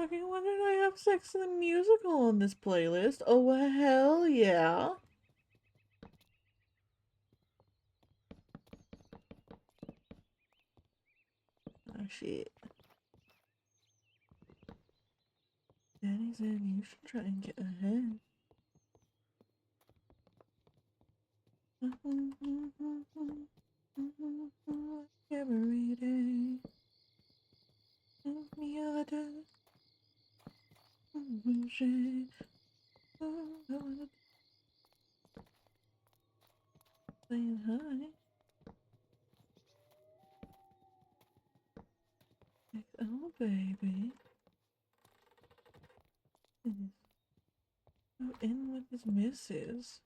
Fucking when did I have Sex in the Musical on this playlist? Oh, hell yeah. Oh, shit. Daddy said you should try and get ahead. Every day. Every other day. Saying hi. Oh, baby. Go in with his missus.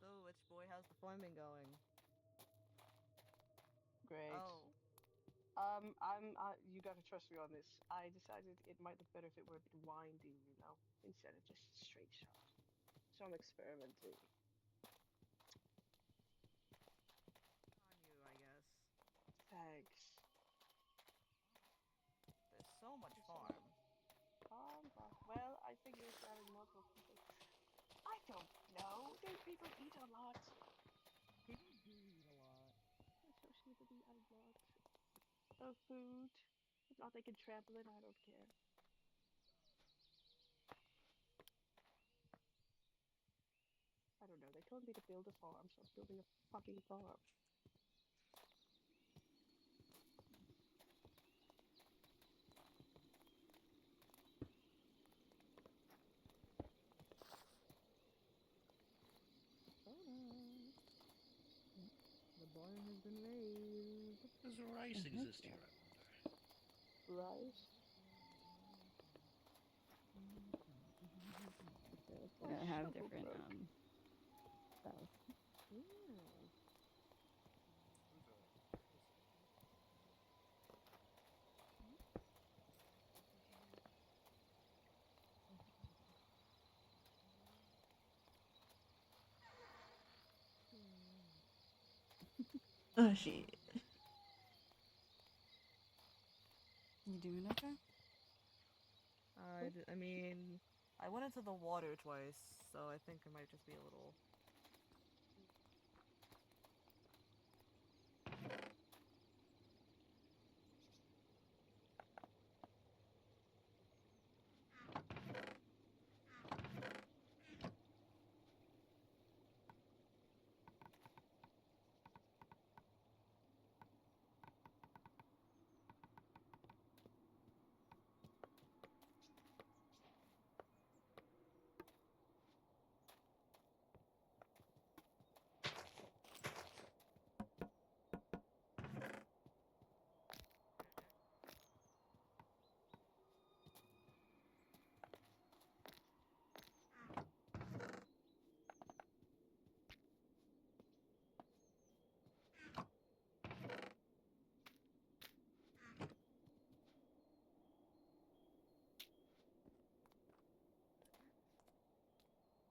So, which boy, how's the farming going? Great. Oh. You gotta trust me on this. I decided it might look better if it were a bit windy, you know, instead of just a straight shot. So I'm experimenting. On you, I guess. Thanks. There's so much There's so farm. Well, I figured adding multiple people. I don't know. People eat a lot. People do eat a lot. Especially to be a lot of food. If not, they can trample it. I don't care. I don't know. They told me to build a farm, so I'm building a fucking farm. Sona. The barn has been raised. Does rice exist here, I wonder? Rice? It's gonna have different stuff. Yeah. Oh, shit. You doing okay? I mean, I went into the water twice, so I think I might just be a little.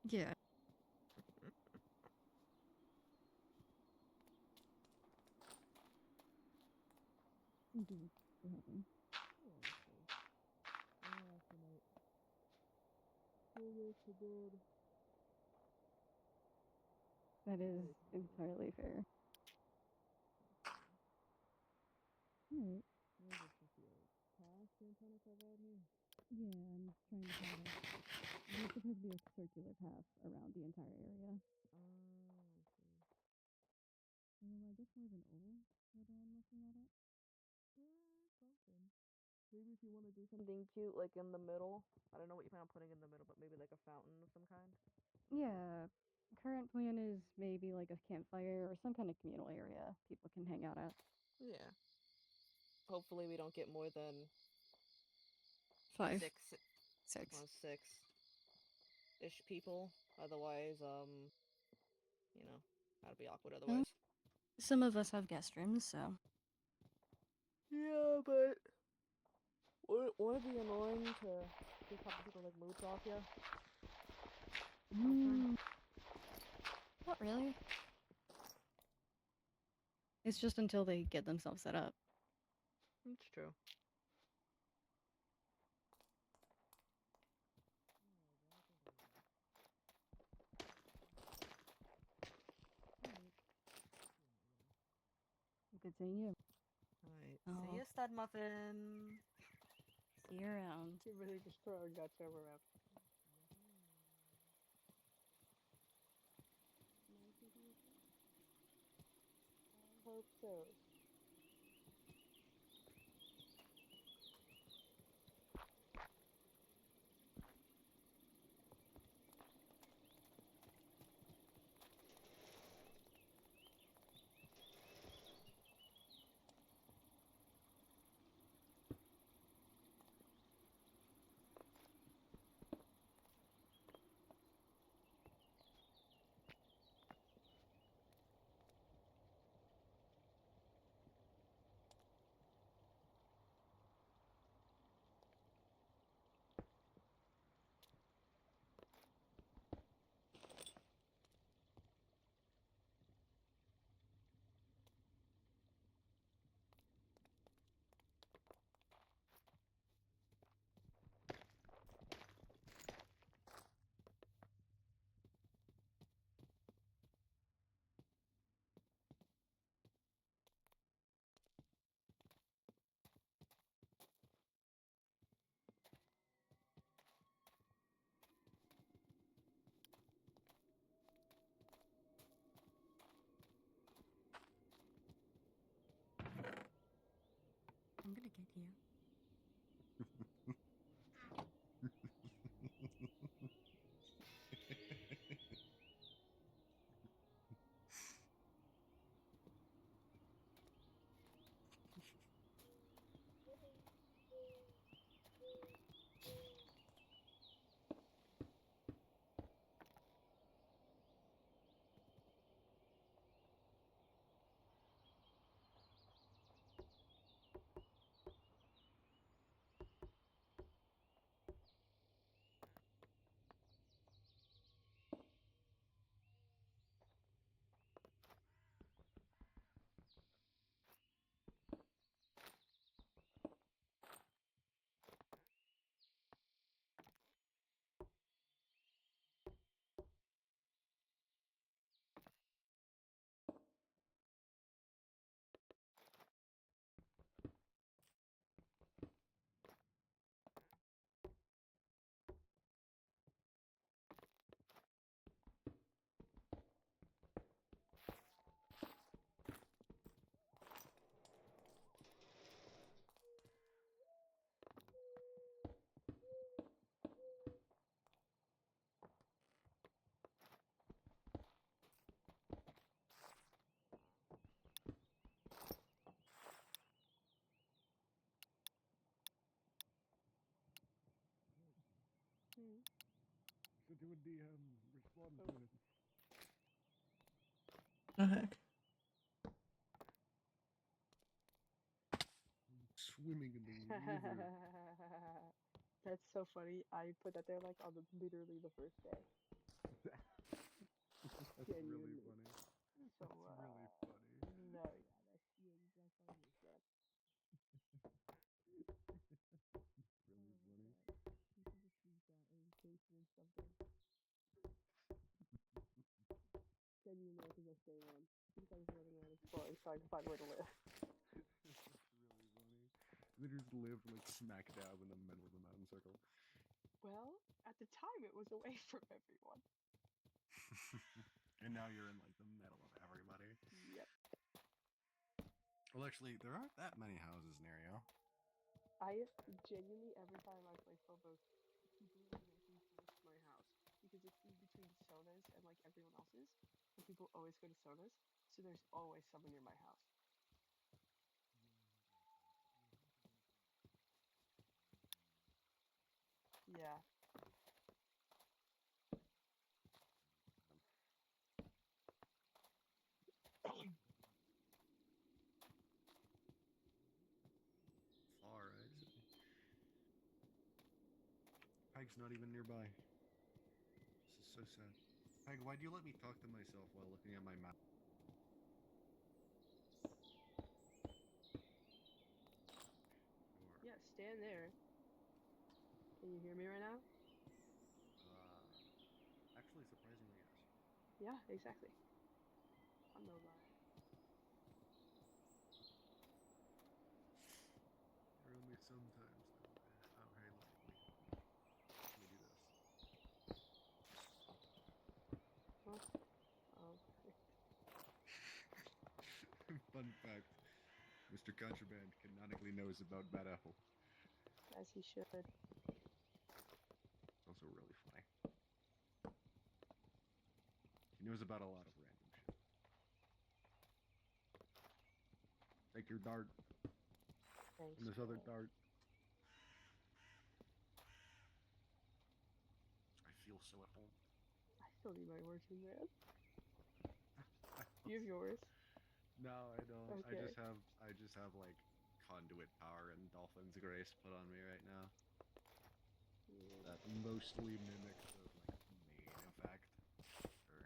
Yeah. That is entirely fair. Alright. Yeah, I'm trying to find it. There's supposed to be a circular path around the entire area. I guess more of an oval that I'm looking at it. Maybe if you want to do something cute, like in the middle. I don't know what you plan on putting in the middle, but maybe like a fountain of some kind. Yeah. Current plan is maybe like a campfire or some kind of communal area people can hang out at. Yeah. Hopefully we don't get more than 5. six, 6. well, 6-ish people. Otherwise, you know, that'd be awkward otherwise. Some of us have guest rooms, so. Yeah, but wouldn't it be annoying to just have people like mooch off you? Not really. It's just until they get themselves set up. It's true. Good seeing you. Alright. Oh. See ya, stud muffin. See you around. You're really just throwing guts around. I hope so. I'm gonna get you. So doing the respawn point. The heck? Swimming in the river. That's so funny. I put that there like on literally the first day. That's Genuinely. really funny. So, That's really funny. no, yeah, that's funny as that. Really funny. You can just use that in basement something. Genuinely, I think that's day one. I think I was running around exploring, trying to find where to live. That's really funny. They just lived like smack dab in the middle of the mountains. circle. Well, at the time it was away from everyone. And now you're in like the middle of everybody. Yep. Well, actually, there aren't that many houses near you. I genuinely, every time I play Phobos, people are making fun of my house because it's in between Sona's and like everyone else's, and people always go to Sona's, so there's always someone near my house. Yeah. Far, actually. Peg's not even nearby. This is so sad. Peg, why do you let me talk to myself while looking at my map? Sure. Yeah, stand there. Can you hear me right now? Actually, surprisingly, yes. Yeah, exactly. I'm no liar. You're only sometimes, though. Oh, hey, look, wait. Let me do this. What? Oh, Fun fact, Mr. Contraband canonically knows about Bad Apple. as he should. It's also really funny. He knows about a lot of random shit. Take your dart Thanks. and this other man. dart. I feel so at home. I still need my working man. You have yours. No, I don't. Okay. I just have like conduit power and Dolphin's Grace put on me right now. That mostly mimics the like main effect. Or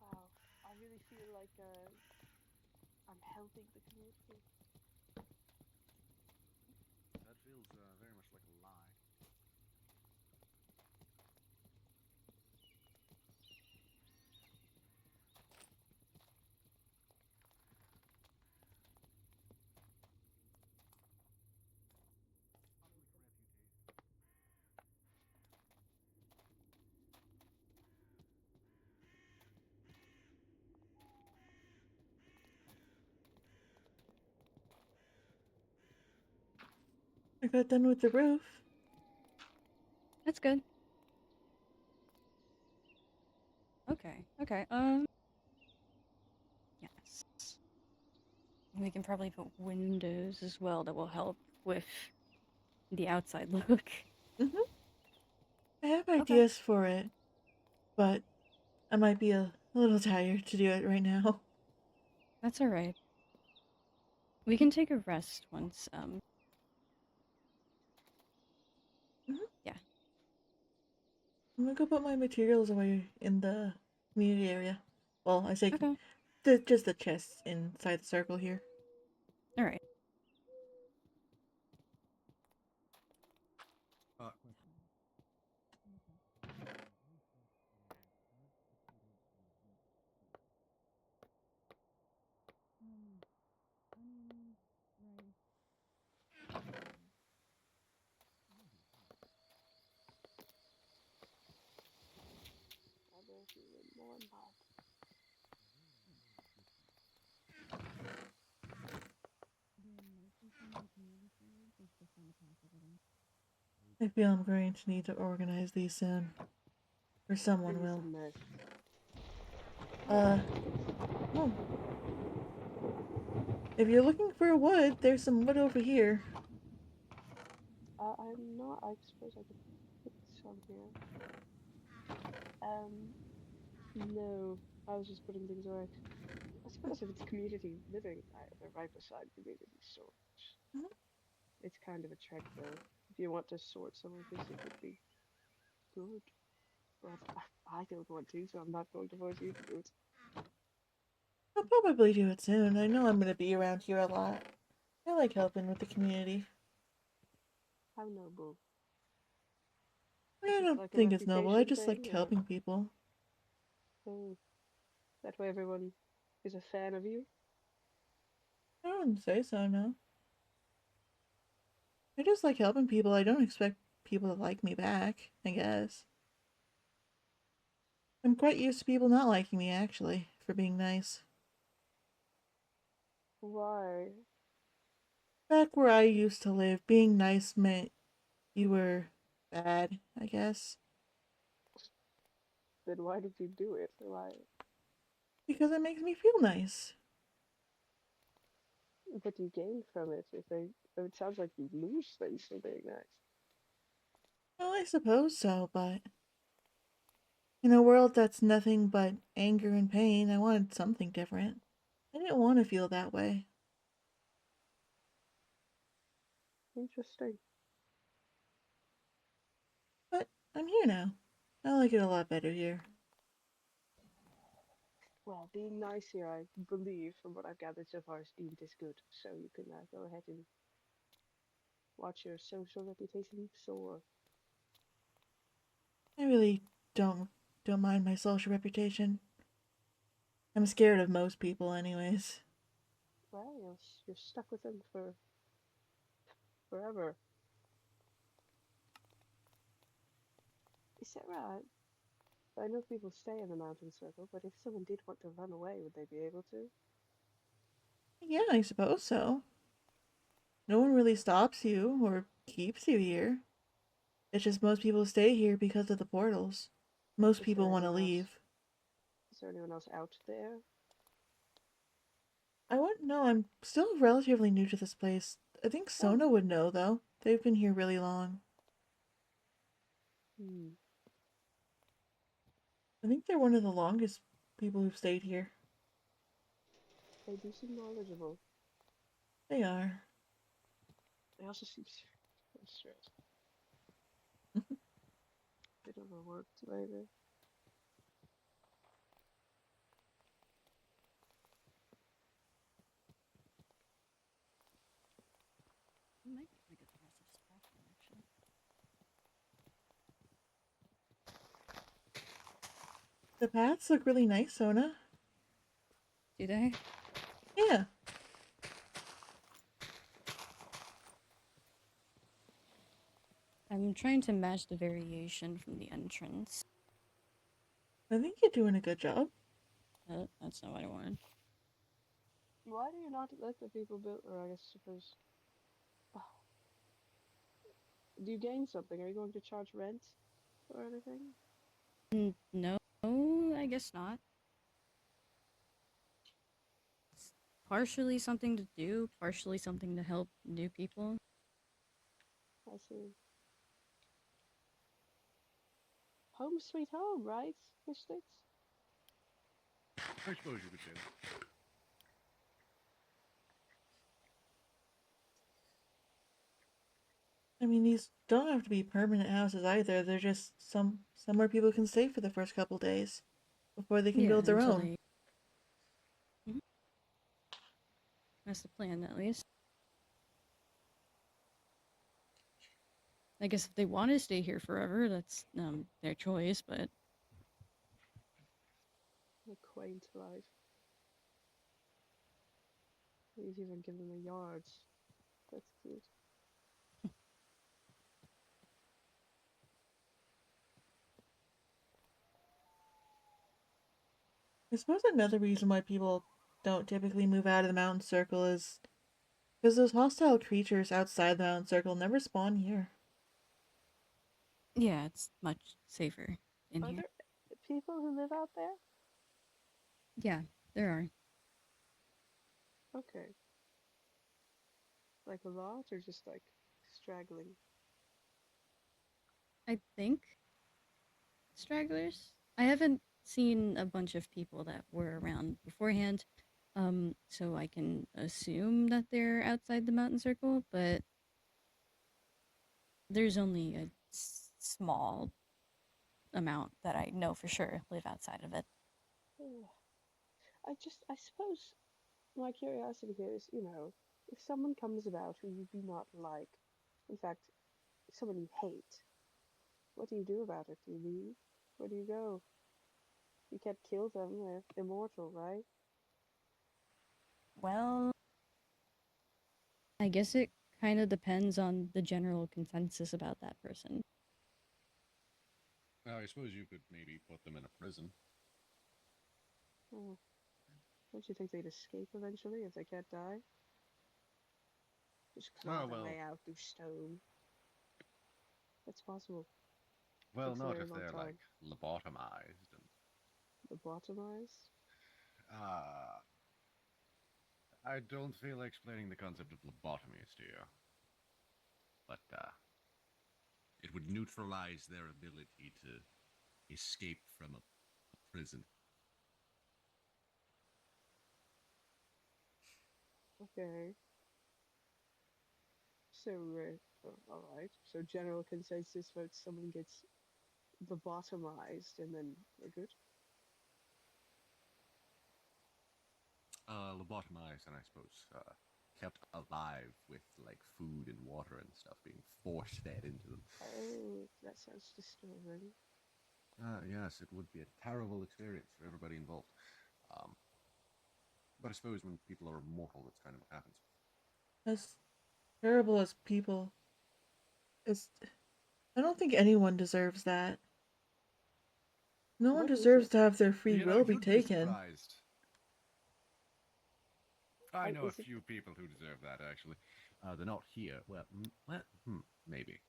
Wow. I really feel like I'm helping the community. that feels very much like a lie. Public reputation. I got done with the roof. That's good. Okay, okay, yes. We can probably put windows as well that will help with the outside look. Mm-hmm. I have Okay. ideas for it, but I might be a little tired to do it right now. That's alright. We can take a rest once, Mhm. yeah. I'm gonna go put my materials away in the community area. Well, I say Okay. just the chests inside the circle here. Alright. more mud. I feel I'm going to need to organize these soon. Or someone It is a will. mess. Oh. If you're looking for wood, there's some wood over here. I'm not. I suppose I could put some here. No. I was just putting things away. I suppose if it's community living, they're right beside community storage. Mhm. It's kind of a trek though. If you want to sort some of this, it would be good. But I don't want to, so I'm not going to force you to do it. I'll probably do it soon. I know I'm going to be around here a lot. I like helping with the community. How noble. I Is this don't like a think it's noble. I reputation just like thing, or helping people. oh, that way everyone is a fan of you? I wouldn't say so, no. I just like helping people. I don't expect people to like me back, I guess. I'm quite used to people not liking me, actually, for being nice. Why? Back where I used to live, being nice meant you were bad, I guess. Then why did you do it? Why? Because it makes me feel nice. What do you gain from it? If they, it sounds like you lose things from being nice. Well, I suppose so, but in a world that's nothing but anger and pain, I wanted something different. I didn't want to feel that way. Interesting. But I'm here now. I like it a lot better here. Well, being nice here, I believe, from what I've gathered so far, is deemed as good. So you can go ahead and watch your social reputation soar. I really don't mind my social reputation. I'm scared of most people anyways. Well, you're stuck with them for forever. Is that right? I know people stay in the mountain circle, but if someone did want to run away, would they be able to? Yeah, I suppose so. No one really stops you or keeps you here. It's just most people stay here because of the portals. Most Is people there want to anyone else? leave. Is there anyone else out there? I wouldn't know. I'm still relatively new to this place. I think Oh. Sona would know, though. They've been here really long. Hmm. I think they're one of the longest people who've stayed here. They do seem knowledgeable. They are. They also seem stressed. Bit overworked, maybe. Might be pretty good passive suppression, actually. The paths look really nice, Sona. Do they? Yeah. I'm trying to match the variation from the entrance. I think you're doing a good job. That's not what I wanted. Why do you not let the people build, or I guess suppose, oh, do you gain something? Are you going to charge rent or anything? No, I guess not. It's partially something to do, partially something to help new people. I see. Home sweet home, right, Mystics? I suppose you could say that. I mean, these don't have to be permanent houses either. They're just somewhere people can stay for the first couple days before they can Yeah, build their until own. they. Mhm. That's the plan, at least. I guess if they want to stay here forever, that's their choice. But A quaint life. You've even given them a yard. That's cute. I suppose another reason why people don't typically move out of the mountain circle is because those hostile creatures outside the mountain circle never spawn here. Yeah, it's much safer in Are here. there people who live out there? Yeah, there are. Okay. Like a lot, or just like straggling? I think stragglers. I haven't seen a bunch of people that were around beforehand, so I can assume that they're outside the mountain circle, but there's only a small amount that I know for sure live outside of it. I suppose my curiosity here is, if someone comes about who you do not like, in fact, someone you hate, what do you do about it? Do you leave? Where do you go? You can't kill them, they're immortal, right? Well, I guess it kind of depends on the general consensus about that person. I suppose you could maybe put them in a prison. Oh, don't you think they'd escape eventually if they can't die? Just claw Oh, their well, way out through stone. That's possible. well, Takes a not very if long they're like time. lobotomized and Lobotomized? uh I don't feel like explaining the concept of lobotomies to you. But it would neutralize their ability to escape from a prison. Okay. So, alright. So general consensus votes someone gets lobotomized and then we're good? Lobotomized and I suppose kept alive with like food and water and stuff being force fed into them. Oh, that sounds disturbing. Yes, it would be a terrible experience for everybody involved. Um, but I suppose when people are immortal, that's kind of what happens. As terrible as people, it's I don't think anyone deserves that. No one What is deserves it? to have their free You know, will be you'd be taken. surprised. I know a Is it? few people who deserve that, actually. They're not here. Maybe.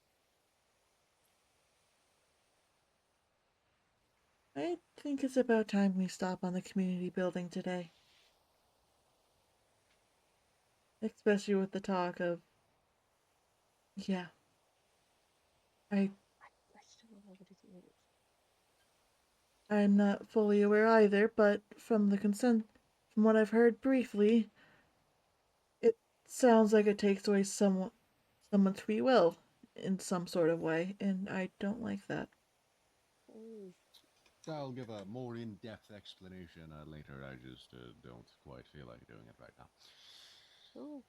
I think it's about time we stop on the community building today. Especially with the talk of, yeah, I, I still don't know what it is. I'm not fully aware either, but from from what I've heard briefly, it sounds like it takes away someone's free will in some sort of way, and I don't like that. Oh, I'll give a more in-depth explanation later. I just don't quite feel like doing it right now. sure.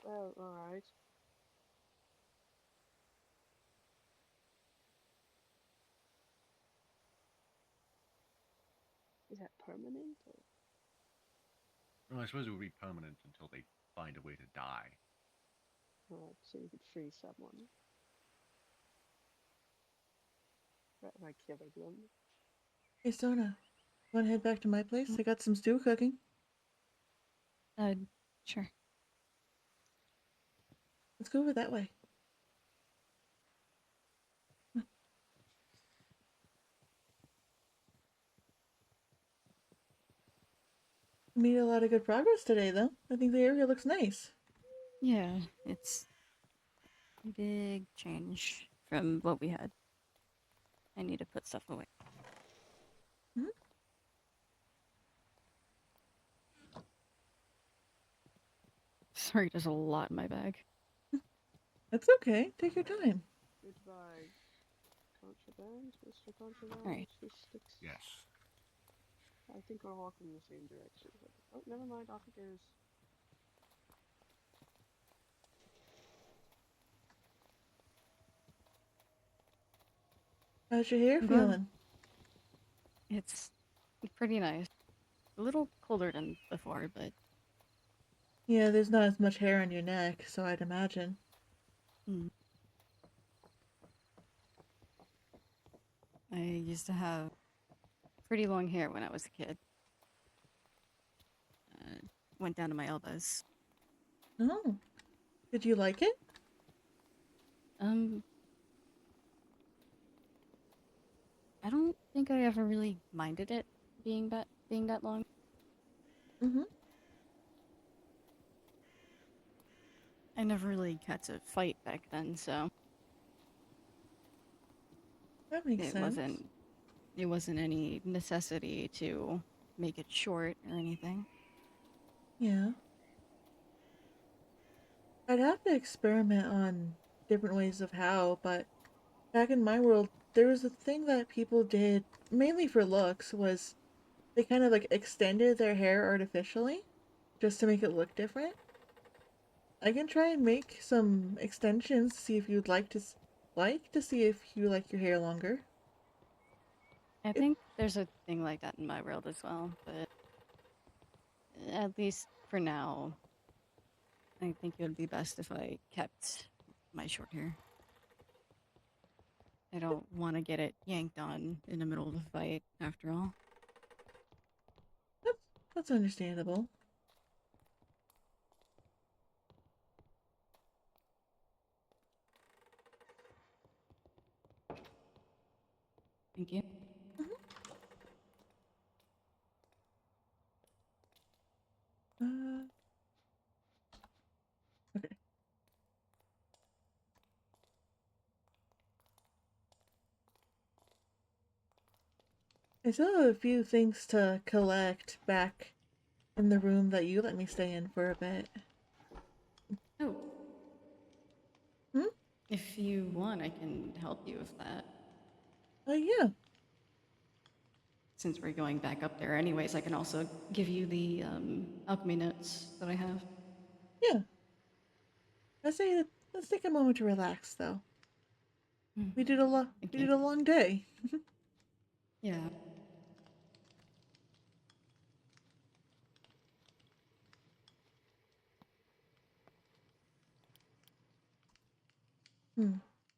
Well, alright. Is that permanent? Or Well, I suppose it would be permanent until they find a way to die. so you could free someone by killing them? Hey, Sona, wanna head back to my place? I got some stew cooking. Uh, sure. Let's go over that way. Made a lot of good progress today, though. I think the area looks nice. Yeah, it's a big change from what we had. I need to put stuff away. Hmm? Sorry, there's a lot in my bag. That's okay. Take your time. Goodbye, contraband, Mr. Contraband. Alright. She sticks. Yes. I think we're walking in the same direction. But, oh, never mind. Off it goes. How's your hair I'm glad feeling? it's pretty nice. A little colder than before, but Yeah, there's not as much hair on your neck, so I'd imagine. mm, I used to have pretty long hair when I was a kid. Went down to my elbows. Oh, did you like it? Um, I don't think I ever really minded it being that long. Mm-hmm. I never really had to fight back then, so That makes it sense. wasn't any necessity to make it short or anything. Yeah. I'd have to experiment on different ways of how, but back in my world, there was a thing that people did mainly for looks was they kind of like extended their hair artificially just to make it look different. I can try and make some extensions to see if you'd like to see if you like your hair longer. I It think there's a thing like that in my world as well, but at least for now, I think it would be best if I kept my short hair. I don't want to get it yanked on in the middle of a fight, after all. that's that's understandable. Thank you. Uh, okay. I still have a few things to collect back in the room that you let me stay in for a bit. Oh, Hmm? if you want, I can help you with that. Yeah. Since we're going back up there anyways, I can also give you the alchemy notes that I have. Yeah. I say let's take a moment to relax, though. We did a lot. Thank We you. did a long day. Yeah. Hmm.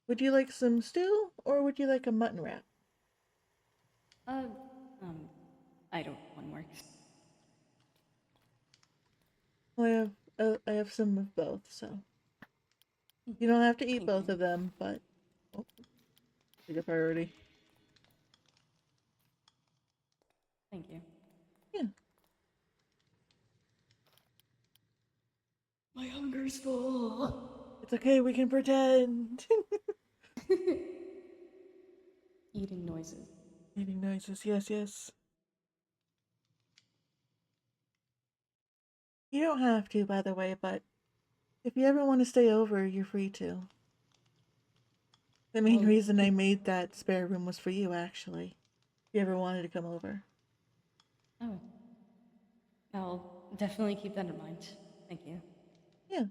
Would you like some stew, or would you like a mutton wrap? Uh, um, I don't one works. Well, I have some of both, so you don't have to eat Thank both you. of them, but oh, take a priority. Thank you. Yeah. My hunger's full. It's okay. We can pretend. Eating noises. Eating noises. Yes, yes. You don't have to, by the way, but if you ever want to stay over, you're free to. The main I'll reason I keep. made that spare room was for you, actually. If you ever wanted to come over. Oh, I'll definitely keep that in mind. Thank you. Yeah.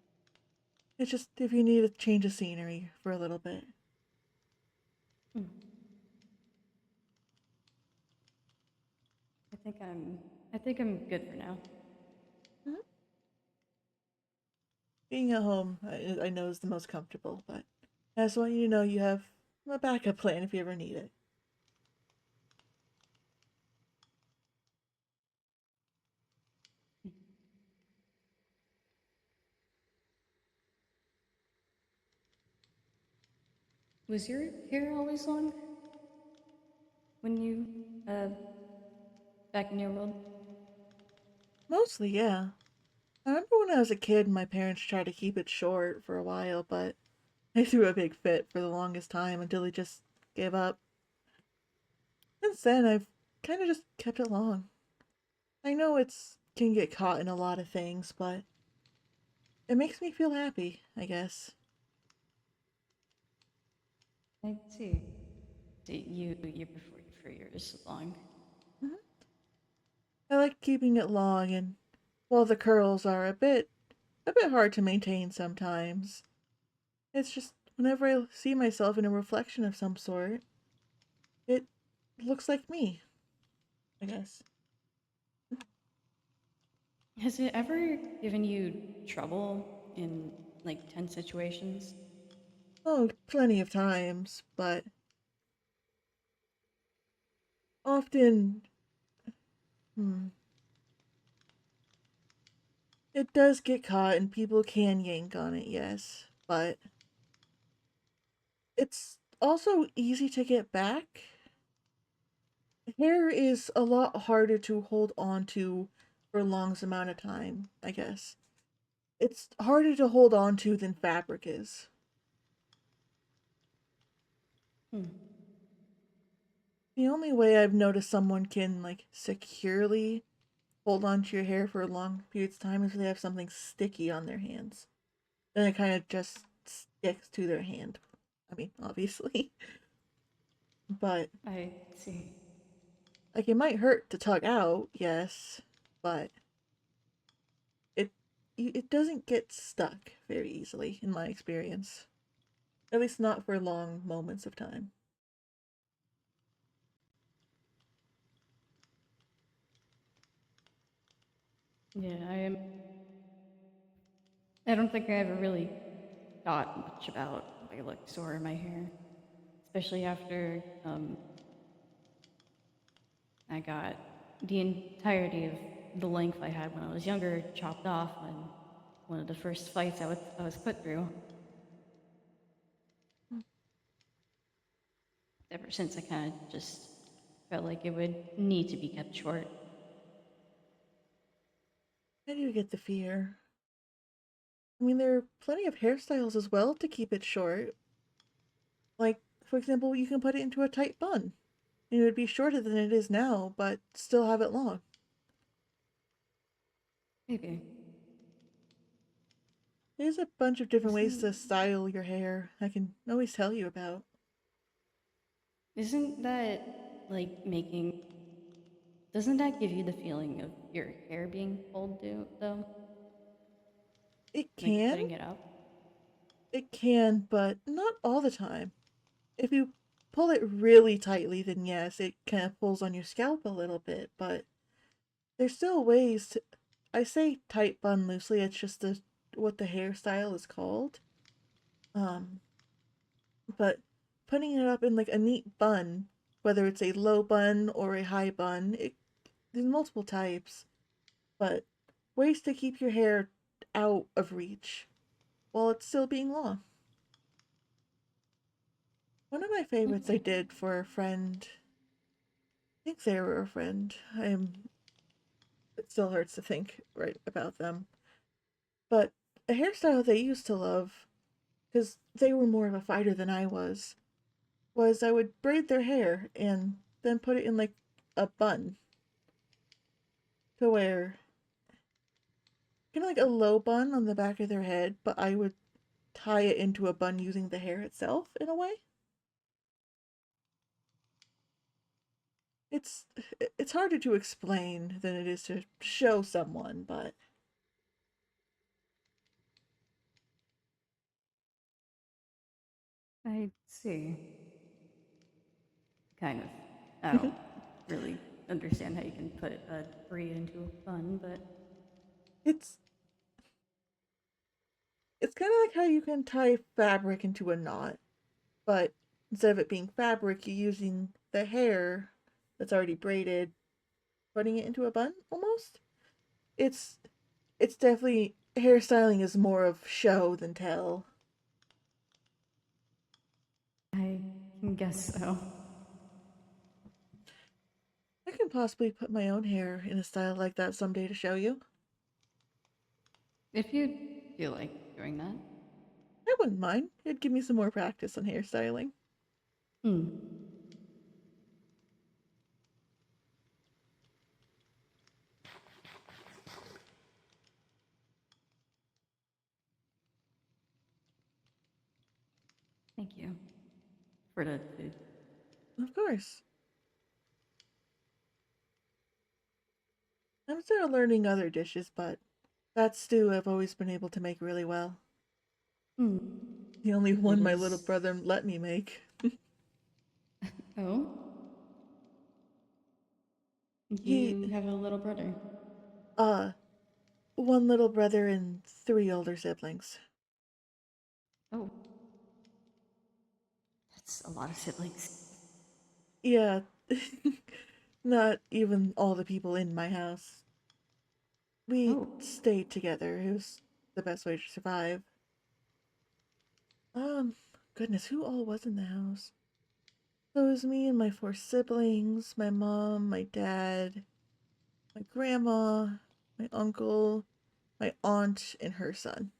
It's just if you need a change of scenery for a little bit. Hmm. I think I'm. I think I'm good for now. Mhm. Being at home, I know is the most comfortable, but I just want you to know you have a backup plan if you ever need it. Was your hair always long when you back in your world? Mostly, yeah. I remember when I was a kid, my parents tried to keep it short for a while, but I threw a big fit for the longest time until they just gave up. Since then, I've kind of just kept it long. I know it's can get caught in a lot of things, but it makes me feel happy, I guess. I see. So you prefer for yours long. Mhm. I like keeping it long, and while the curls are a bit hard to maintain sometimes, it's just whenever I see myself in a reflection of some sort, it looks like me, I guess. Has it ever given you trouble in like tense situations? Oh, plenty of times, but often, hmm, it does get caught and people can yank on it, yes, but it's also easy to get back. Hair is a lot harder to hold on to for a long amount of time, I guess. It's harder to hold on to than fabric is. Hmm. The only way I've noticed someone can like securely hold on to your hair for long periods of time is if they have something sticky on their hands. Then it kind of just sticks to their hand. I mean, obviously. But I see. like it might hurt to tug out, yes, but it it doesn't get stuck very easily in my experience. At least not for long moments of time. Yeah, I don't think I ever really thought much about my looks or my hair, especially after I got the entirety of the length I had when I was younger chopped off in one of the first fights I was put through. Ever since, I kind of just felt like it would need to be kept short. I do get the fear. I mean, there are plenty of hairstyles as well to keep it short. Like, for example, you can put it into a tight bun. It would be shorter than it is now, but still have it long. Maybe. There's a bunch of different ways Isn't to style your hair I can always tell you about. isn't that like making doesn't that give you the feeling of your hair being pulled though? It Like can, putting it up? but not all the time. If you pull it really tightly, then yes, it kind of pulls on your scalp a little bit, but there's still ways to. I say tight bun loosely, it's just what the hairstyle is called. Um, but putting it up in like a neat bun, whether it's a low bun or a high bun, there's multiple types, but ways to keep your hair out of reach while it's still being long. One of my favorites I did for a friend, I think they were a friend. It still hurts to think right about them. But a hairstyle they used to love, because they were more of a fighter than I was I would braid their hair and then put it in like a bun to where kind of like a low bun on the back of their head, but I would tie it into a bun using the hair itself in a way. It's it's harder to explain than it is to show someone, but I see. Kind of. I don't really understand how you can put a braid into a bun, but it's it's kind of like how you can tie fabric into a knot, but instead of it being fabric, you're using the hair that's already braided, putting it into a bun almost. It's it's definitely hairstyling is more of show than tell. I can guess so. I can possibly put my own hair in a style like that someday to show you. If you feel like doing that. I wouldn't mind. It'd give me some more practice on hairstyling. Hmm. Thank you for the food. Of course. I'm still learning other dishes, but that stew I've always been able to make really well. Hmm. The only What one my little is. brother let me make. Oh? He, You have a little brother. uh, one little brother and three older siblings. Oh, that's a lot of siblings. Yeah. Not even all the people in my house. We Oh, stayed together. It was the best way to survive. Um, Goodness, who all was in the house? So it was me and my 4 siblings, my mom, my dad, my grandma, my uncle, my aunt, and her son.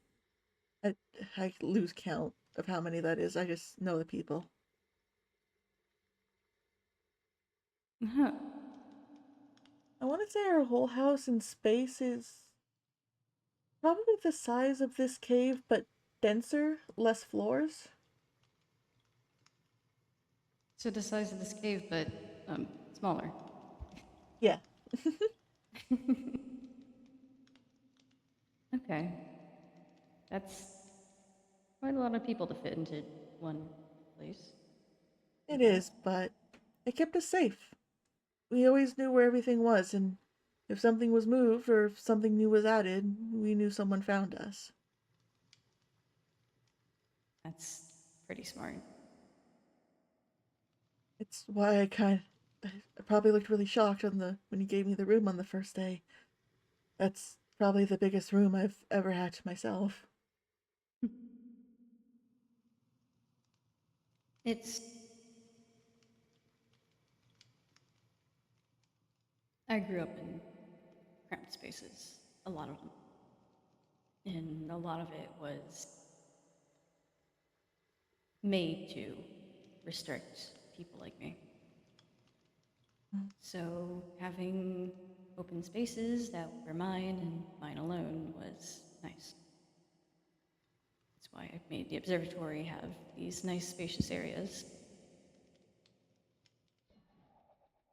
I, I lose count of how many that is. I just know the people. huh. I want to say our whole house in space is probably the size of this cave, but denser, less floors. So the size of this cave, but smaller. Yeah. Okay, that's quite a lot of people to fit into one place. It is, but it kept us safe. We always knew where everything was, and if something was moved or if something new was added, we knew someone found us. That's pretty smart. It's why I probably looked really shocked when you gave me the room on the first day. That's probably the biggest room I've ever had to myself. It's. I grew up in cramped spaces, a lot of them. And a lot of it was made to restrict people like me. So having open spaces that were mine and mine alone was nice. That's why I made the observatory have these nice spacious areas.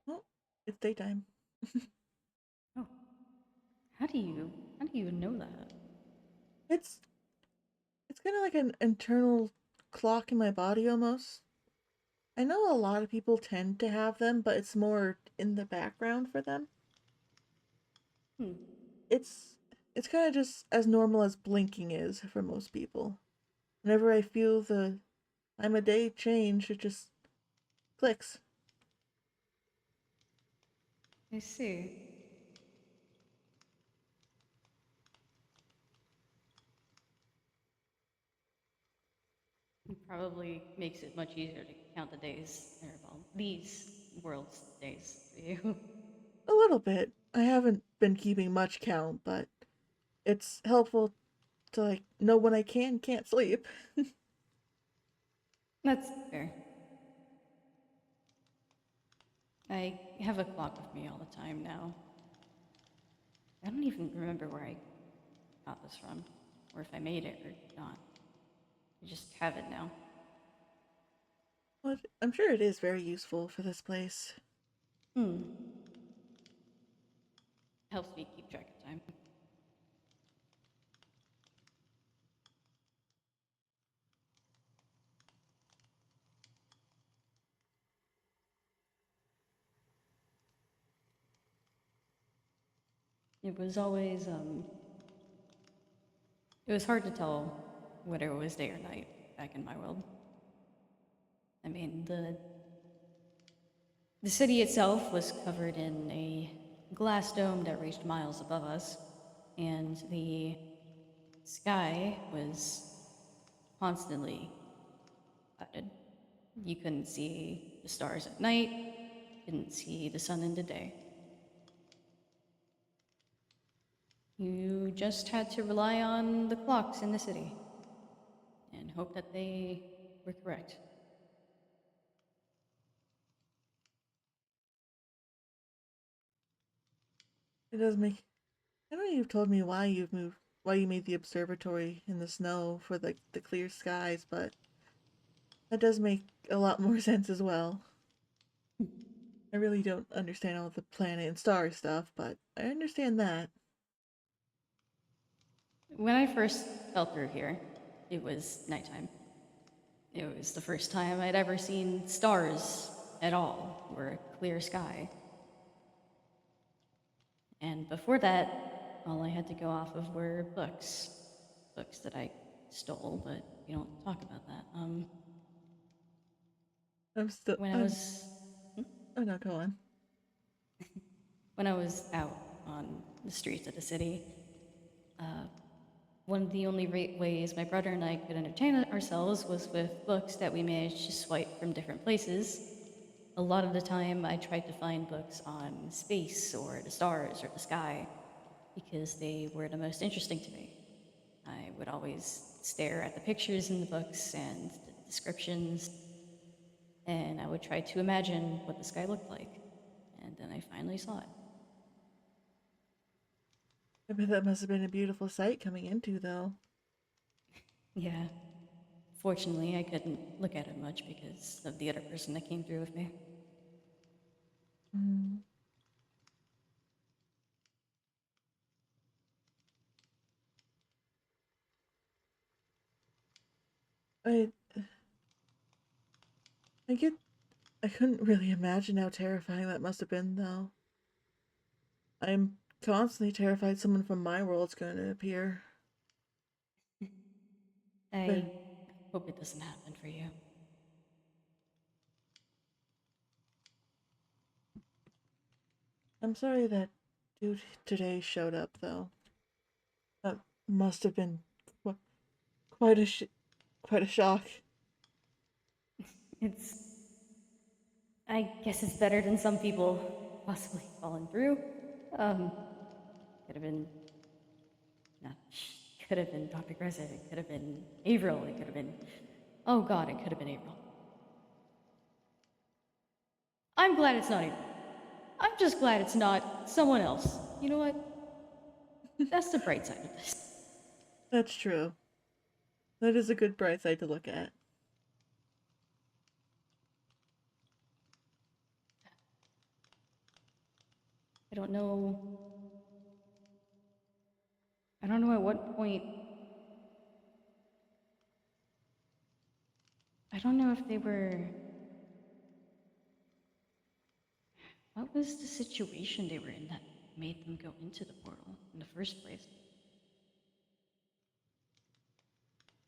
Well, it's daytime. Oh, how do you know that? It's it's kind of like an internal clock in my body almost. I know a lot of people tend to have them, but it's more in the background for them. Hmm. It's it's kind of just as normal as blinking is for most people. Whenever I feel the time of day change, it just clicks. I see. It probably makes it much easier to count the days, or well, these world's days for you. A little bit. I haven't been keeping much count, but it's helpful to like know when I can't sleep. That's fair. I have a clock with me all the time now. I don't even remember where I got this from, or if I made it or not. I just have it now. But I'm sure it is very useful for this place. Hmm. Helps me keep track of time. It was always it was hard to tell whether it was day or night back in my world. I mean, the city itself was covered in a glass dome that reached miles above us, and the sky was constantly clouded. You couldn't see the stars at night, couldn't see the sun in the day. You just had to rely on the clocks in the city and hope that they were correct. It does make. I know you've told me why you made the observatory in the snow for the clear skies, but that does make a lot more sense as well. I really don't understand all the planet and star stuff, but I understand that. When I first fell through here, it was nighttime. It was the first time I'd ever seen stars at all, or a clear sky. And before that, all I had to go off of were books. Books that I stole, but we don't talk about that. I'm still. When I was Oh no, go on. when I was out on the streets of the city, one of the only ways my brother and I could entertain ourselves was with books that we managed to swipe from different places. A lot of the time, I tried to find books on space or the stars or the sky because they were the most interesting to me. I would always stare at the pictures in the books and the descriptions, and I would try to imagine what the sky looked like. And then I finally saw it. I bet that must have been a beautiful sight coming into, though. Yeah. Fortunately, I couldn't look at it much because of the other person that came through with me. Mm. I I get I couldn't really imagine how terrifying that must have been, though. I'm constantly terrified someone from my world's going to appear. But I hope it doesn't happen for you. I'm sorry that dude today showed up, though. That must have been quite a quite a shock. I guess it's better than some people possibly falling through. Could have been, no, could have been Dr. Gresset, it could have been Avril, it could have been, oh god, it could have been Avril. I'm glad it's not Avril. I'm just glad it's not someone else. You know what? That's the bright side of this. That's true. That is a good bright side to look at. I don't know. I don't know at what point. I don't know if they were. What was the situation they were in that made them go into the portal in the first place?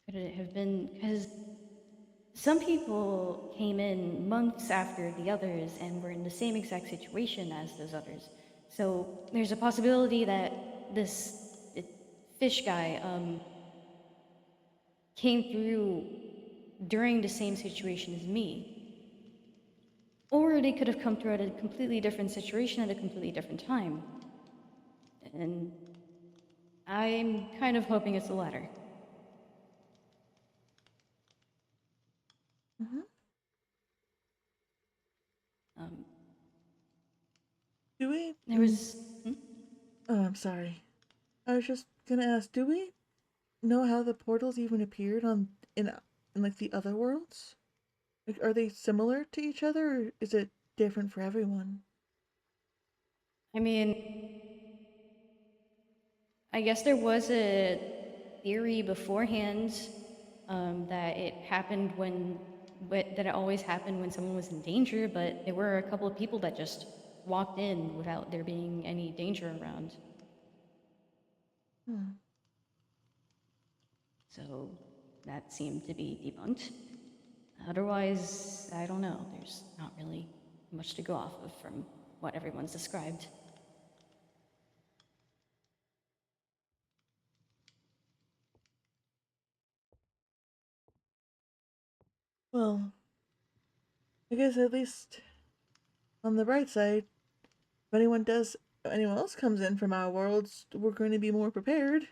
Could it have been because some people came in months after the others and were in the same exact situation as those others? So there's a possibility that this fish guy came through during the same situation as me. Or they could have come through at a completely different situation at a completely different time. And I'm kind of hoping it's the latter. Mm-hmm. Um, Do we? there was. Oh, I'm sorry. I was just gonna ask. Do we know how the portals even appeared in like the other worlds? Like, are they similar to each other, or is it different for everyone? I mean, I guess there was a theory beforehand that it happened that it always happened when someone was in danger, but there were a couple of people that just walked in without there being any danger around. Hmm. So that seemed to be debunked. Otherwise, I don't know. There's not really much to go off of from what everyone's described. Well, I guess at least on the bright side, if anyone else comes in from our worlds, we're going to be more prepared.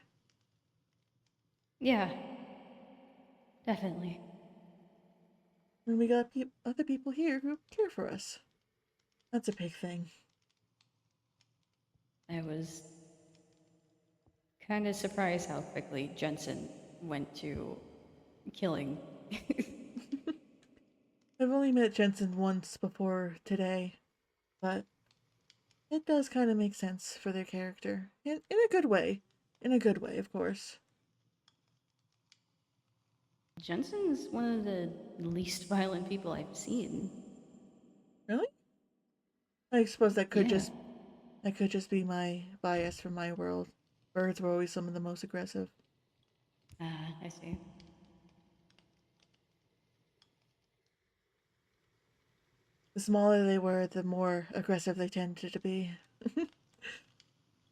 Yeah, definitely. And we got other people here who care for us. That's a big thing. I was kind of surprised how quickly Jensen went to killing. I've only met Jensen once before today, but it does kind of make sense for their character. In a good way. In a good way, of course. Jensen's one of the least violent people I've seen. Really? I suppose Yeah. that could just be my bias from my world. Birds were always some of the most aggressive. I see. The smaller they were, the more aggressive they tended to be.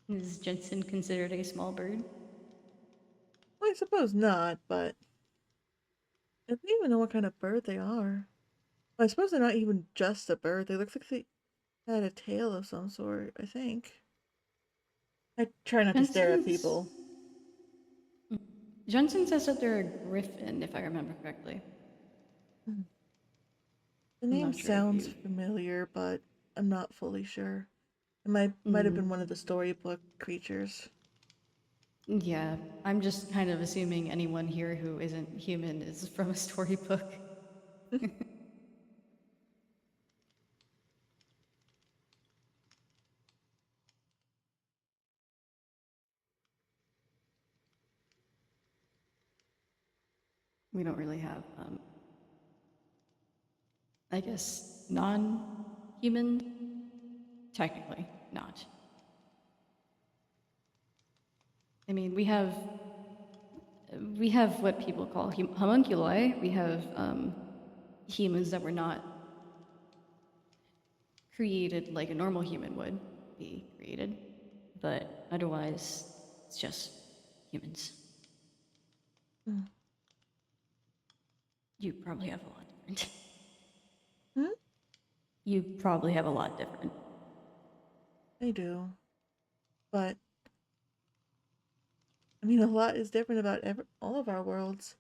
Is Jensen considered a small bird? Well, I suppose not, but I don't even know what kind of bird they are. I suppose they're not even just a bird. They look like they had a tail of some sort, I think. I try not to stare at Jensen's people. Jensen says that they're a griffin, if I remember correctly. Hmm. The I'm name not sure if sounds you. familiar, but I'm not fully sure. It might have been one of the storybook creatures. Yeah, I'm just kind of assuming anyone here who isn't human is from a storybook. We don't really have, I guess, non-human. Technically, not. I mean, we have what people call homunculi. We have humans that were not created like a normal human would be created, but otherwise, it's just humans. Hmm. You probably have a lot different. Hmm? You probably have a lot different. I do. But, I mean, a lot is different about all of our worlds.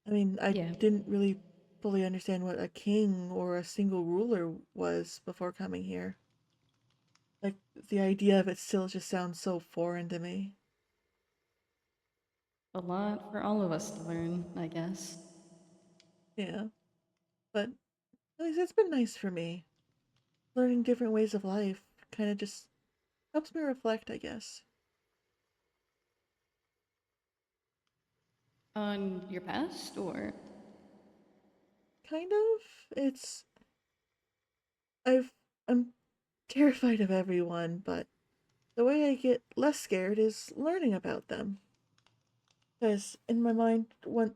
I mean, I Yeah. didn't really fully understand what a king or a single ruler was before coming here. Like, the idea of it still just sounds so foreign to me. A lot for all of us to learn, I guess. Yeah. But at least it's been nice for me. Learning different ways of life kind of just helps me reflect, I guess. On your past, or Kind of. It's I'm terrified of everyone, but the way I get less scared is learning about them. Because in my mind, when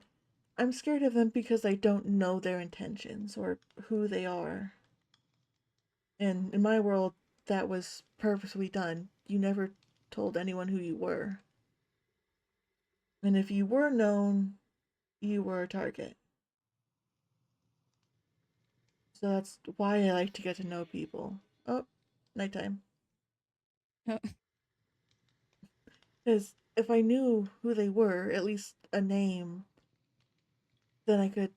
I'm scared of them because I don't know their intentions or who they are. And in my world, that was purposely done. You never told anyone who you were. And if you were known, you were a target. So that's why I like to get to know people. Oh, nighttime. Because if I knew who they were, at least a name, then I could,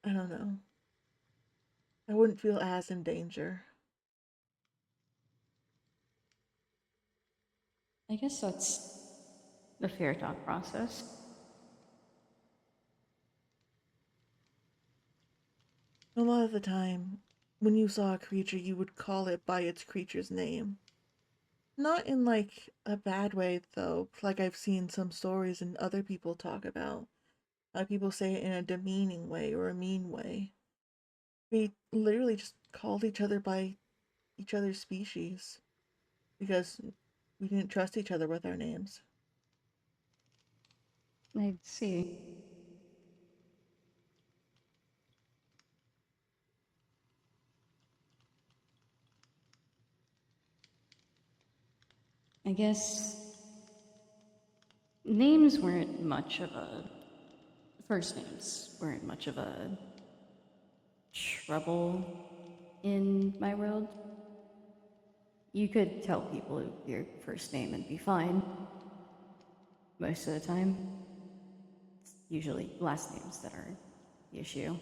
I don't know, I wouldn't feel as in danger. I guess that's the fair thought process. A lot of the time, when you saw a creature, you would call it by its creature's name. Not in like a bad way, though, like I've seen some stories and other people talk about. People say it in a demeaning way or a mean way. We literally just called each other by each other's species because we didn't trust each other with our names. I see. I guess names weren't much of a. First names weren't much of a trouble in my world. You could tell people your first name and be fine most of the time. It's usually last names that are the issue.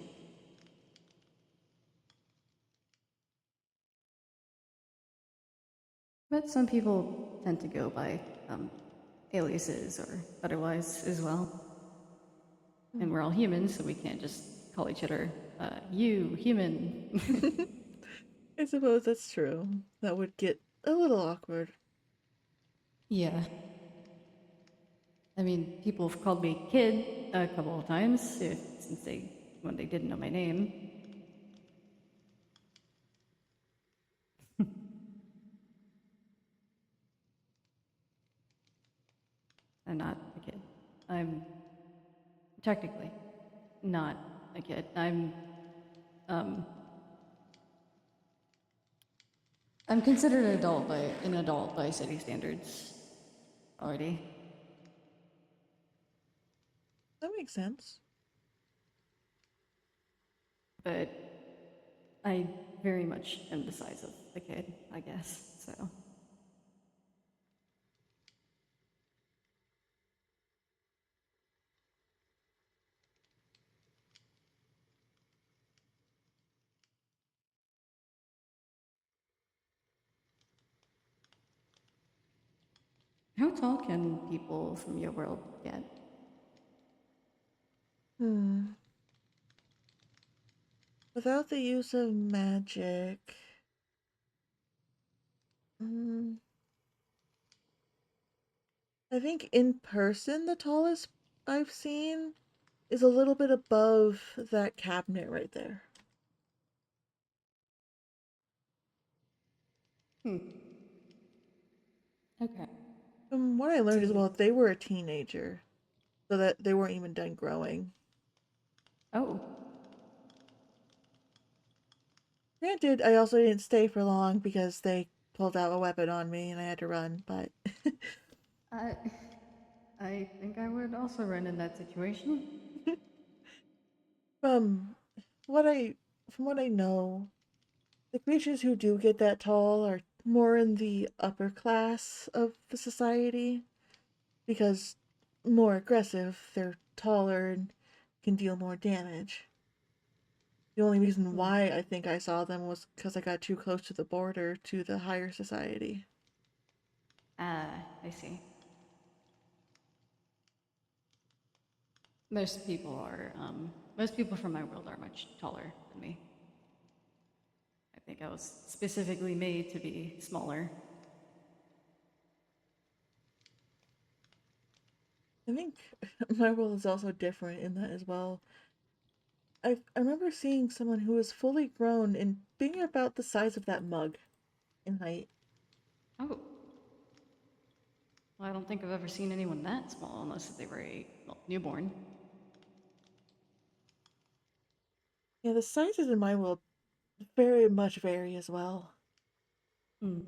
But some people tend to go by aliases or otherwise as well. And we're all humans, so we can't just call each other, you, human. I suppose that's true. That would get a little awkward. Yeah. I mean, people have called me kid a couple of times when they didn't know my name. I'm not a kid. I'm technically not a kid. I'm I'm considered an adult by city standards already. That makes sense. But I very much am the size of a kid, I guess. So how tall can people from your world get? Without the use of magic. Hmm. I think in person, the tallest I've seen is a little bit above that cabinet right there. Hmm. Okay. From what I learned as So, well, they were a teenager, so that they weren't even done growing. oh, Granted, I also didn't stay for long because they pulled out a weapon on me and I had to run, but I, I think I would also run in that situation. from what I from what I know, the creatures who do get that tall are more in the upper class of the society because more aggressive, they're taller and can deal more damage. The only reason Hmm. why I think I saw them was because I got too close to the border to the higher society. I see. Most people from my world are much taller than me. I think I was specifically made to be smaller. I think my world is also different in that as well. I remember seeing someone who was fully grown and being about the size of that mug in height. Oh, well, I don't think I've ever seen anyone that small unless they were a newborn. Yeah, the sizes in my world very much vary as well. Hmm.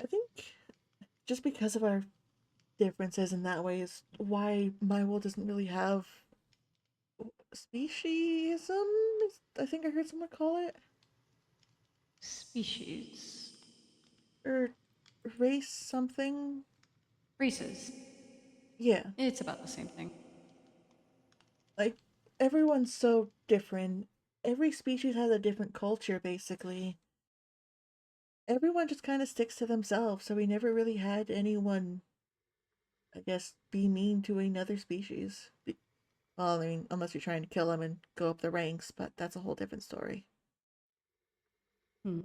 I think just because of our differences in that way is why my world doesn't really have speciesism. I think I heard someone call it, Species. or race something. Races. Yeah, It's about the same thing. like everyone's so different. Every species has a different culture, basically. Everyone just kind of sticks to themselves, so we never really had anyone, I guess, be mean to another species. Well, I mean, unless you're trying to kill them and go up the ranks, but that's a whole different story. Hmm.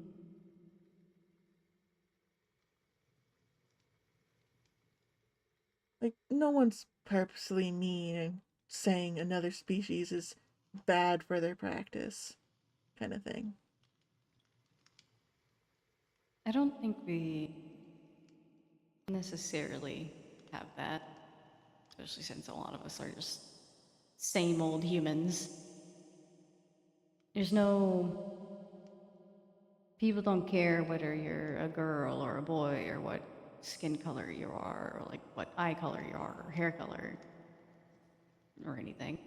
Like, no one's purposely mean and saying another species is bad for their practice, kind of thing. I don't think we necessarily have that, especially since a lot of us are just same old humans. There's no. People don't care whether you're a girl or a boy or what skin color you are or like what eye color you are or hair color or anything.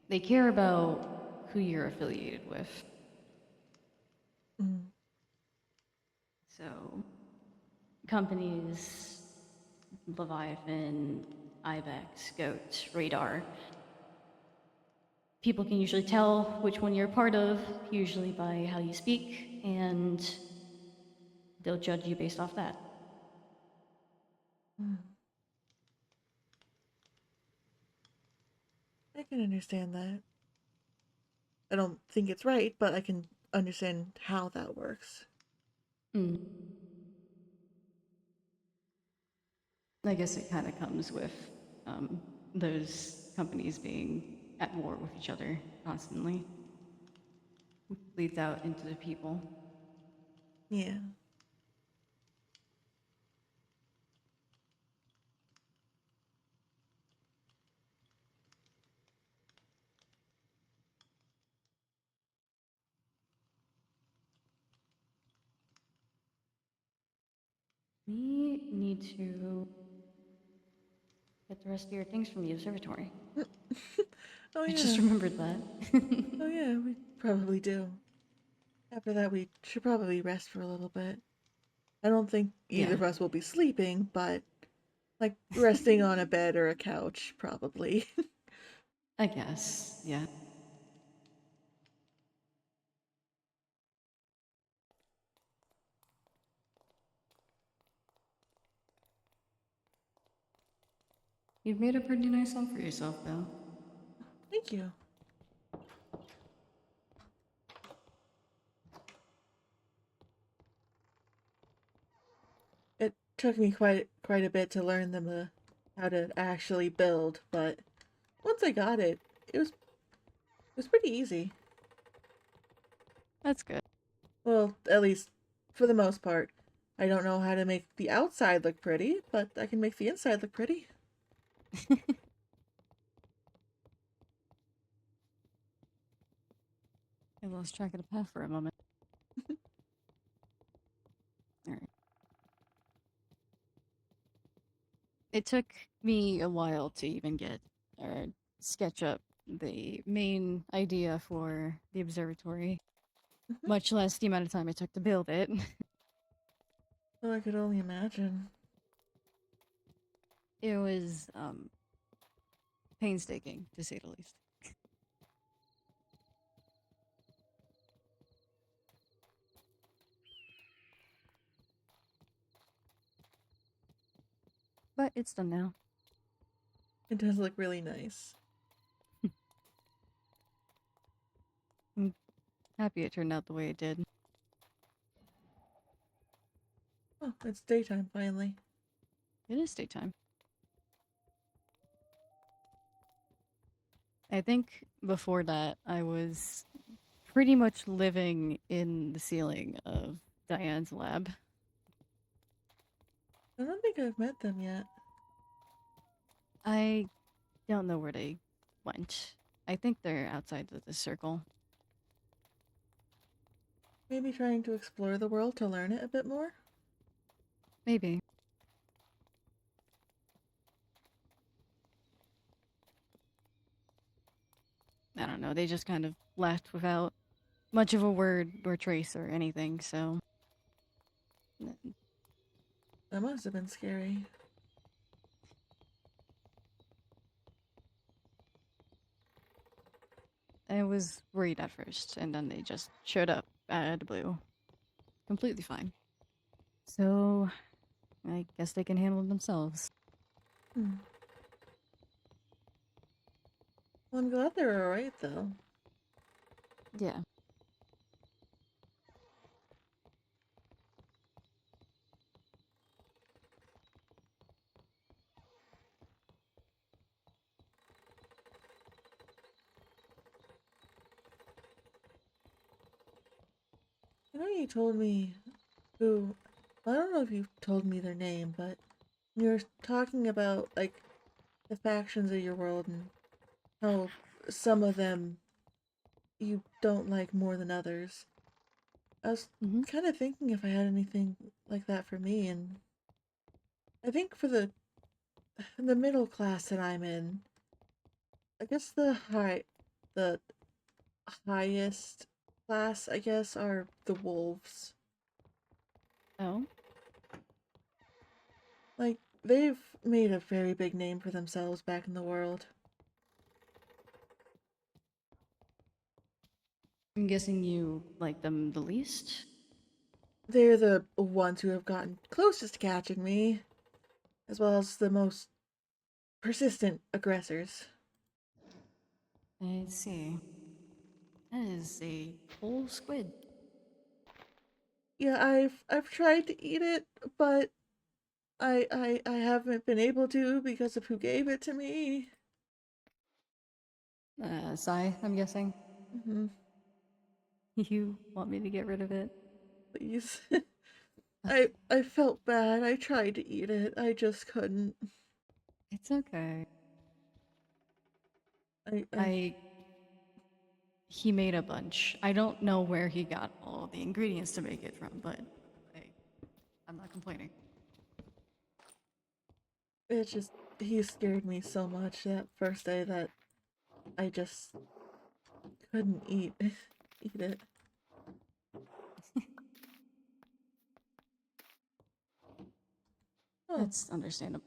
They care about who you're affiliated with. Mm. So, companies, Leviathan, Ibex, Goat, Radar, people can usually tell which one you're a part of, usually by how you speak, and they'll judge you based off that. Mm. I can understand that. I don't think it's right, but I can understand how that works. Mm. I guess it kind of comes with those companies being at war with each other constantly. Leads out into the people. Yeah. We need to get the rest of your things from the observatory. Oh I yeah. just remembered that. Oh yeah, we probably do. After that, we should probably rest for a little bit. I don't think either Yeah. of us will be sleeping, but like resting on a bed or a couch, probably. I guess, yeah. You've made a pretty nice home for yourself, though. Thank you. It took me quite a bit to learn them how to actually build, but once I got it, it was pretty easy. That's good. Well, at least for the most part. I don't know how to make the outside look pretty, but I can make the inside look pretty. I lost track of the path for a moment. Alright. It took me a while to even get or sketch up the main idea for the observatory, Mhm. much less the amount of time it took to build it. Well, I could only imagine. It was painstaking, to say the least. But it's done now. It does look really nice. I'm happy it turned out the way it did. Oh, it's daytime finally. It is daytime. I think before that, I was pretty much living in the ceiling of Diane's lab. I don't think I've met them yet. I don't know where they went. I think they're outside of the circle. Maybe trying to explore the world to learn it a bit more? Maybe. I don't know. They just kind of left without much of a word or trace or anything, so. That must have been scary. I was worried at first, and then they just showed up out of the blue. Completely fine. So, I guess they can handle it themselves. Hmm. Well, I'm glad they're alright, though. Yeah. I know you told me who. I don't know if you told me their name, but you were talking about, like, the factions of your world and how some of them you don't like more than others. I was Mm-hmm. kind of thinking if I had anything like that for me, and I think for the middle class that I'm in, I guess the highest class, I guess, are the wolves. Oh? Like, they've made a very big name for themselves back in the world. I'm guessing you like them the least? They're the ones who have gotten closest to catching me, as well as the most persistent aggressors. I see. That is a whole squid. Yeah, I've tried to eat it, but I haven't been able to because of who gave it to me. Sai, I'm guessing. Hmm. You want me to get rid of it? Please. I felt bad. I tried to eat it. I just couldn't. It's okay. I He made a bunch. I don't know where he got all the ingredients to make it from, but I'm not complaining. It's just, he scared me so much that first day that I just couldn't eat it. Oh, That's understandable.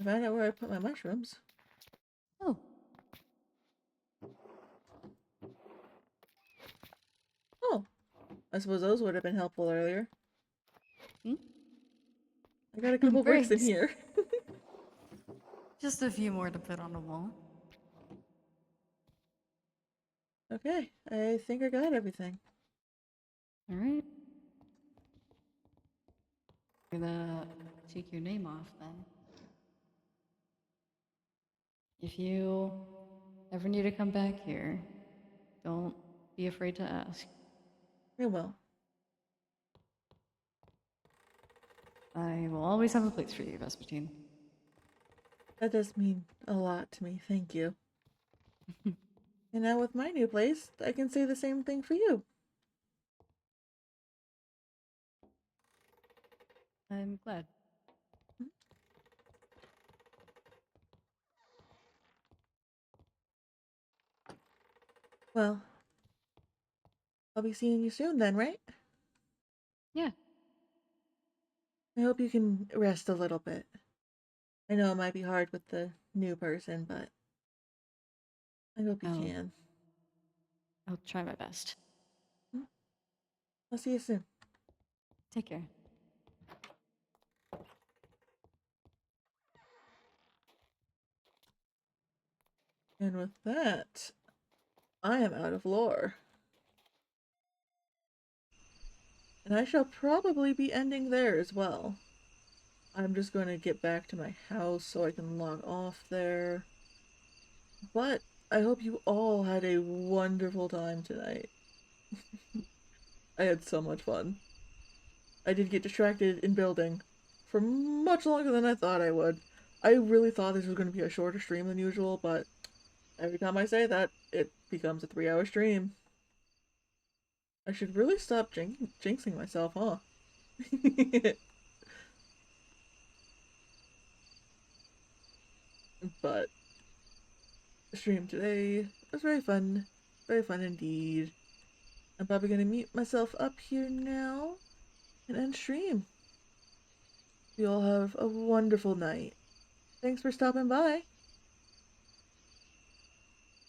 I found out where I put my mushrooms. Oh, Oh, I suppose those would have been helpful earlier. Hmm? I got a couple bricks in Bricks. here. Just a few more to put on the wall. Okay, I think I got everything. All right. I'm gonna take your name off then. If you ever need to come back here, don't be afraid to ask. I will. I will always have a place for you, Vespertine. That does mean a lot to me, thank you. And now with my new place, I can say the same thing for you. I'm glad. Well, I'll be seeing you soon then, right? Yeah. I hope you can rest a little bit. I know it might be hard with the new person, but I hope you can. I'll try my best. I'll see you soon. Take care. And with that, I am out of lore. And I shall probably be ending there as well. I'm just going to get back to my house so I can log off there. But I hope you all had a wonderful time tonight. I had so much fun. I did get distracted in building for much longer than I thought I would. I really thought this was going to be a shorter stream than usual, but every time I say that, it becomes a 3-hour stream. I should really stop jinxing myself, huh? But the stream today was very fun. Very fun indeed. I'm probably going to mute myself up here now and end stream. You all have a wonderful night. Thanks for stopping by.